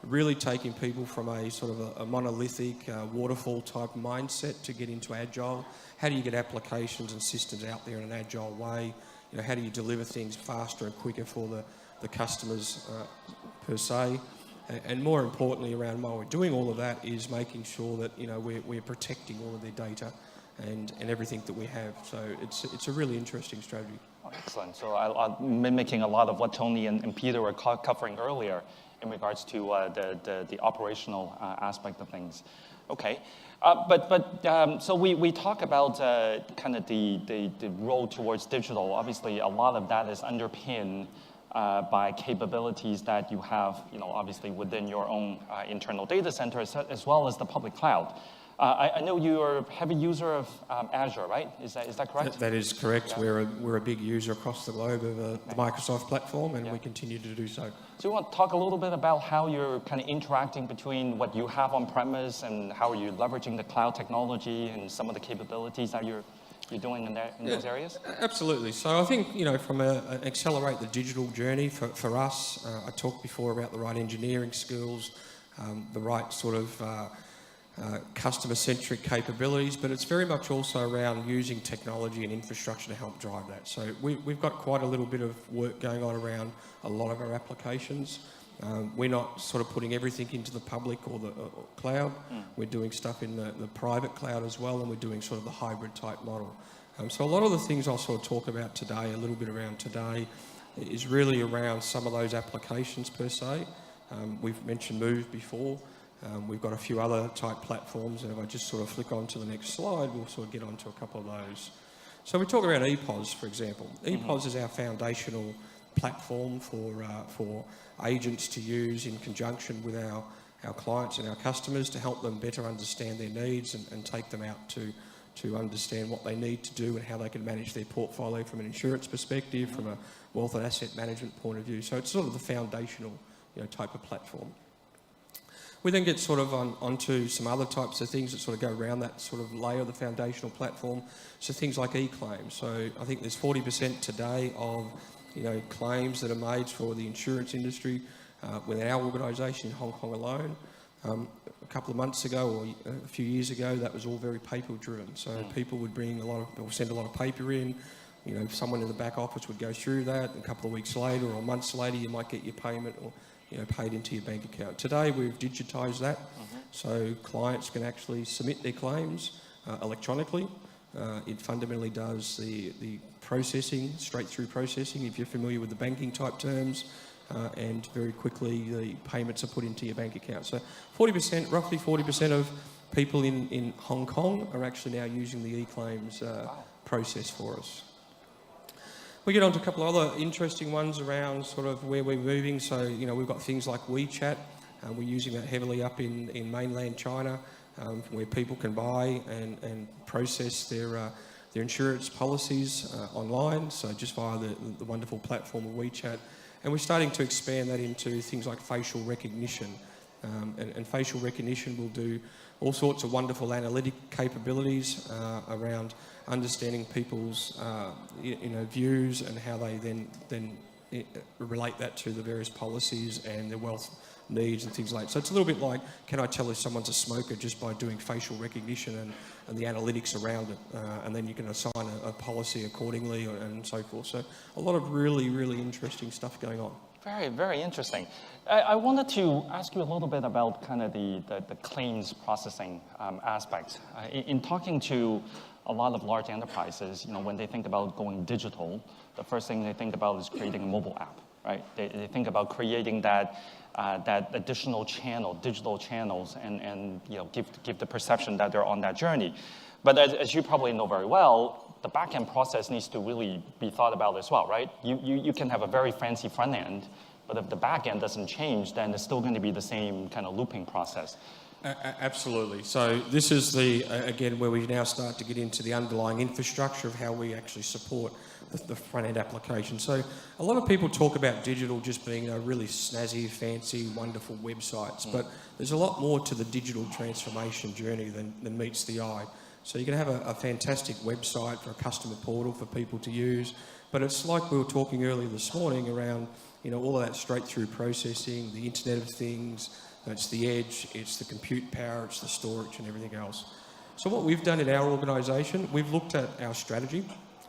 Really taking people from a sort of a monolithic waterfall type mindset to get into agile. How do you get applications and systems out there in an agile way? How do you deliver things faster and quicker for the customers per se? And more importantly, around while we're doing all of that is making sure that we're protecting all of their data and everything that we have. So it's a really interesting strategy. Oh, excellent. So I'm mimicking a lot of what Tony and Peter were covering earlier in regards to the operational aspect of things. Okay. So we talk about kind of the road towards digital. Obviously, a lot of that is underpinned by capabilities that you have, obviously within your own internal data center as well as the public cloud. I know you're a heavy user of Azure, right? Is that correct? That is correct. Yeah. We're a big user across the globe of the Microsoft platform, and we continue to do so. So you want to talk a little bit about how you're kind of interacting between what you have on premise and how you're leveraging the cloud technology and some of the capabilities that you're doing in those areas? Absolutely. So I think, from an accelerate the digital journey for us, I talked before about the right engineering skills, the right sort of customer-centric capabilities, but it's very much also around using technology and infrastructure to help drive that. So we've got quite a little bit of work going on around a lot of our applications. We're not sort of putting everything into the public or the cloud. We're doing stuff in the private cloud as well, and we're doing sort of the hybrid type model. So a lot of the things I'll sort of talk about today, a little bit around today, is really around some of those applications per se. We've mentioned Move before. We've got a few other type platforms, and if I just sort of flick on to the next slide, we'll sort of get onto a couple of those. So we talk around EPOS, for example. EPOS is our foundational platform for agents to use in conjunction with our clients and our customers to help them better understand their needs and take them out to understand what they need to do and how they can manage their portfolio from an insurance perspective, from a wealth and asset management point of view. So it's sort of the foundational type of platform. We then get sort of onto some other types of things that sort of go around that sort of layer of the foundational platform. So things like e-claims. So I think there's 40% today of claims that are made for the insurance industry within our organisation in Hong Kong alone. A couple of months ago or a few years ago, that was all very paper driven. So people would send a lot of paper in. You know, someone in the back office would go through that. A couple of weeks later or months later, you might get your payment or paid into your bank account. Today, we've digitised that, so clients can actually submit their claims electronically. It fundamentally does the processing, straight through processing, if you're familiar with the banking type terms, and very quickly the payments are put into your bank account. So roughly 40% of people in Hong Kong are actually now using the e-claims process for us. We get on to a couple of other interesting ones around sort of where we're moving. So, we've got things like WeChat. We're using that heavily up in mainland China, where people can buy and process their insurance policies online, so just via the wonderful platform of WeChat. And we're starting to expand that into things like facial recognition. And facial recognition will do all sorts of wonderful analytic capabilities around understanding people's views and how they then relate that to the various policies and their wealth needs and things like that. So it's a little bit like, can I tell if someone's a smoker just by doing facial recognition and the analytics around it, and then you can assign a policy accordingly and so forth. So a lot of really, really interesting stuff going on. Very, very interesting. I wanted to ask you a little bit about kind of the claims processing aspects. In talking to a lot of large enterprises, when they think about going digital, the first thing they think about is creating a mobile app, right? They think about creating that additional channel, digital channels, and give the perception that they're on that journey. But as you probably know very well, the back-end process needs to really be thought about as well, right? You can have a very fancy front end, but if the back end doesn't change, then it's still going to be the same kind of looping process. Absolutely. So this is again, where we now start to get into the underlying infrastructure of how we actually support the front-end application. So a lot of people talk about digital just being really snazzy, fancy, wonderful websites, but there's a lot more to the digital transformation journey than meets the eye. So you can have a fantastic website for a customer portal for people to use, but it's like we were talking earlier this morning around all of that straight-through processing, the Internet of Things. It's the edge, it's the compute power, it's the storage and everything else. So what we've done in our organisation, we've looked at our strategy,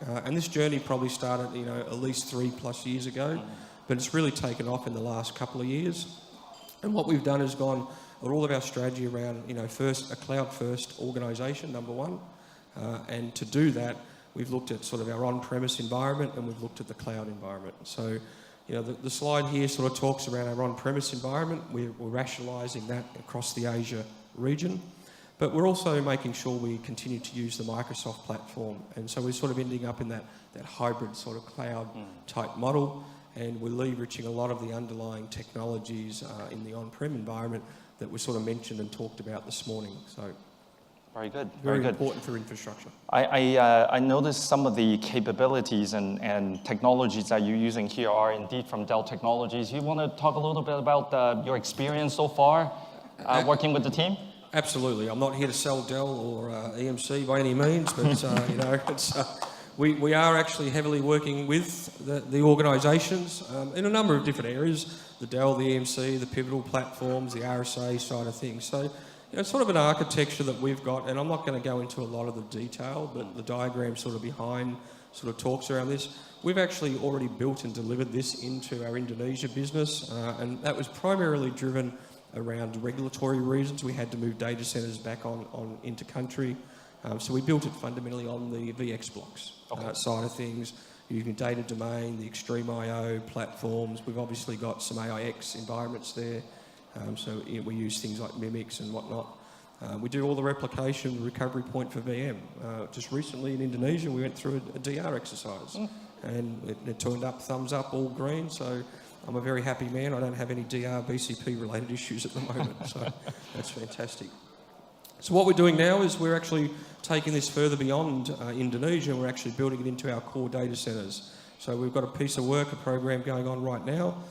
and this journey probably started, at least 3+ years ago, but it's really taken off in the last couple of years. And what we've done is gone all of our strategy around, first a cloud-first organisation, number one, and to do that, we've looked at sort of our on-premise environment and we've looked at the cloud environment. So, the slide here sort of talks around our on-premise environment. We're rationalising that across the Asia region, but we're also making sure we continue to use the Microsoft platform. And so we're sort of ending up in that hybrid sort of cloud type model, and we're leveraging a lot of the underlying technologies in the on-prem environment that we sort of mentioned and talked about this morning. So. Very good. Very important for infrastructure. I noticed some of the capabilities and technologies that you're using here are indeed from Dell Technologies. You want to talk a little bit about your experience so far working with the team? Absolutely. I'm not here to sell Dell or EMC by any means, but we are actually heavily working with the organisations in a number of different areas: the Dell, the EMC, the Pivotal platforms, the RSA side of things. So. It's sort of an architecture that we've got, and I'm not going to go into a lot of the detail, but the diagram sort of behind sort of talks around this. We've actually already built and delivered this into our Indonesia business, and that was primarily driven around regulatory reasons. We had to move data centres back on into country, so we built it fundamentally on the VX blocks side of things, using data domain, the Extreme IO platforms. We've obviously got some AIX environments there. So we use things like Mimics and whatnot. We do all the replication recovery point for VM. Just recently in Indonesia, we went through a DR exercise, and it turned up, thumbs up, all green. So I'm a very happy man. I don't have any DR BCP related issues at the moment. So that's fantastic. So what we're doing now is we're actually taking this further beyond Indonesia, and we're actually building it into our core data centres. So we've got a piece of work, a program going on right now.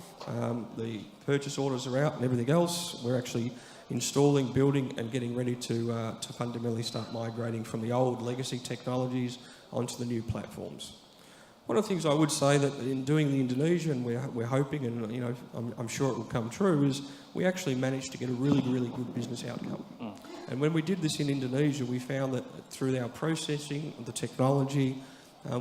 The purchase orders are out and everything else. We're actually installing, building and getting ready to fundamentally start migrating from the old legacy technologies onto the new platforms. one of the things I would say that in doing the Indonesia, and we're hoping, and you know, I'm sure it will come true, is we actually managed to get a really, really good business outcome. And when we did this in Indonesia, we found that through our processing, the technology,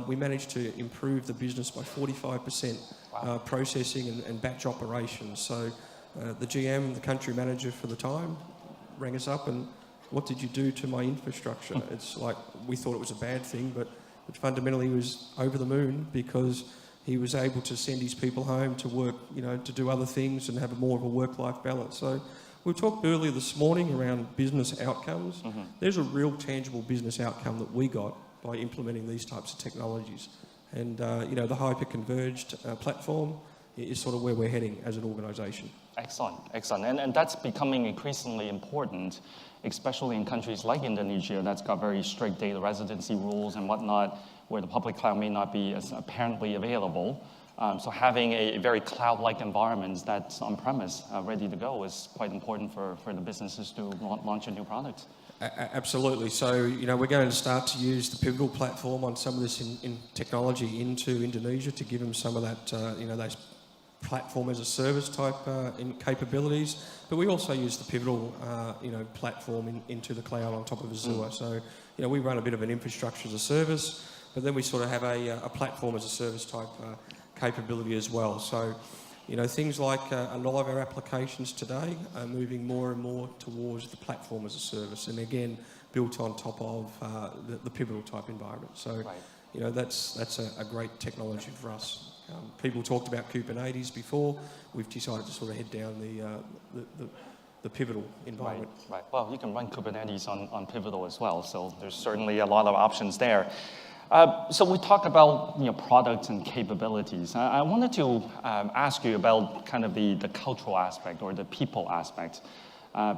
we managed to improve the business by 45% processing and batch operations. So the GM, the country manager for the time, rang us up and, what did you do to my infrastructure? It's like, we thought it was a bad thing, but fundamentally he was over the moon because he was able to send his people home to work, you know, to do other things and have more of a work-life balance. So we talked earlier this morning around business outcomes. There's a real tangible business outcome that we got by implementing these types of technologies. And, you know, the hyper-converged platform is sort of where we're heading as an organisation. Excellent, excellent. And that's becoming increasingly important, especially in countries like Indonesia that's got very strict data residency rules and whatnot, where the public cloud may not be as apparently available. So having a very cloud-like environment that's on-premise, ready to go, is quite important for the businesses to launch a new product. Absolutely. So, you know, we're going to start to use the Pivotal platform on some of this in technology into Indonesia to give them some of that, you know, those platform as a service type in capabilities. But we also use the Pivotal, you know, platform into the cloud on top of Azure. So, you know, we run a bit of an infrastructure as a service, but then we sort of have a platform as a service type capability as well. So, you know, things like a lot of our applications today are moving more and more towards the platform as a service, and again, built on top of the Pivotal type environment. So, you know, that's a great technology for us. People talked about Kubernetes before. We've decided to sort of head down the Pivotal environment. Right. Well, you can run Kubernetes on Pivotal as well, so there's certainly a lot of options there. So we talk about, you know, products and capabilities. I wanted to ask you about kind of the cultural aspect or the people aspect.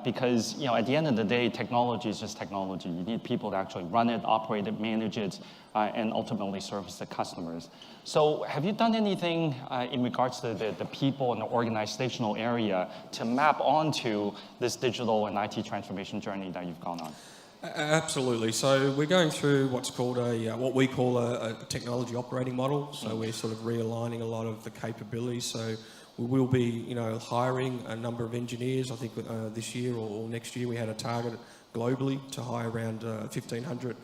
Because, you know, at the end of the day, technology is just technology. You need people to actually run it, operate it, manage it, and ultimately service the customers. So have you done anything in regards to the people and the organizational area to map onto this digital and IT transformation journey that you've gone on? Absolutely. So we're going through what's called what we call a technology operating model. So we're sort of realigning a lot of the capabilities. So we will be, you know, hiring a number of engineers. I think this year or next year we had a target globally to hire around 1,500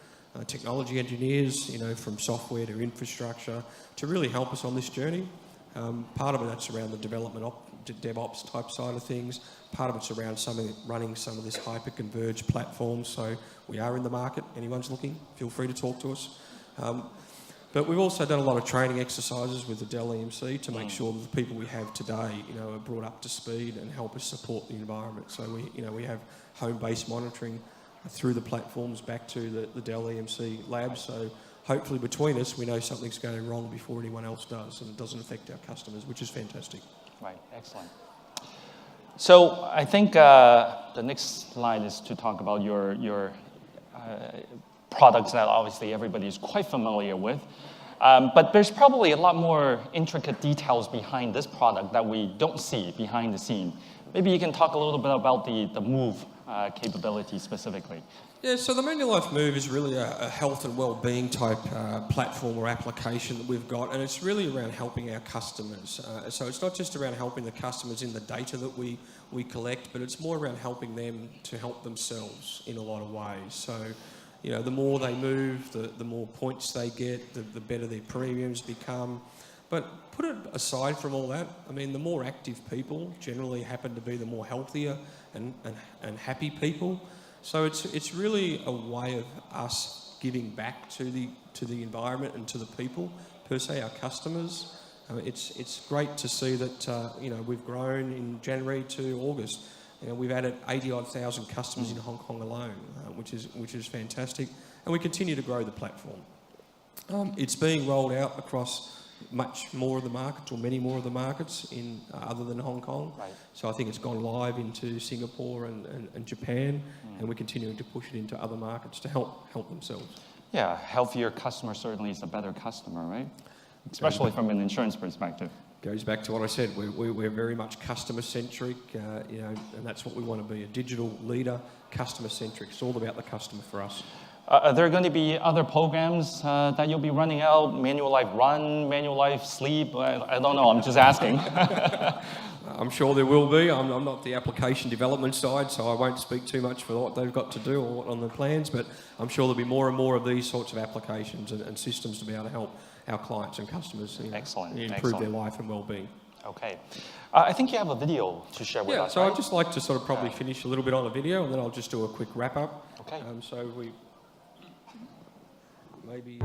technology engineers, you know, from software to infrastructure, to really help us on this journey. Part of it that's around the development DevOps type side of things. Part of it's around running some of this hyper-converged platforms. So we are in the market. Anyone's looking, feel free to talk to us. But we've also done a lot of training exercises with the Dell EMC to make sure that the people we have today, you know, are brought up to speed and help us support the environment. So we have home-based monitoring through the platforms back to the Dell EMC lab. So hopefully between us, we know something's going wrong before anyone else does, and it doesn't affect our customers, which is fantastic. Right, excellent. So I think the next slide is to talk about your products that obviously everybody is quite familiar with. But there's probably a lot more intricate details behind this product that we don't see behind the scene. Maybe you can talk a little bit about the Move capability specifically. Yeah, so the Manulife Move is really a health and well-being type platform or application that we've got, and it's really around helping our customers. So it's not just around helping the customers in the data that we collect, but it's more around helping them to help themselves in a lot of ways. So, you know, the more they move, the more points they get, the better their premiums become. But put it aside from all that, I mean, the more active people generally happen to be the more healthier and happy people. So it's really a way of us giving back to the environment and to the people, per se, our customers. It's great to see that you know, we've grown in January to August. You know, we've added 80-odd thousand customers in Hong Kong alone, which is fantastic, and we continue to grow the platform. It's being rolled out across much more of the markets, or many more of the markets in other than Hong Kong. Right. So I think it's gone live into Singapore and Japan, and we're continuing to push it into other markets to help themselves. Yeah, healthier customer certainly is a better customer, right? Especially from an insurance perspective. Goes back to what I said. We're very much customer centric, you know, and that's what we want to be, a digital leader, customer centric. It's all about the customer for us. Are there going to be other programs that you'll be running out? Manulife Run, Manulife Sleep? I don't know, I'm just asking. I'm sure there will be. I'm not the application development side, so I won't speak too much for what they've got to do or what on the plans, but I'm sure there'll be more and more of these sorts of applications and systems to be able to help our clients and customers improve their life and well-being. Okay. I think you have a video to share with us, so right? I'd just like to sort of probably finish a little bit on a video, and then I'll just do a quick wrap-up. Okay. So we maybe...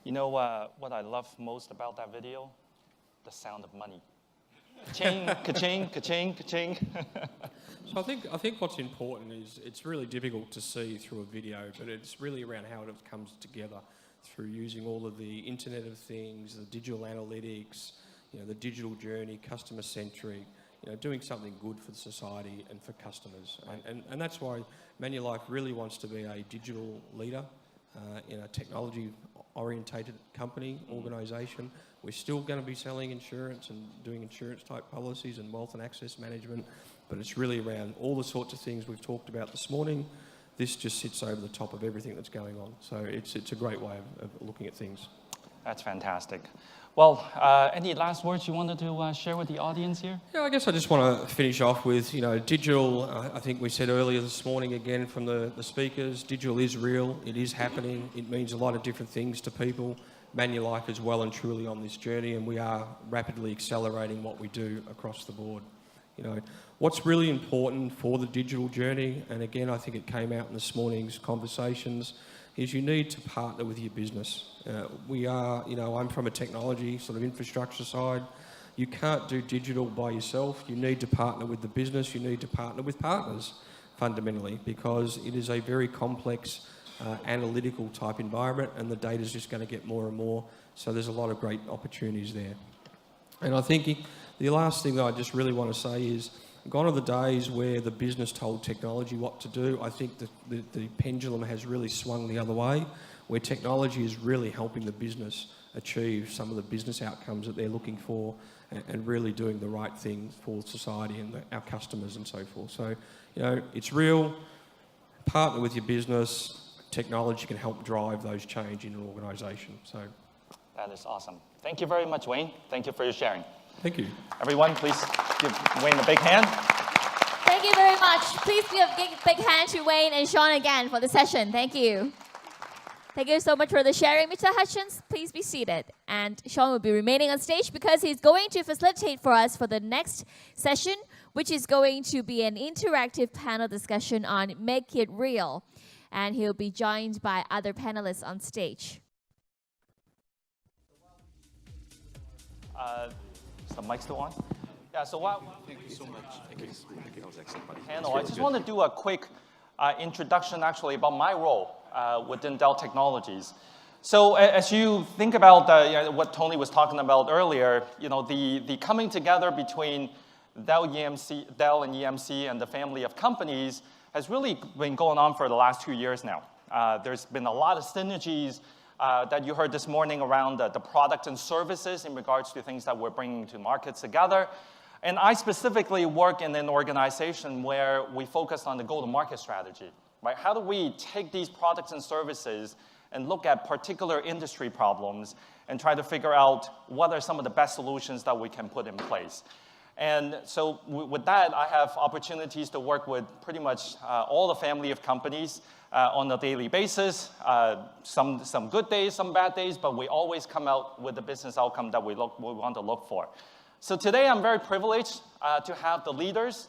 You know what I love most about that video? The sound of money. Ka-ching, ka-ching, ka-ching, ka-ching. So I think what's important is it's really difficult to see through a video, but it's really around how it comes together through using all of the Internet of Things, the digital analytics, the digital journey, customer-centric, doing something good for the society and for customers. And that's why Manulife really wants to be a digital leader in a technology-orientated company, organisation. We're still going to be selling insurance and doing insurance-type policies and wealth and access management, but it's really around all the sorts of things we've talked about this morning. This just sits over the top of everything that's going on. So it's a great way of looking at things. That's fantastic. Well, any last words you wanted to share with the audience here? Yeah, I guess I just want to finish off with, digital, I think we said earlier this morning again from the speakers, digital is real, it is happening, it means a lot of different things to people. Manulife is well and truly on this journey, and we are rapidly accelerating what we do across the board. What's really important for the digital journey, and again, I think it came out in this morning's conversations, is you need to partner with your business. I'm from a technology sort of infrastructure side. You can't do digital by yourself. You need to partner with the business. You need to partner with partners, fundamentally, because it is a very complex analytical type environment, and the data is just going to get more and more. So there's a lot of great opportunities there. And I think the last thing that I just really want to say is, gone are the days where the business told technology what to do. I think the pendulum has really swung the other way, where technology is really helping the business achieve some of the business outcomes that they're looking for, and really doing the right thing for society and our customers and so forth. So, you know, it's real. Partner with your business. Technology can help drive those change in an organisation. So That is awesome. Thank you very much, Wayne. Thank you for your sharing. thank you. Everyone, please give Wayne a big hand. Thank you very much. Please give a big hand to Wayne and Sean again for the session. Thank you. Thank you so much for the sharing, Mr. Hutchins. Please be seated. And Sean will be remaining on stage because he's going to facilitate for us for the next session, which is going to be an interactive panel discussion on Make It Real. And he'll be joined by other panelists on stage. Is the mic still on? Yeah, so Thank you so much. Thank you. That was excellent, buddy. panel, I just want to do a quick introduction actually about my role within Dell Technologies. So as you think about what Tony was talking about earlier, you know, the coming together between Dell and EMC and the family of companies has really been going on for the last 2 years now. There's been a lot of synergies that you heard this morning around the product and services in regards to things that we're bringing to markets together. And I specifically work in an organization where we focus on the go-to-market strategy, right? How do we take these products and services and look at particular industry problems and try to figure out what are some of the best solutions that we can put in place? And so with that, I have opportunities to work with pretty much all the family of companies on a daily basis. Some good days, some bad days, but we always come out with the business outcome that we want to look for. So today I'm very privileged to have the leaders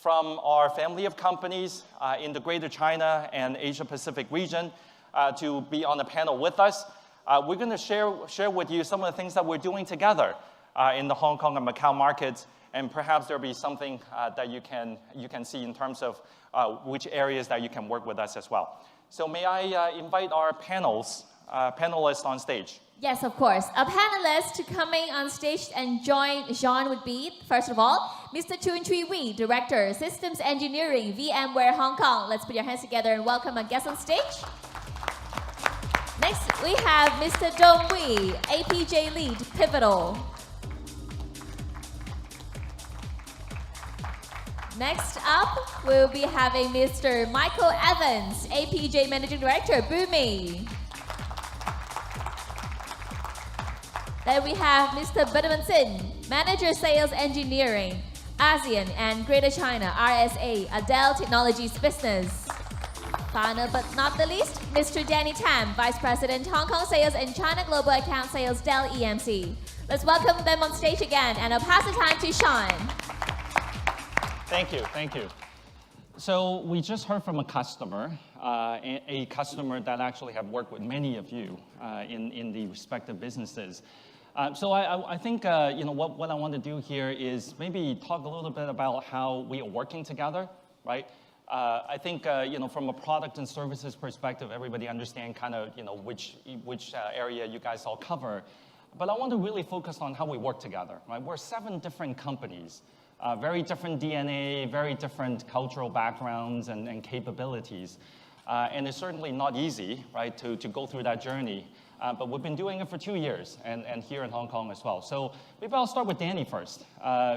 from our family of companies in the Greater China and Asia Pacific region to be on the panel with us. We're going to share with you some of the things that we're doing together in the Hong Kong and Macau markets, and perhaps there'll be something that you can see in terms of which areas that you can work with us as well. So may I invite our panelists on stage? Yes, of course. Our panelists coming on stage and join Jean would be, first of all, Mr. Chun Chui Wee, Director, Systems Engineering, VMware Hong Kong. Let's put your hands together and welcome our guest on stage. Next, we have Mr. Dong Wee, APJ Lead, Pivotal. Next up, we'll be having Mr. Michael Evans, APJ Managing Director, Boomi. Then we have Mr. Benjamin Sin, Manager Sales Engineering, ASEAN and Greater China, RSA, a Dell Technologies Business. Final but not the least, Mr. Danny Tam, Vice President, Hong Kong Sales and China Global Account Sales, Dell EMC. Let's welcome them on stage again, and I'll pass the time to Sean. Thank you, thank you. So we just heard from a customer that actually have worked with many of you in the respective businesses. So I think you know what I want to do here is maybe talk a little bit about how we are working together, right? I think you know, from a product and services perspective, everybody understand kind of, you know, which area you guys all cover. But I want to really focus on how we work together, right? We're 7 different companies. Very different DNA, very different cultural backgrounds and capabilities. And it's certainly not easy, right, to go through that journey. But we've been doing it for 2 years, and here in Hong Kong as well. So maybe I'll start with Danny first.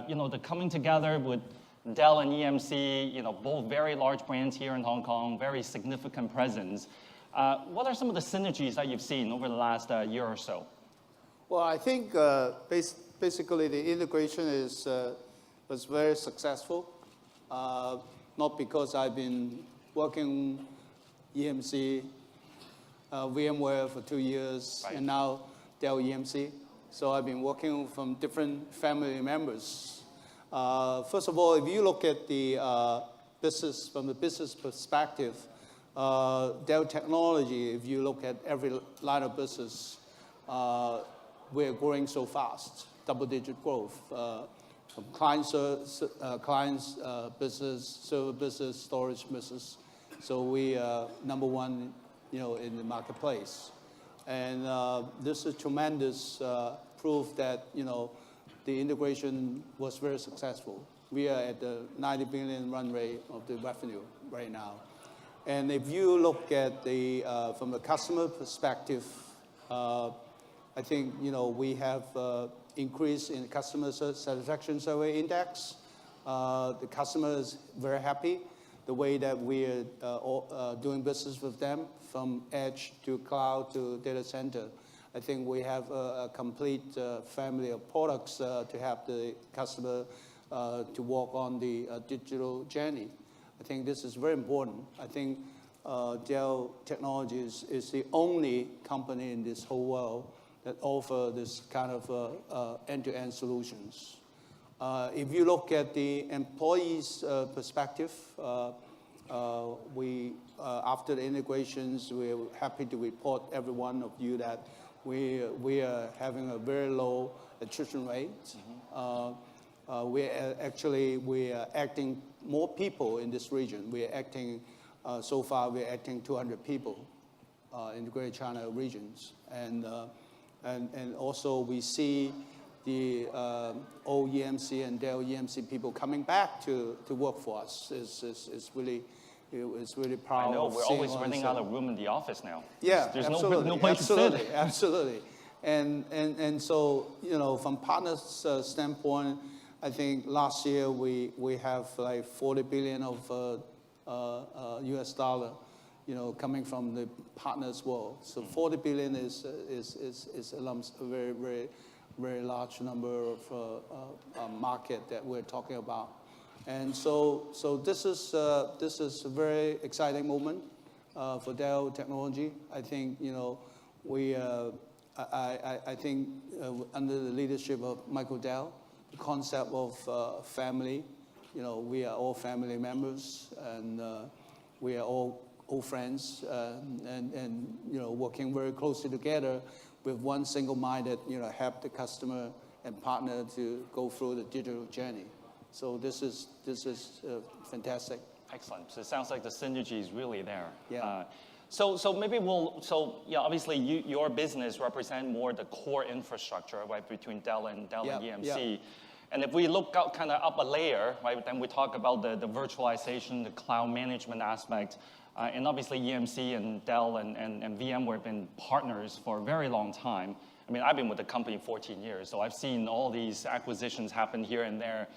You know, the coming together with Dell and EMC, you know, both very large brands here in Hong Kong, very significant presence. What are some of the synergies that you've seen over the last year or so? Well, I think basically the integration was very successful, not because I've been working EMC, VMware for 2 years, right, and now Dell EMC. So I've been working from different family members. First of all, if you look at the business, from the business perspective, Dell Technology, if you look at every line of business, we're growing so fast, double-digit growth. From clients business, server business, storage business. So we are number one, you know, in the marketplace. And this is tremendous proof that, you know, the integration was very successful. We are at the 90 billion run rate of the revenue right now. And if you look at the, from a customer perspective, I think, we have increase in customer satisfaction survey index. The customer is very happy the way that we are doing business with them, from edge to cloud to data center. I think we have a complete family of products to help the customer to walk on the digital journey. I think this is very important. I think Dell Technologies is the only company in this whole world that offer this kind of end-to-end solutions. If you look at the employees' perspective, after the integrations, we're happy to report every one of you that we are having a very low attrition rate. We are acting more people in this region. So far we're acting 200 people in the Greater China regions. And also we see the old EMC and Dell EMC people coming back to work for us. It's really proud. I know, of we're seeing always us. running out of room in the office now. Yeah, There's absolutely, no place absolutely, to sit. Absolutely. And so, from partners' standpoint, I think last year we have like 40 billion of US dollar, coming from the partners world. So 40 billion is a very, very, very large number of market that we're talking about. And so this is a very exciting moment for Dell Technology. I think, I think under the leadership of Michael Dell, the concept of family, we are all family members, and we are all friends, and working very closely together with one single-minded, help the customer and partner to go through the digital journey. So this is fantastic. Excellent. So it sounds like the synergy is really there. Yeah. So maybe obviously your business represent more the core infrastructure, right, between Dell and EMC. Yeah. And if we look out kind of up a layer, right, then we talk about the virtualization, the cloud management aspect. And obviously EMC and Dell and VMware have been partners for a very long time. I mean, I've been with the company 14 years, so I've seen all these acquisitions happen here and there,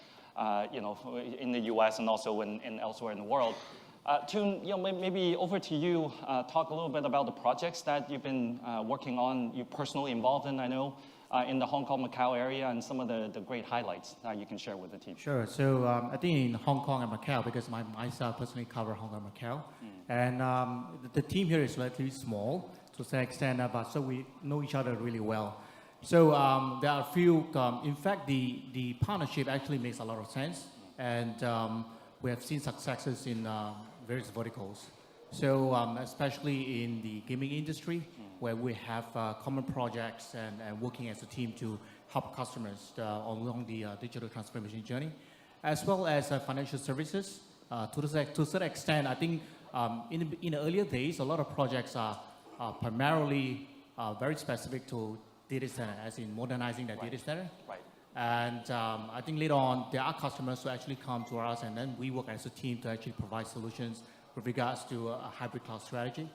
in the US and also in elsewhere in the world. Toon, maybe over to you, talk a little bit about the projects that you've been working on, you're personally involved in, I know, in the Hong Kong, Macau area, and some of the great highlights you can share with the team. Sure. So I think in Hong Kong and Macau, because myself personally cover Hong Kong and Macau, and the team here is relatively small to some extent, but so we know each other really well. So there are a few, in fact, the partnership actually makes a lot of sense, and we have seen successes in various verticals. So especially in the gaming industry, where we have common projects and working as a team to help customers along the digital transformation journey, as well as financial services. To a certain extent, I think in the earlier days, a lot of projects are primarily very specific to data center, as in modernizing the data center. Right. And I think later on, there are customers who actually come to us, and then we work as a team to actually provide solutions with regards to a hybrid cloud strategy.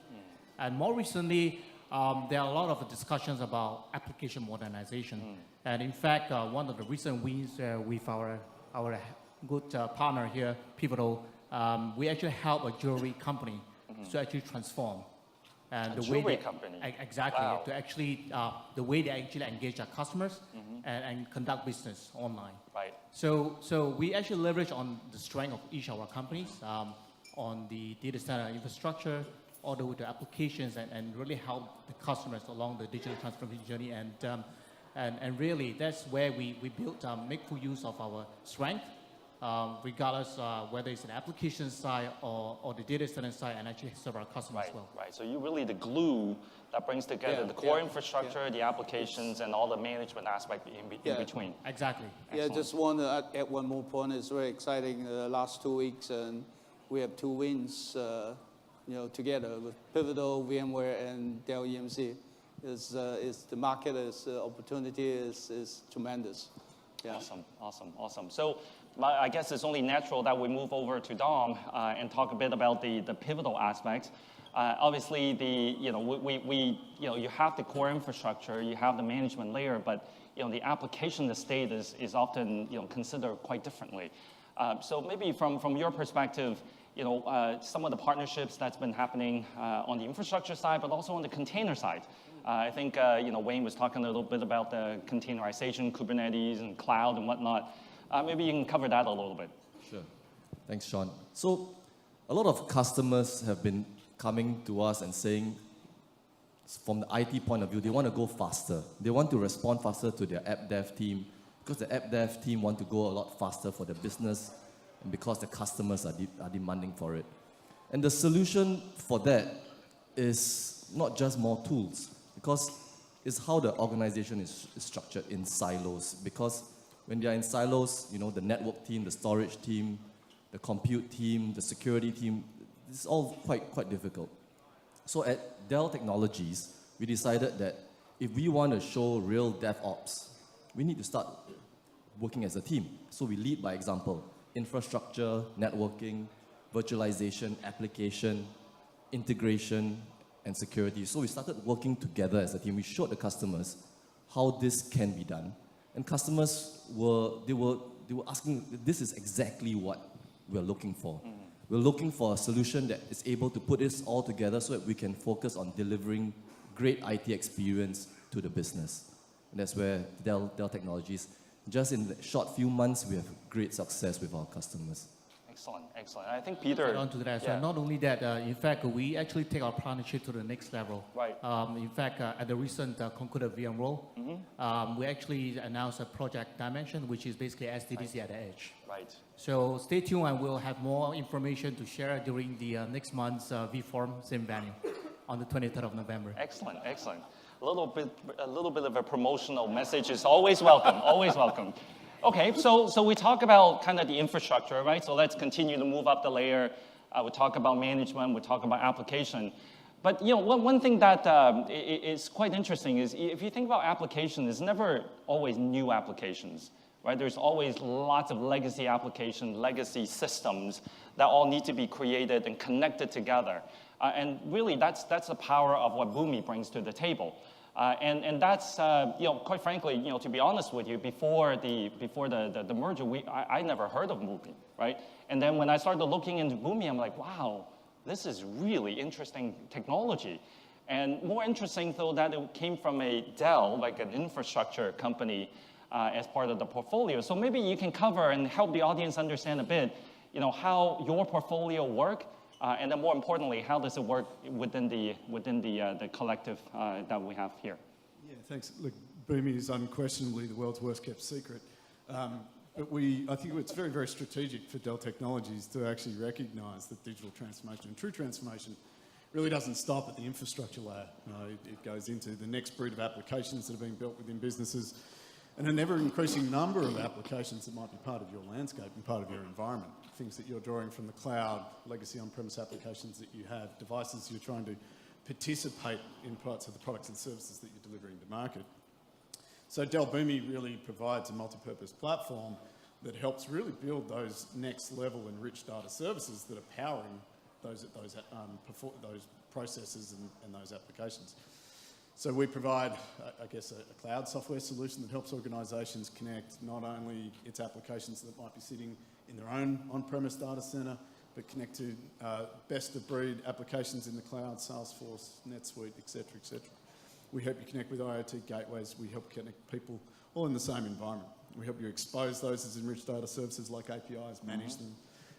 And more recently, there are a lot of discussions about application modernization. And in fact, one of the recent wins with our good partner here, Pivotal, we actually help a jewelry company to actually transform. And the way company. Exactly. Wow. To actually, the way they actually engage their customers and conduct business online. Right. So we actually leverage on the strength of each of our companies on the data center infrastructure, all the way to applications, and really help the customers along the digital transformation journey. And really, that's where we built, make full use of our strength, regardless whether it's an application side or the data center side, and actually serve our customers well. Right. So you're really the glue that brings together the core infrastructure, the applications, and all the management aspect in between. Exactly. Yeah, just want to add one more point. It's very exciting. Last 2 weeks, and we have 2 wins. Together with Pivotal, VMware, and Dell EMC, the market opportunity is tremendous. Yeah. Awesome. So I guess it's only natural that we move over to Dom and talk a bit about the Pivotal aspect. Obviously, you have the core infrastructure, you have the management layer, but the application estate is often considered quite differently. So maybe from your perspective, some of the partnerships that's been happening on the infrastructure side, but also on the container side. I think Wayne was talking a little bit about the containerization, Kubernetes, and cloud and whatnot. Maybe you can cover that a little bit. Sure. Thanks, Sean. So a lot of customers have been coming to us and saying, from the IT point of view, they want to go faster. They want to respond faster to their app dev team because the app dev team want to go a lot faster for the business and because the customers are demanding for it. And the solution for that is not just more tools, because it's how the organization is structured in silos. Because when they are in silos, the network team, the storage team, the compute team, the security team, it's all quite difficult. So at Dell Technologies, we decided that if we want to show real DevOps, we need to start working as a team. So we lead by example. Infrastructure, networking, virtualization, application, integration, and security. So we started working together as a team. We showed the customers how this can be done. And customers were asking, this is exactly what we're looking for. Mm-hmm. We're looking for a solution that is able to put this all together so that we can focus on delivering great IT experience to the business. And that's where Dell Technologies, just in a short few months, we have great success with our customers. Excellent, excellent. I think Peter... On to that. Yeah. So not only that, in fact, we actually take our partnership to the next level. Right. In fact, at the recent Concorde VMworld, we actually announced a project dimension, which is basically SDDC at the edge. Right. So stay tuned, and we'll have more information to share during the next month's vForum, same venue, on the 23rd of November. Excellent, excellent. A little bit of a promotional message is always welcome, always welcome. Okay, so we talk about kind of the infrastructure, right? So let's continue to move up the layer. We talk about management, we talk about application. But one thing that is quite interesting is if you think about application, it's never always new applications, right? There's always lots of legacy applications, legacy systems that all need to be created and connected together. And really, that's the power of what Boomi brings to the table. And that's, quite frankly, to be honest with you, before the merger, I never heard of Boomi, right? And then when I started looking into Boomi, I'm like, wow, this is really interesting technology. And more interesting, though, that it came from a Dell, like an infrastructure company, as part of the portfolio. So maybe you can cover and help the audience understand a bit, how your portfolio work. And then more importantly, how does it work within the collective that we have here? Yeah, thanks. Look, Boomi is unquestionably the world's worst kept secret. But I think it's very, very strategic for Dell Technologies to actually recognise that digital transformation and true transformation really doesn't stop at the infrastructure layer. It goes into the next breed of applications that are being built within businesses and an ever-increasing number of applications that might be part of your landscape and part of your environment. Things that you're drawing from the cloud, legacy on-premise applications that you have, devices you're trying to participate in parts of the products and services that you're delivering to market. So Dell Boomi really provides a multi-purpose platform that helps really build those next level enriched data services that are powering those processes and those applications. So we provide, I guess, a cloud software solution that helps organisations connect not only its applications that might be sitting in their own on-premise data centre, but connect to best-of-breed applications in the cloud, Salesforce, NetSuite, etc., etc. We help you connect with IoT gateways. We help connect people all in the same environment. We help you expose those as enriched data services like APIs, manage them.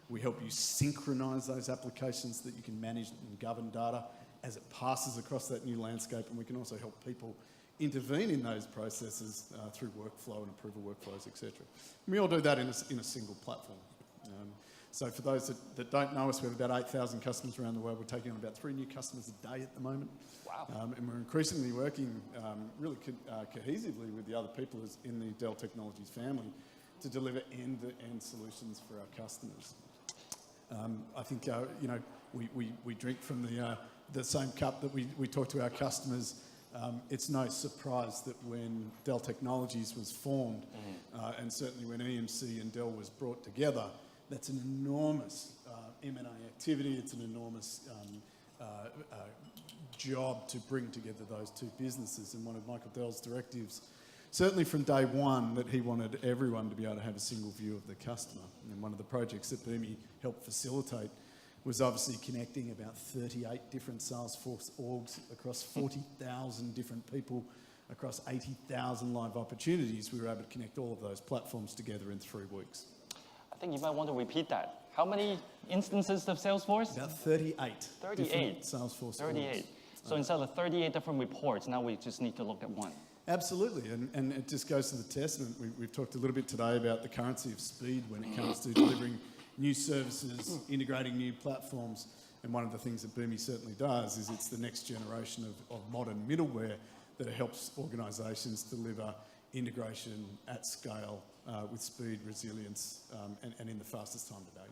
We help you synchronise those applications so that you can manage and govern data as it passes across that new landscape, and we can also help people intervene in those processes through workflow and approval workflows, etc. We all do that in a single platform. So for those that don't know us, we have about 8,000 customers around the world. We're taking on about 3 new customers a day at the moment. Wow. And we're increasingly working really cohesively with the other people in the Dell Technologies family to deliver end-to-end solutions for our customers. I think, we drink from the same cup that we talk to our customers. It's no surprise that when Dell Technologies was formed, and certainly when EMC and Dell was brought together, that's an enormous M&A activity. It's an enormous job to bring together those two businesses, and one of Michael Dell's directives, certainly from day one, that he wanted everyone to be able to have a single view of the customer. And one of the projects that Boomi helped facilitate was obviously connecting about 38 different Salesforce orgs across 40,000 different people, across 80,000 live opportunities. We were able to connect all of those platforms together in 3 weeks. I think you might want to repeat that. How many instances of Salesforce? About 38. 38. Different Salesforce 38. orgs. So instead of 38 different reports, now we just need to look at one. Absolutely, and it just goes to the testament. We've talked a little bit today about the currency of speed when it comes to delivering new services, integrating new platforms, and one of the things that Boomi certainly does is it's the next generation of modern middleware that helps organisations deliver integration at scale with speed, resilience, and in the fastest time of day.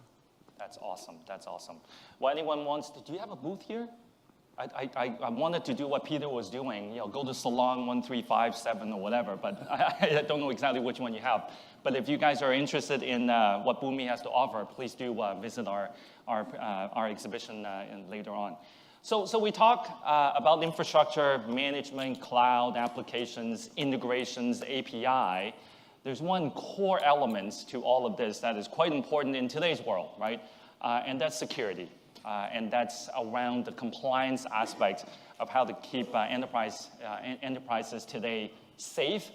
That's awesome. That's awesome. Well, anyone wants to, do you have a booth here? I wanted to do what Peter was doing, go to Salon 1357 or whatever, but I don't know exactly which one you have. But if you guys are interested in what Boomi has to offer, please do visit our exhibition later on. So we talk about infrastructure, management, cloud, applications, integrations, API. There's one core element to all of this that is quite important in today's world, right? And that's security. And that's around the compliance aspect of how to keep enterprises today safe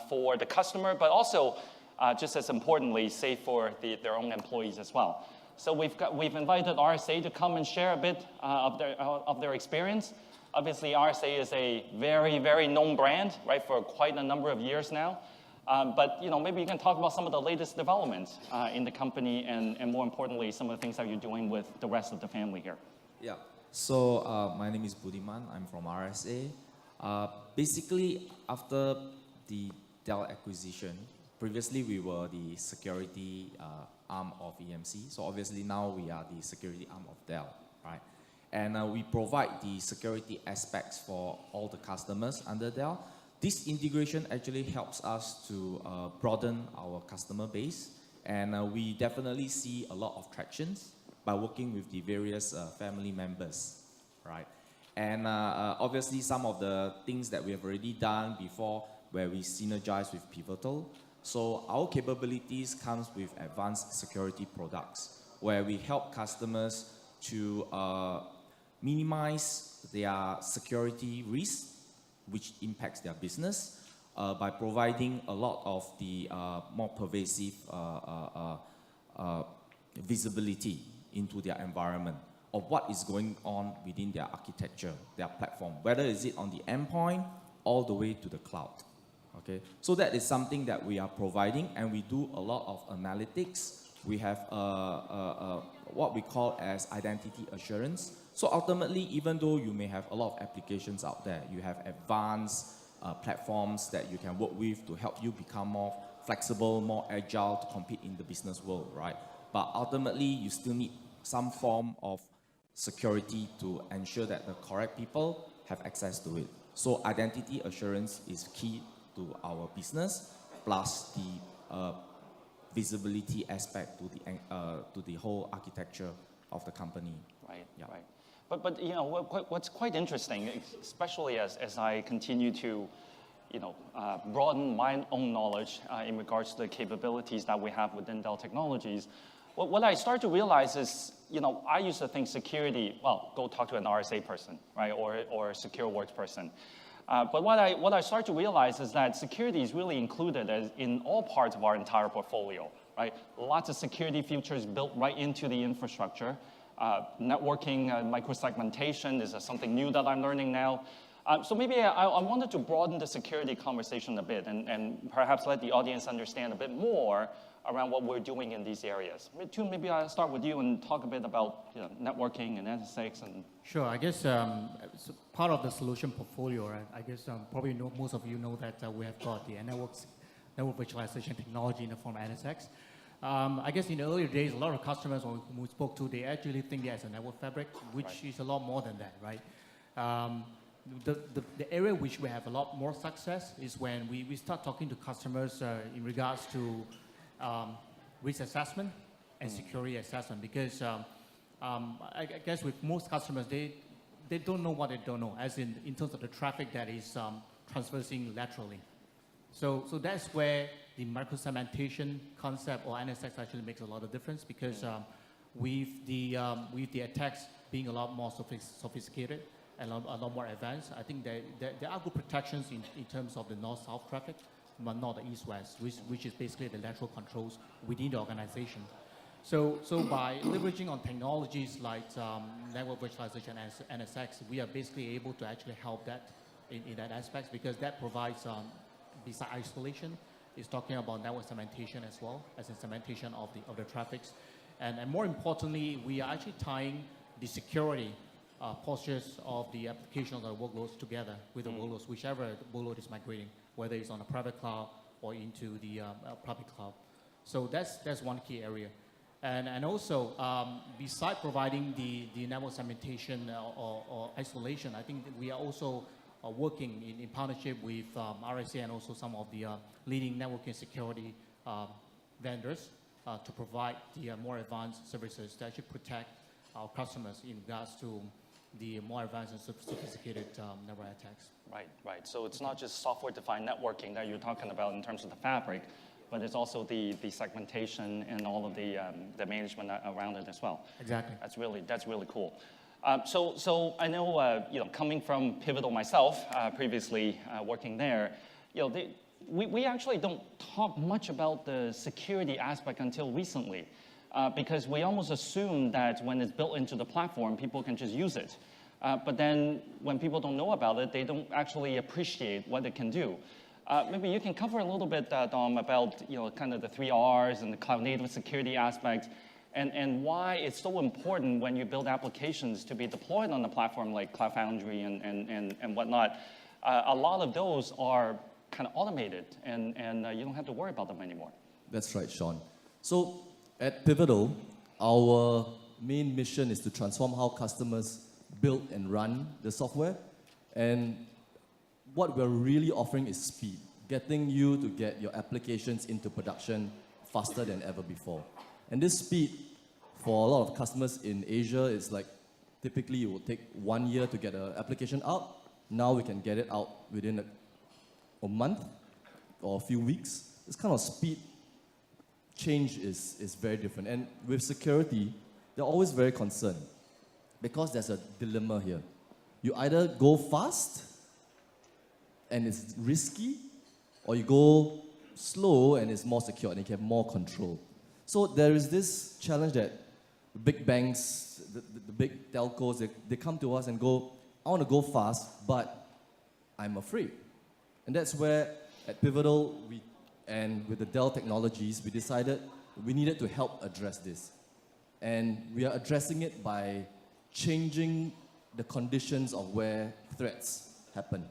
for the customer, but also, just as importantly, safe for their own employees as well. So we've invited RSA to come and share a bit of their experience. Obviously, RSA is a very, very known brand, right, for quite a number of years now. But maybe you can talk about some of the latest developments in the company, and more importantly, some of the things that you're doing with the rest of the family here. Yeah. So my name is Budiman. I'm from RSA. Basically, after the Dell acquisition, previously we were the security arm of EMC. So obviously now we are the security arm of Dell, right? And we provide the security aspects for all the customers under Dell. This integration actually helps us to broaden our customer base, and we definitely see a lot of tractions by working with the various family members, right? And obviously some of the things that we have already done before where we synergize with Pivotal. So our capabilities comes with advanced security products where we help customers to minimize their security risks which impacts their business by providing a lot of the more pervasive visibility into their environment of what is going on within their architecture, their platform, whether is it on the endpoint all the way to the cloud. Okay, so that is something that we are providing, and we do a lot of analytics. We have what we call as identity assurance. So ultimately, even though you may have a lot of applications out there, you have advanced platforms that you can work with to help you become more flexible, more agile to compete in the business world, right? But ultimately, you still need some form of security to ensure that the correct people have access to it. So identity assurance is key to our business, plus the visibility aspect to the whole architecture of the company. Right, yeah. Right. But what's quite interesting, especially as I continue to broaden my own knowledge in regards to the capabilities that we have within Dell Technologies, what I start to realize is, I used to think security, well, go talk to an RSA person, right, or a SecureWorks person. But what I start to realize is that security is really included in all parts of our entire portfolio, right? Lots of security features built right into the infrastructure. Networking, microsegmentation is something new that I'm learning now. So maybe I wanted to broaden the security conversation a bit and perhaps let the audience understand a bit more around what we're doing in these areas. Maybe I'll start with you and talk a bit about networking and NSX. And sure, I guess it's part of the solution portfolio, right? I guess probably most of you know that we have got the network virtualization technology in the form of NSX. I guess in the earlier days, a lot of customers when we spoke to, they actually think there's a network fabric, which is a lot more than that, right? The area which we have a lot more success is when we start talking to customers in regards to risk assessment and security assessment, because I guess with most customers, they don't know what they don't know, as in terms of the traffic that is transversing laterally. So that's where the microsegmentation concept or NSX actually makes a lot of difference, because with the attacks being a lot more sophisticated and a lot more advanced, I think there are good protections in terms of the north-south traffic, but not the east-west, which is basically the lateral controls within the organization. So by leveraging on technologies like network virtualization and NSX, we are basically able to actually help that in that aspect, because that provides, besides isolation, is talking about network segmentation as well, as in segmentation of the traffics. And more importantly, we are actually tying the security postures of the application of the workloads together with the workloads, whichever workload is migrating, whether it's on a private cloud or into the public cloud. So that's one key area. And also, besides providing the network segmentation or isolation, I think that we are also working in partnership with RSA and also some of the leading networking security vendors to provide the more advanced services to actually protect our customers in regards to the more advanced and sophisticated network attacks. Right. So it's not just software-defined networking that you're talking about in terms of the fabric, but it's also the segmentation and all of the management around it as well. Exactly. That's really cool. So I know, coming from Pivotal myself, previously working there, we actually don't talk much about the security aspect until recently, because we almost assume that when it's built into the platform, people can just use it. But then when people don't know about it, they don't actually appreciate what it can do. Maybe you can cover a little bit, Dom, about kind of the 3 Rs and the cloud-native security aspect, and why it's so important when you build applications to be deployed on a platform like Cloud Foundry and whatnot. A lot of those are kind of automated, and you don't have to worry about them anymore. That's right, Sean. So at Pivotal, our main mission is to transform how customers build and run the software. And what we're really offering is speed, getting you to get your applications into production faster than ever before. And this speed, for a lot of customers in Asia, is like typically it will take 1 year to get an application out. Now we can get it out within a month or a few weeks. This kind of speed change is very different. And with security, they're always very concerned, because there's a dilemma here. You either go fast and it's risky, or you go slow and it's more secure and you have more control. So there is this challenge that the big banks, the big telcos, they come to us and go, I want to go fast, but I'm afraid. And that's where at Pivotal, and with the Dell technologies, we decided we needed to help address this. And we are addressing it by changing the conditions of where threats happen.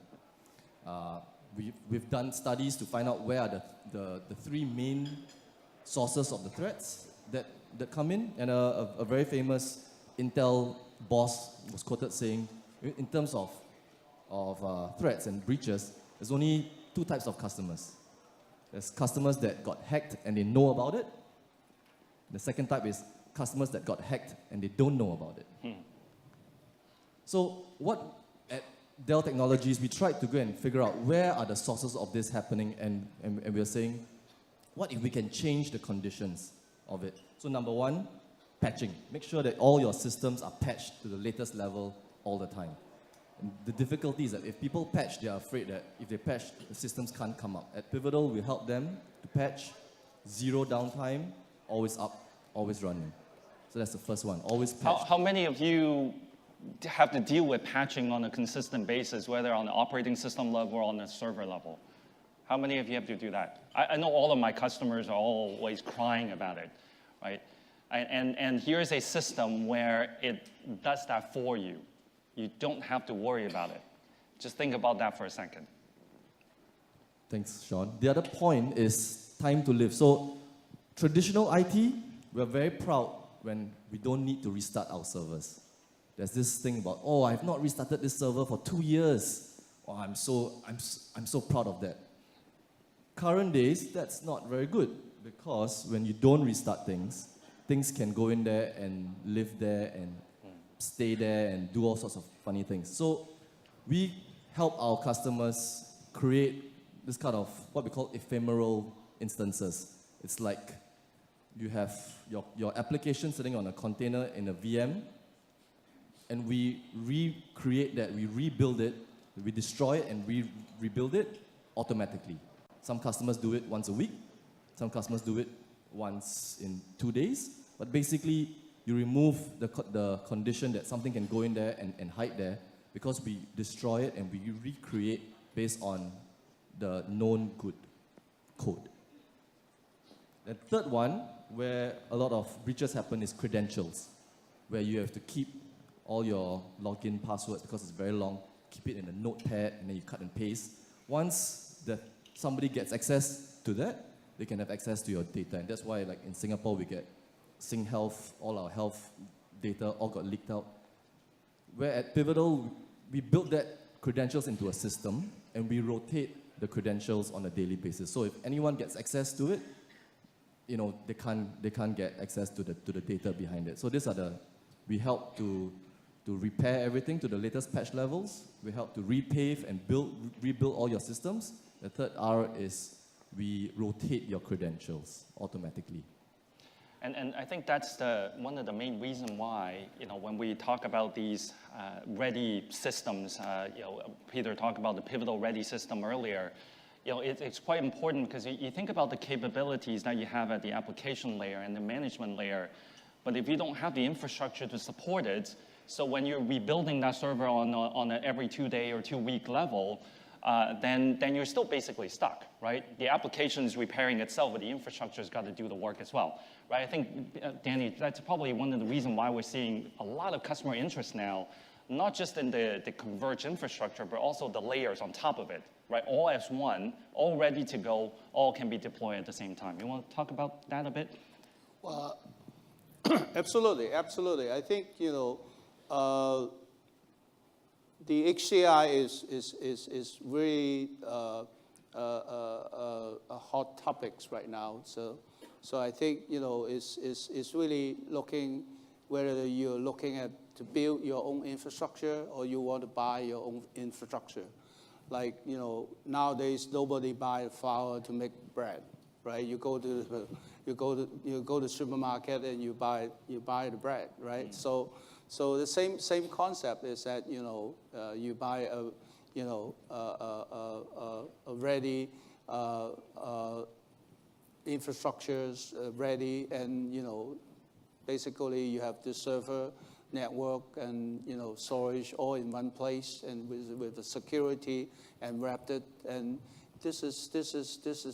We've done studies to find out where are the 3 main sources of the threats that come in. And a very famous Intel boss was quoted saying, in terms of threats and breaches, there's only 2 types of customers. There's customers that got hacked and they know about it. The second type is customers that got hacked and they don't know about it. So what at Dell Technologies, we tried to go and figure out where are the sources of this happening, and we are saying, what if we can change the conditions of it? So number 1, patching. Make sure that all your systems are patched to the latest level all the time. And the difficulty is that if people patch, they are afraid that if they patch, the systems can't come up. At Pivotal, we help them to patch, 0 downtime, always up, always running. So that's the first one, always patch. How many of you have to deal with patching on a consistent basis, whether on the operating system level or on the server level? How many of you have to do that? I know all of my customers are always crying about it, right? And here's a system where it does that for you. You don't have to worry about it. Just think about that for a second. Thanks, Sean. The other point is time to live. So traditional IT, we're very proud when we don't need to restart our servers. There's this thing about, oh, I've not restarted this server for 2 years. Oh, I'm so proud of that. Current days, that's not very good, because when you don't restart things can go in there and live there and stay there and do all sorts of funny things. So we help our customers create this kind of what we call ephemeral instances. It's like you have your application sitting on a container in a VM, and we recreate that, we rebuild it, we destroy it and rebuild it automatically. Some customers do it once a week, some customers do it once in 2 days, but basically you remove the condition that something can go in there and hide there, because we destroy it and we recreate based on the known good code. The third one, where a lot of breaches happen, is credentials, where you have to keep all your login passwords, because it's very long, keep it in a notepad, and then you cut and paste. Once somebody gets access to that, they can have access to your data. And that's why, like in Singapore, we get SingHealth, all our health data all got leaked out. Where at Pivotal, we built that credentials into a system, and we rotate the credentials on a daily basis. So if anyone gets access to it, they can't get access to the data behind it. So we help to repair everything to the latest patch levels. We help to repave and rebuild all your systems. The third R is we rotate your credentials automatically. And I think that's one of the main reasons why, when we talk about these ready systems, Peter talked about the Pivotal Ready system earlier. It's quite important because you think about the capabilities that you have at the application layer and the management layer, but if you don't have the infrastructure to support it, so when you're rebuilding that server on an every 2-day or 2-week level, then you're still basically stuck, right? The application is repairing itself, but the infrastructure's got to do the work as well, right? I think, Danny, that's probably one of the reasons why we're seeing a lot of customer interest now, not just in the converged infrastructure, but also the layers on top of it, right? All as one, all ready to go, all can be deployed at the same time. You want to talk about that a bit? Well, absolutely. I think, the HCI is really a hot topics right now. So I think it's really looking whether you're looking at to build your own infrastructure or you want to buy your own infrastructure. Like nowadays nobody buy flour to make bread, right? You go to the supermarket and you buy the bread, right? So the same concept is that you buy a ready infrastructures ready, and basically you have the server network and storage all in one place, and with the security and wrapped it, and this is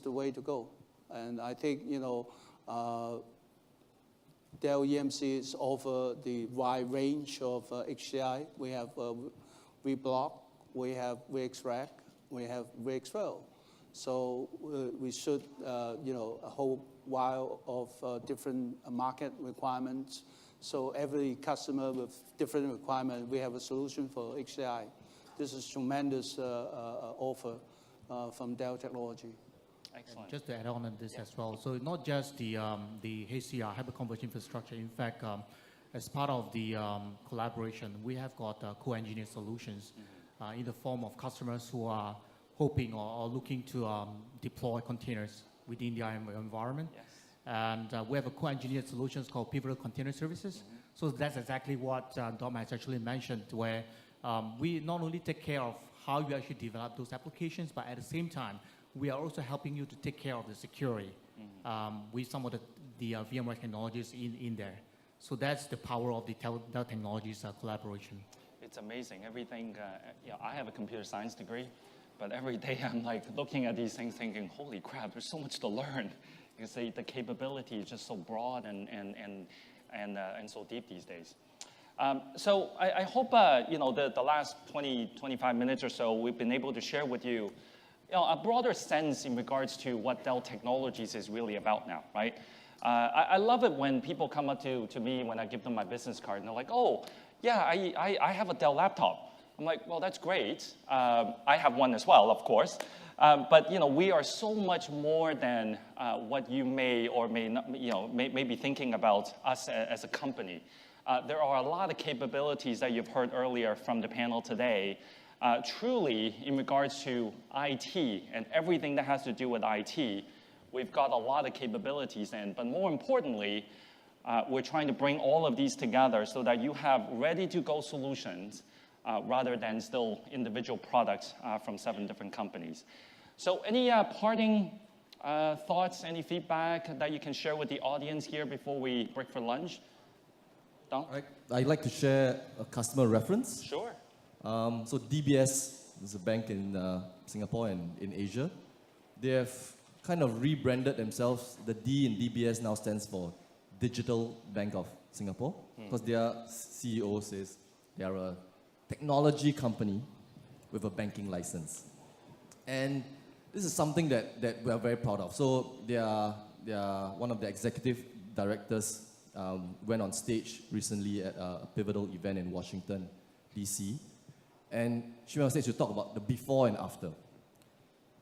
the way to go. And I think Dell EMCs offer the wide range of HCI. We have vBlock, we have VxRack, we have VxRail. So we should, a whole while of different market requirements. So every customer with different requirements, we have a solution for HCI. This is tremendous offer from Dell Technology. Excellent. Just to add on this as well. So not just the HCI, hyperconverged infrastructure. In fact, as part of the collaboration, we have got co-engineered solutions in the form of customers who are hoping or looking to deploy containers within their environment. Yes. And we have a co-engineered solutions called Pivotal Container Services. So that's exactly what Dom has actually mentioned, where we not only take care of how you actually develop those applications, but at the same time, we are also helping you to take care of the security with some of the VMware technologies in there. So that's the power of the Dell Technologies collaboration. It's amazing. Everything, I have a computer science degree, but every day I'm like looking at these things thinking, holy crap, there's so much to learn. Because the capability is just so broad and so deep these days. So I hope, the last 20, 25 minutes or so, we've been able to share with you a broader sense in regards to what Dell Technologies is really about now, right? I love it when people come up to me when I give them my business card and they're like, oh, yeah, I have a Dell laptop. I'm like, well, that's great. I have one as well, of course. But we are so much more than what you may or may not, may be thinking about us as a company. There are a lot of capabilities that you've heard earlier from the panel today. Truly, in regards to IT and everything that has to do with IT, we've got a lot of capabilities in. But more importantly, we're trying to bring all of these together so that you have ready-to-go solutions rather than still individual products from 7 different companies. So any parting thoughts, any feedback that you can share with the audience here before we break for lunch? Don? I'd like to share a customer reference. Sure. So DBS is a bank in Singapore and in Asia. They have kind of rebranded themselves. The D in DBS now stands for Digital Bank of Singapore, because their CEO says they are a technology company with a banking license. And this is something that we are very proud of. So they are one of the executive directors went on stage recently at a pivotal event in Washington, D.C. And she went on stage to talk about the before and after.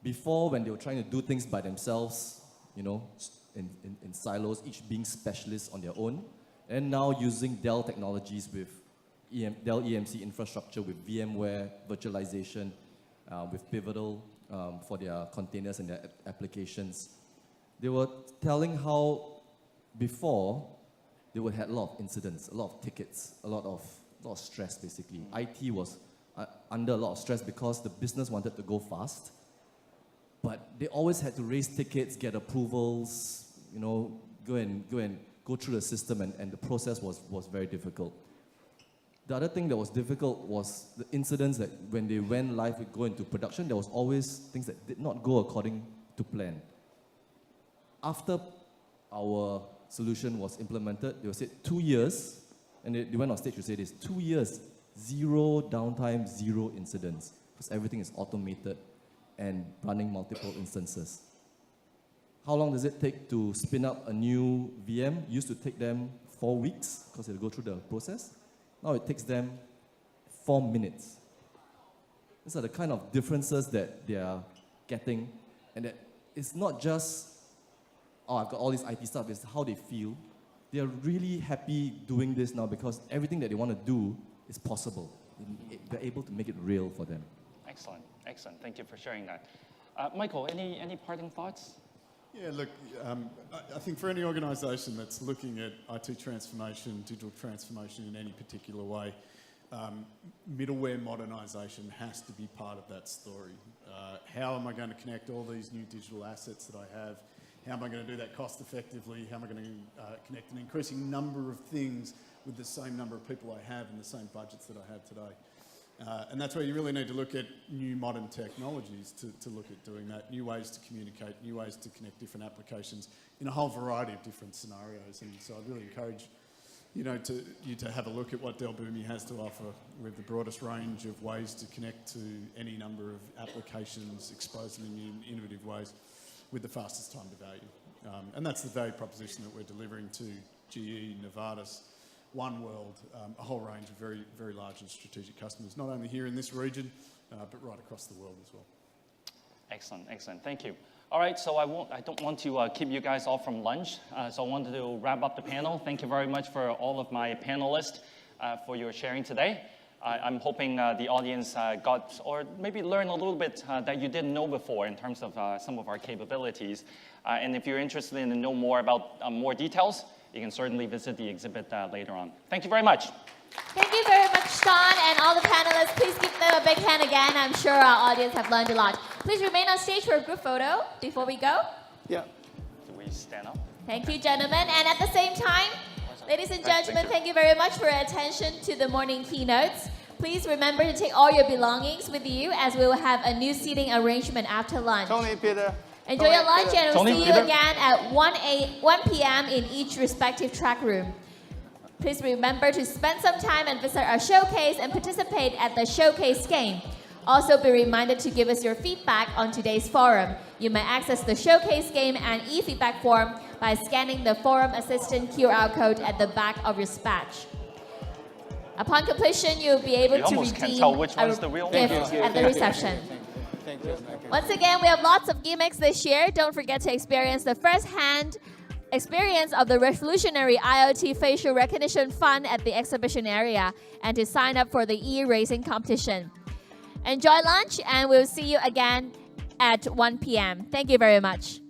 Before, when they were trying to do things by themselves, you know, in silos, each being specialists on their own, and now using Dell technologies with Dell EMC infrastructure, with VMware virtualization, with Pivotal for their containers and their applications. They were telling how before they would have a lot of incidents, a lot of tickets, a lot of stress basically. IT was under a lot of stress because the business wanted to go fast, but they always had to raise tickets, get approvals, you know, go through the system, and the process was very difficult. The other thing that was difficult was the incidents that when they went live, would go into production, there was always things that did not go according to plan. After our solution was implemented, they would say 2 years, and they went on stage to say this, 2 years, 0 downtime, 0 incidents, because everything is automated and running multiple instances. How long does it take to spin up a new VM? Used to take them 4 weeks, because they go through the process. Now it takes them 4 minutes. These are the kind of differences that they are getting, and that it's not just, oh, I've got all this IT stuff, it's how they feel. They are really happy doing this now because everything that they want to do is possible. They're able to make it real for them. Excellent, excellent. Thank you for sharing that. Michael, any parting thoughts? Yeah, look, I think for any organisation that's looking at IT transformation, digital transformation in any particular way, middleware modernisation has to be part of that story. How am I going to connect all these new digital assets that I have? How am I going to do that cost effectively? How am I going to connect an increasing number of things with the same number of people I have and the same budgets that I have today? And that's where you really need to look at new modern technologies to look at doing that, new ways to communicate, new ways to connect different applications in a whole variety of different scenarios. And so I'd really encourage you to have a look at what Dell Boomi has to offer with the broadest range of ways to connect to any number of applications, expose them in innovative ways with the fastest time to value. And that's the value proposition that we're delivering to GE, Novartis, One World, a whole range of very, very large and strategic customers, not only here in this region, but right across the world as well. Excellent, excellent. Thank you. All right, so I don't want to keep you guys all from lunch, so I wanted to wrap up the panel. Thank you very much for all of my panelists for your sharing today. I'm hoping the audience got, or maybe learned a little bit that you didn't know before in terms of some of our capabilities. And if you're interested in to know more about more details, you can certainly visit the exhibit later on. Thank you very much. Thank you very much, Sean, and all the panelists. Please give them a big hand again. I'm sure our audience have learned a lot. Please remain on stage for a group photo before we go. Yeah. Do we stand up? Thank you, gentlemen. And at the same time, ladies and gentlemen, thank you very much for your attention to the morning keynotes. Please remember to take all your belongings with you, as we will have a new seating arrangement after lunch. Tony, Peter. Enjoy your lunch, and we'll see you again at 1 p.m. in each respective track room. Please remember to spend some time and visit our showcase and participate at the showcase game. Also be reminded to give us your feedback on today's forum. You may access the showcase game and e-feedback form by scanning the forum assistant QR code at the back of your badge. Upon completion, you'll be able to redeem a gift at the reception. Once again, we have lots of gimmicks this year. Don't forget to experience the first-hand experience of the revolutionary IoT facial recognition fun at the exhibition area and to sign up for the e-racing competition. Enjoy lunch and we'll see you again at 1 p.m. Thank you very much.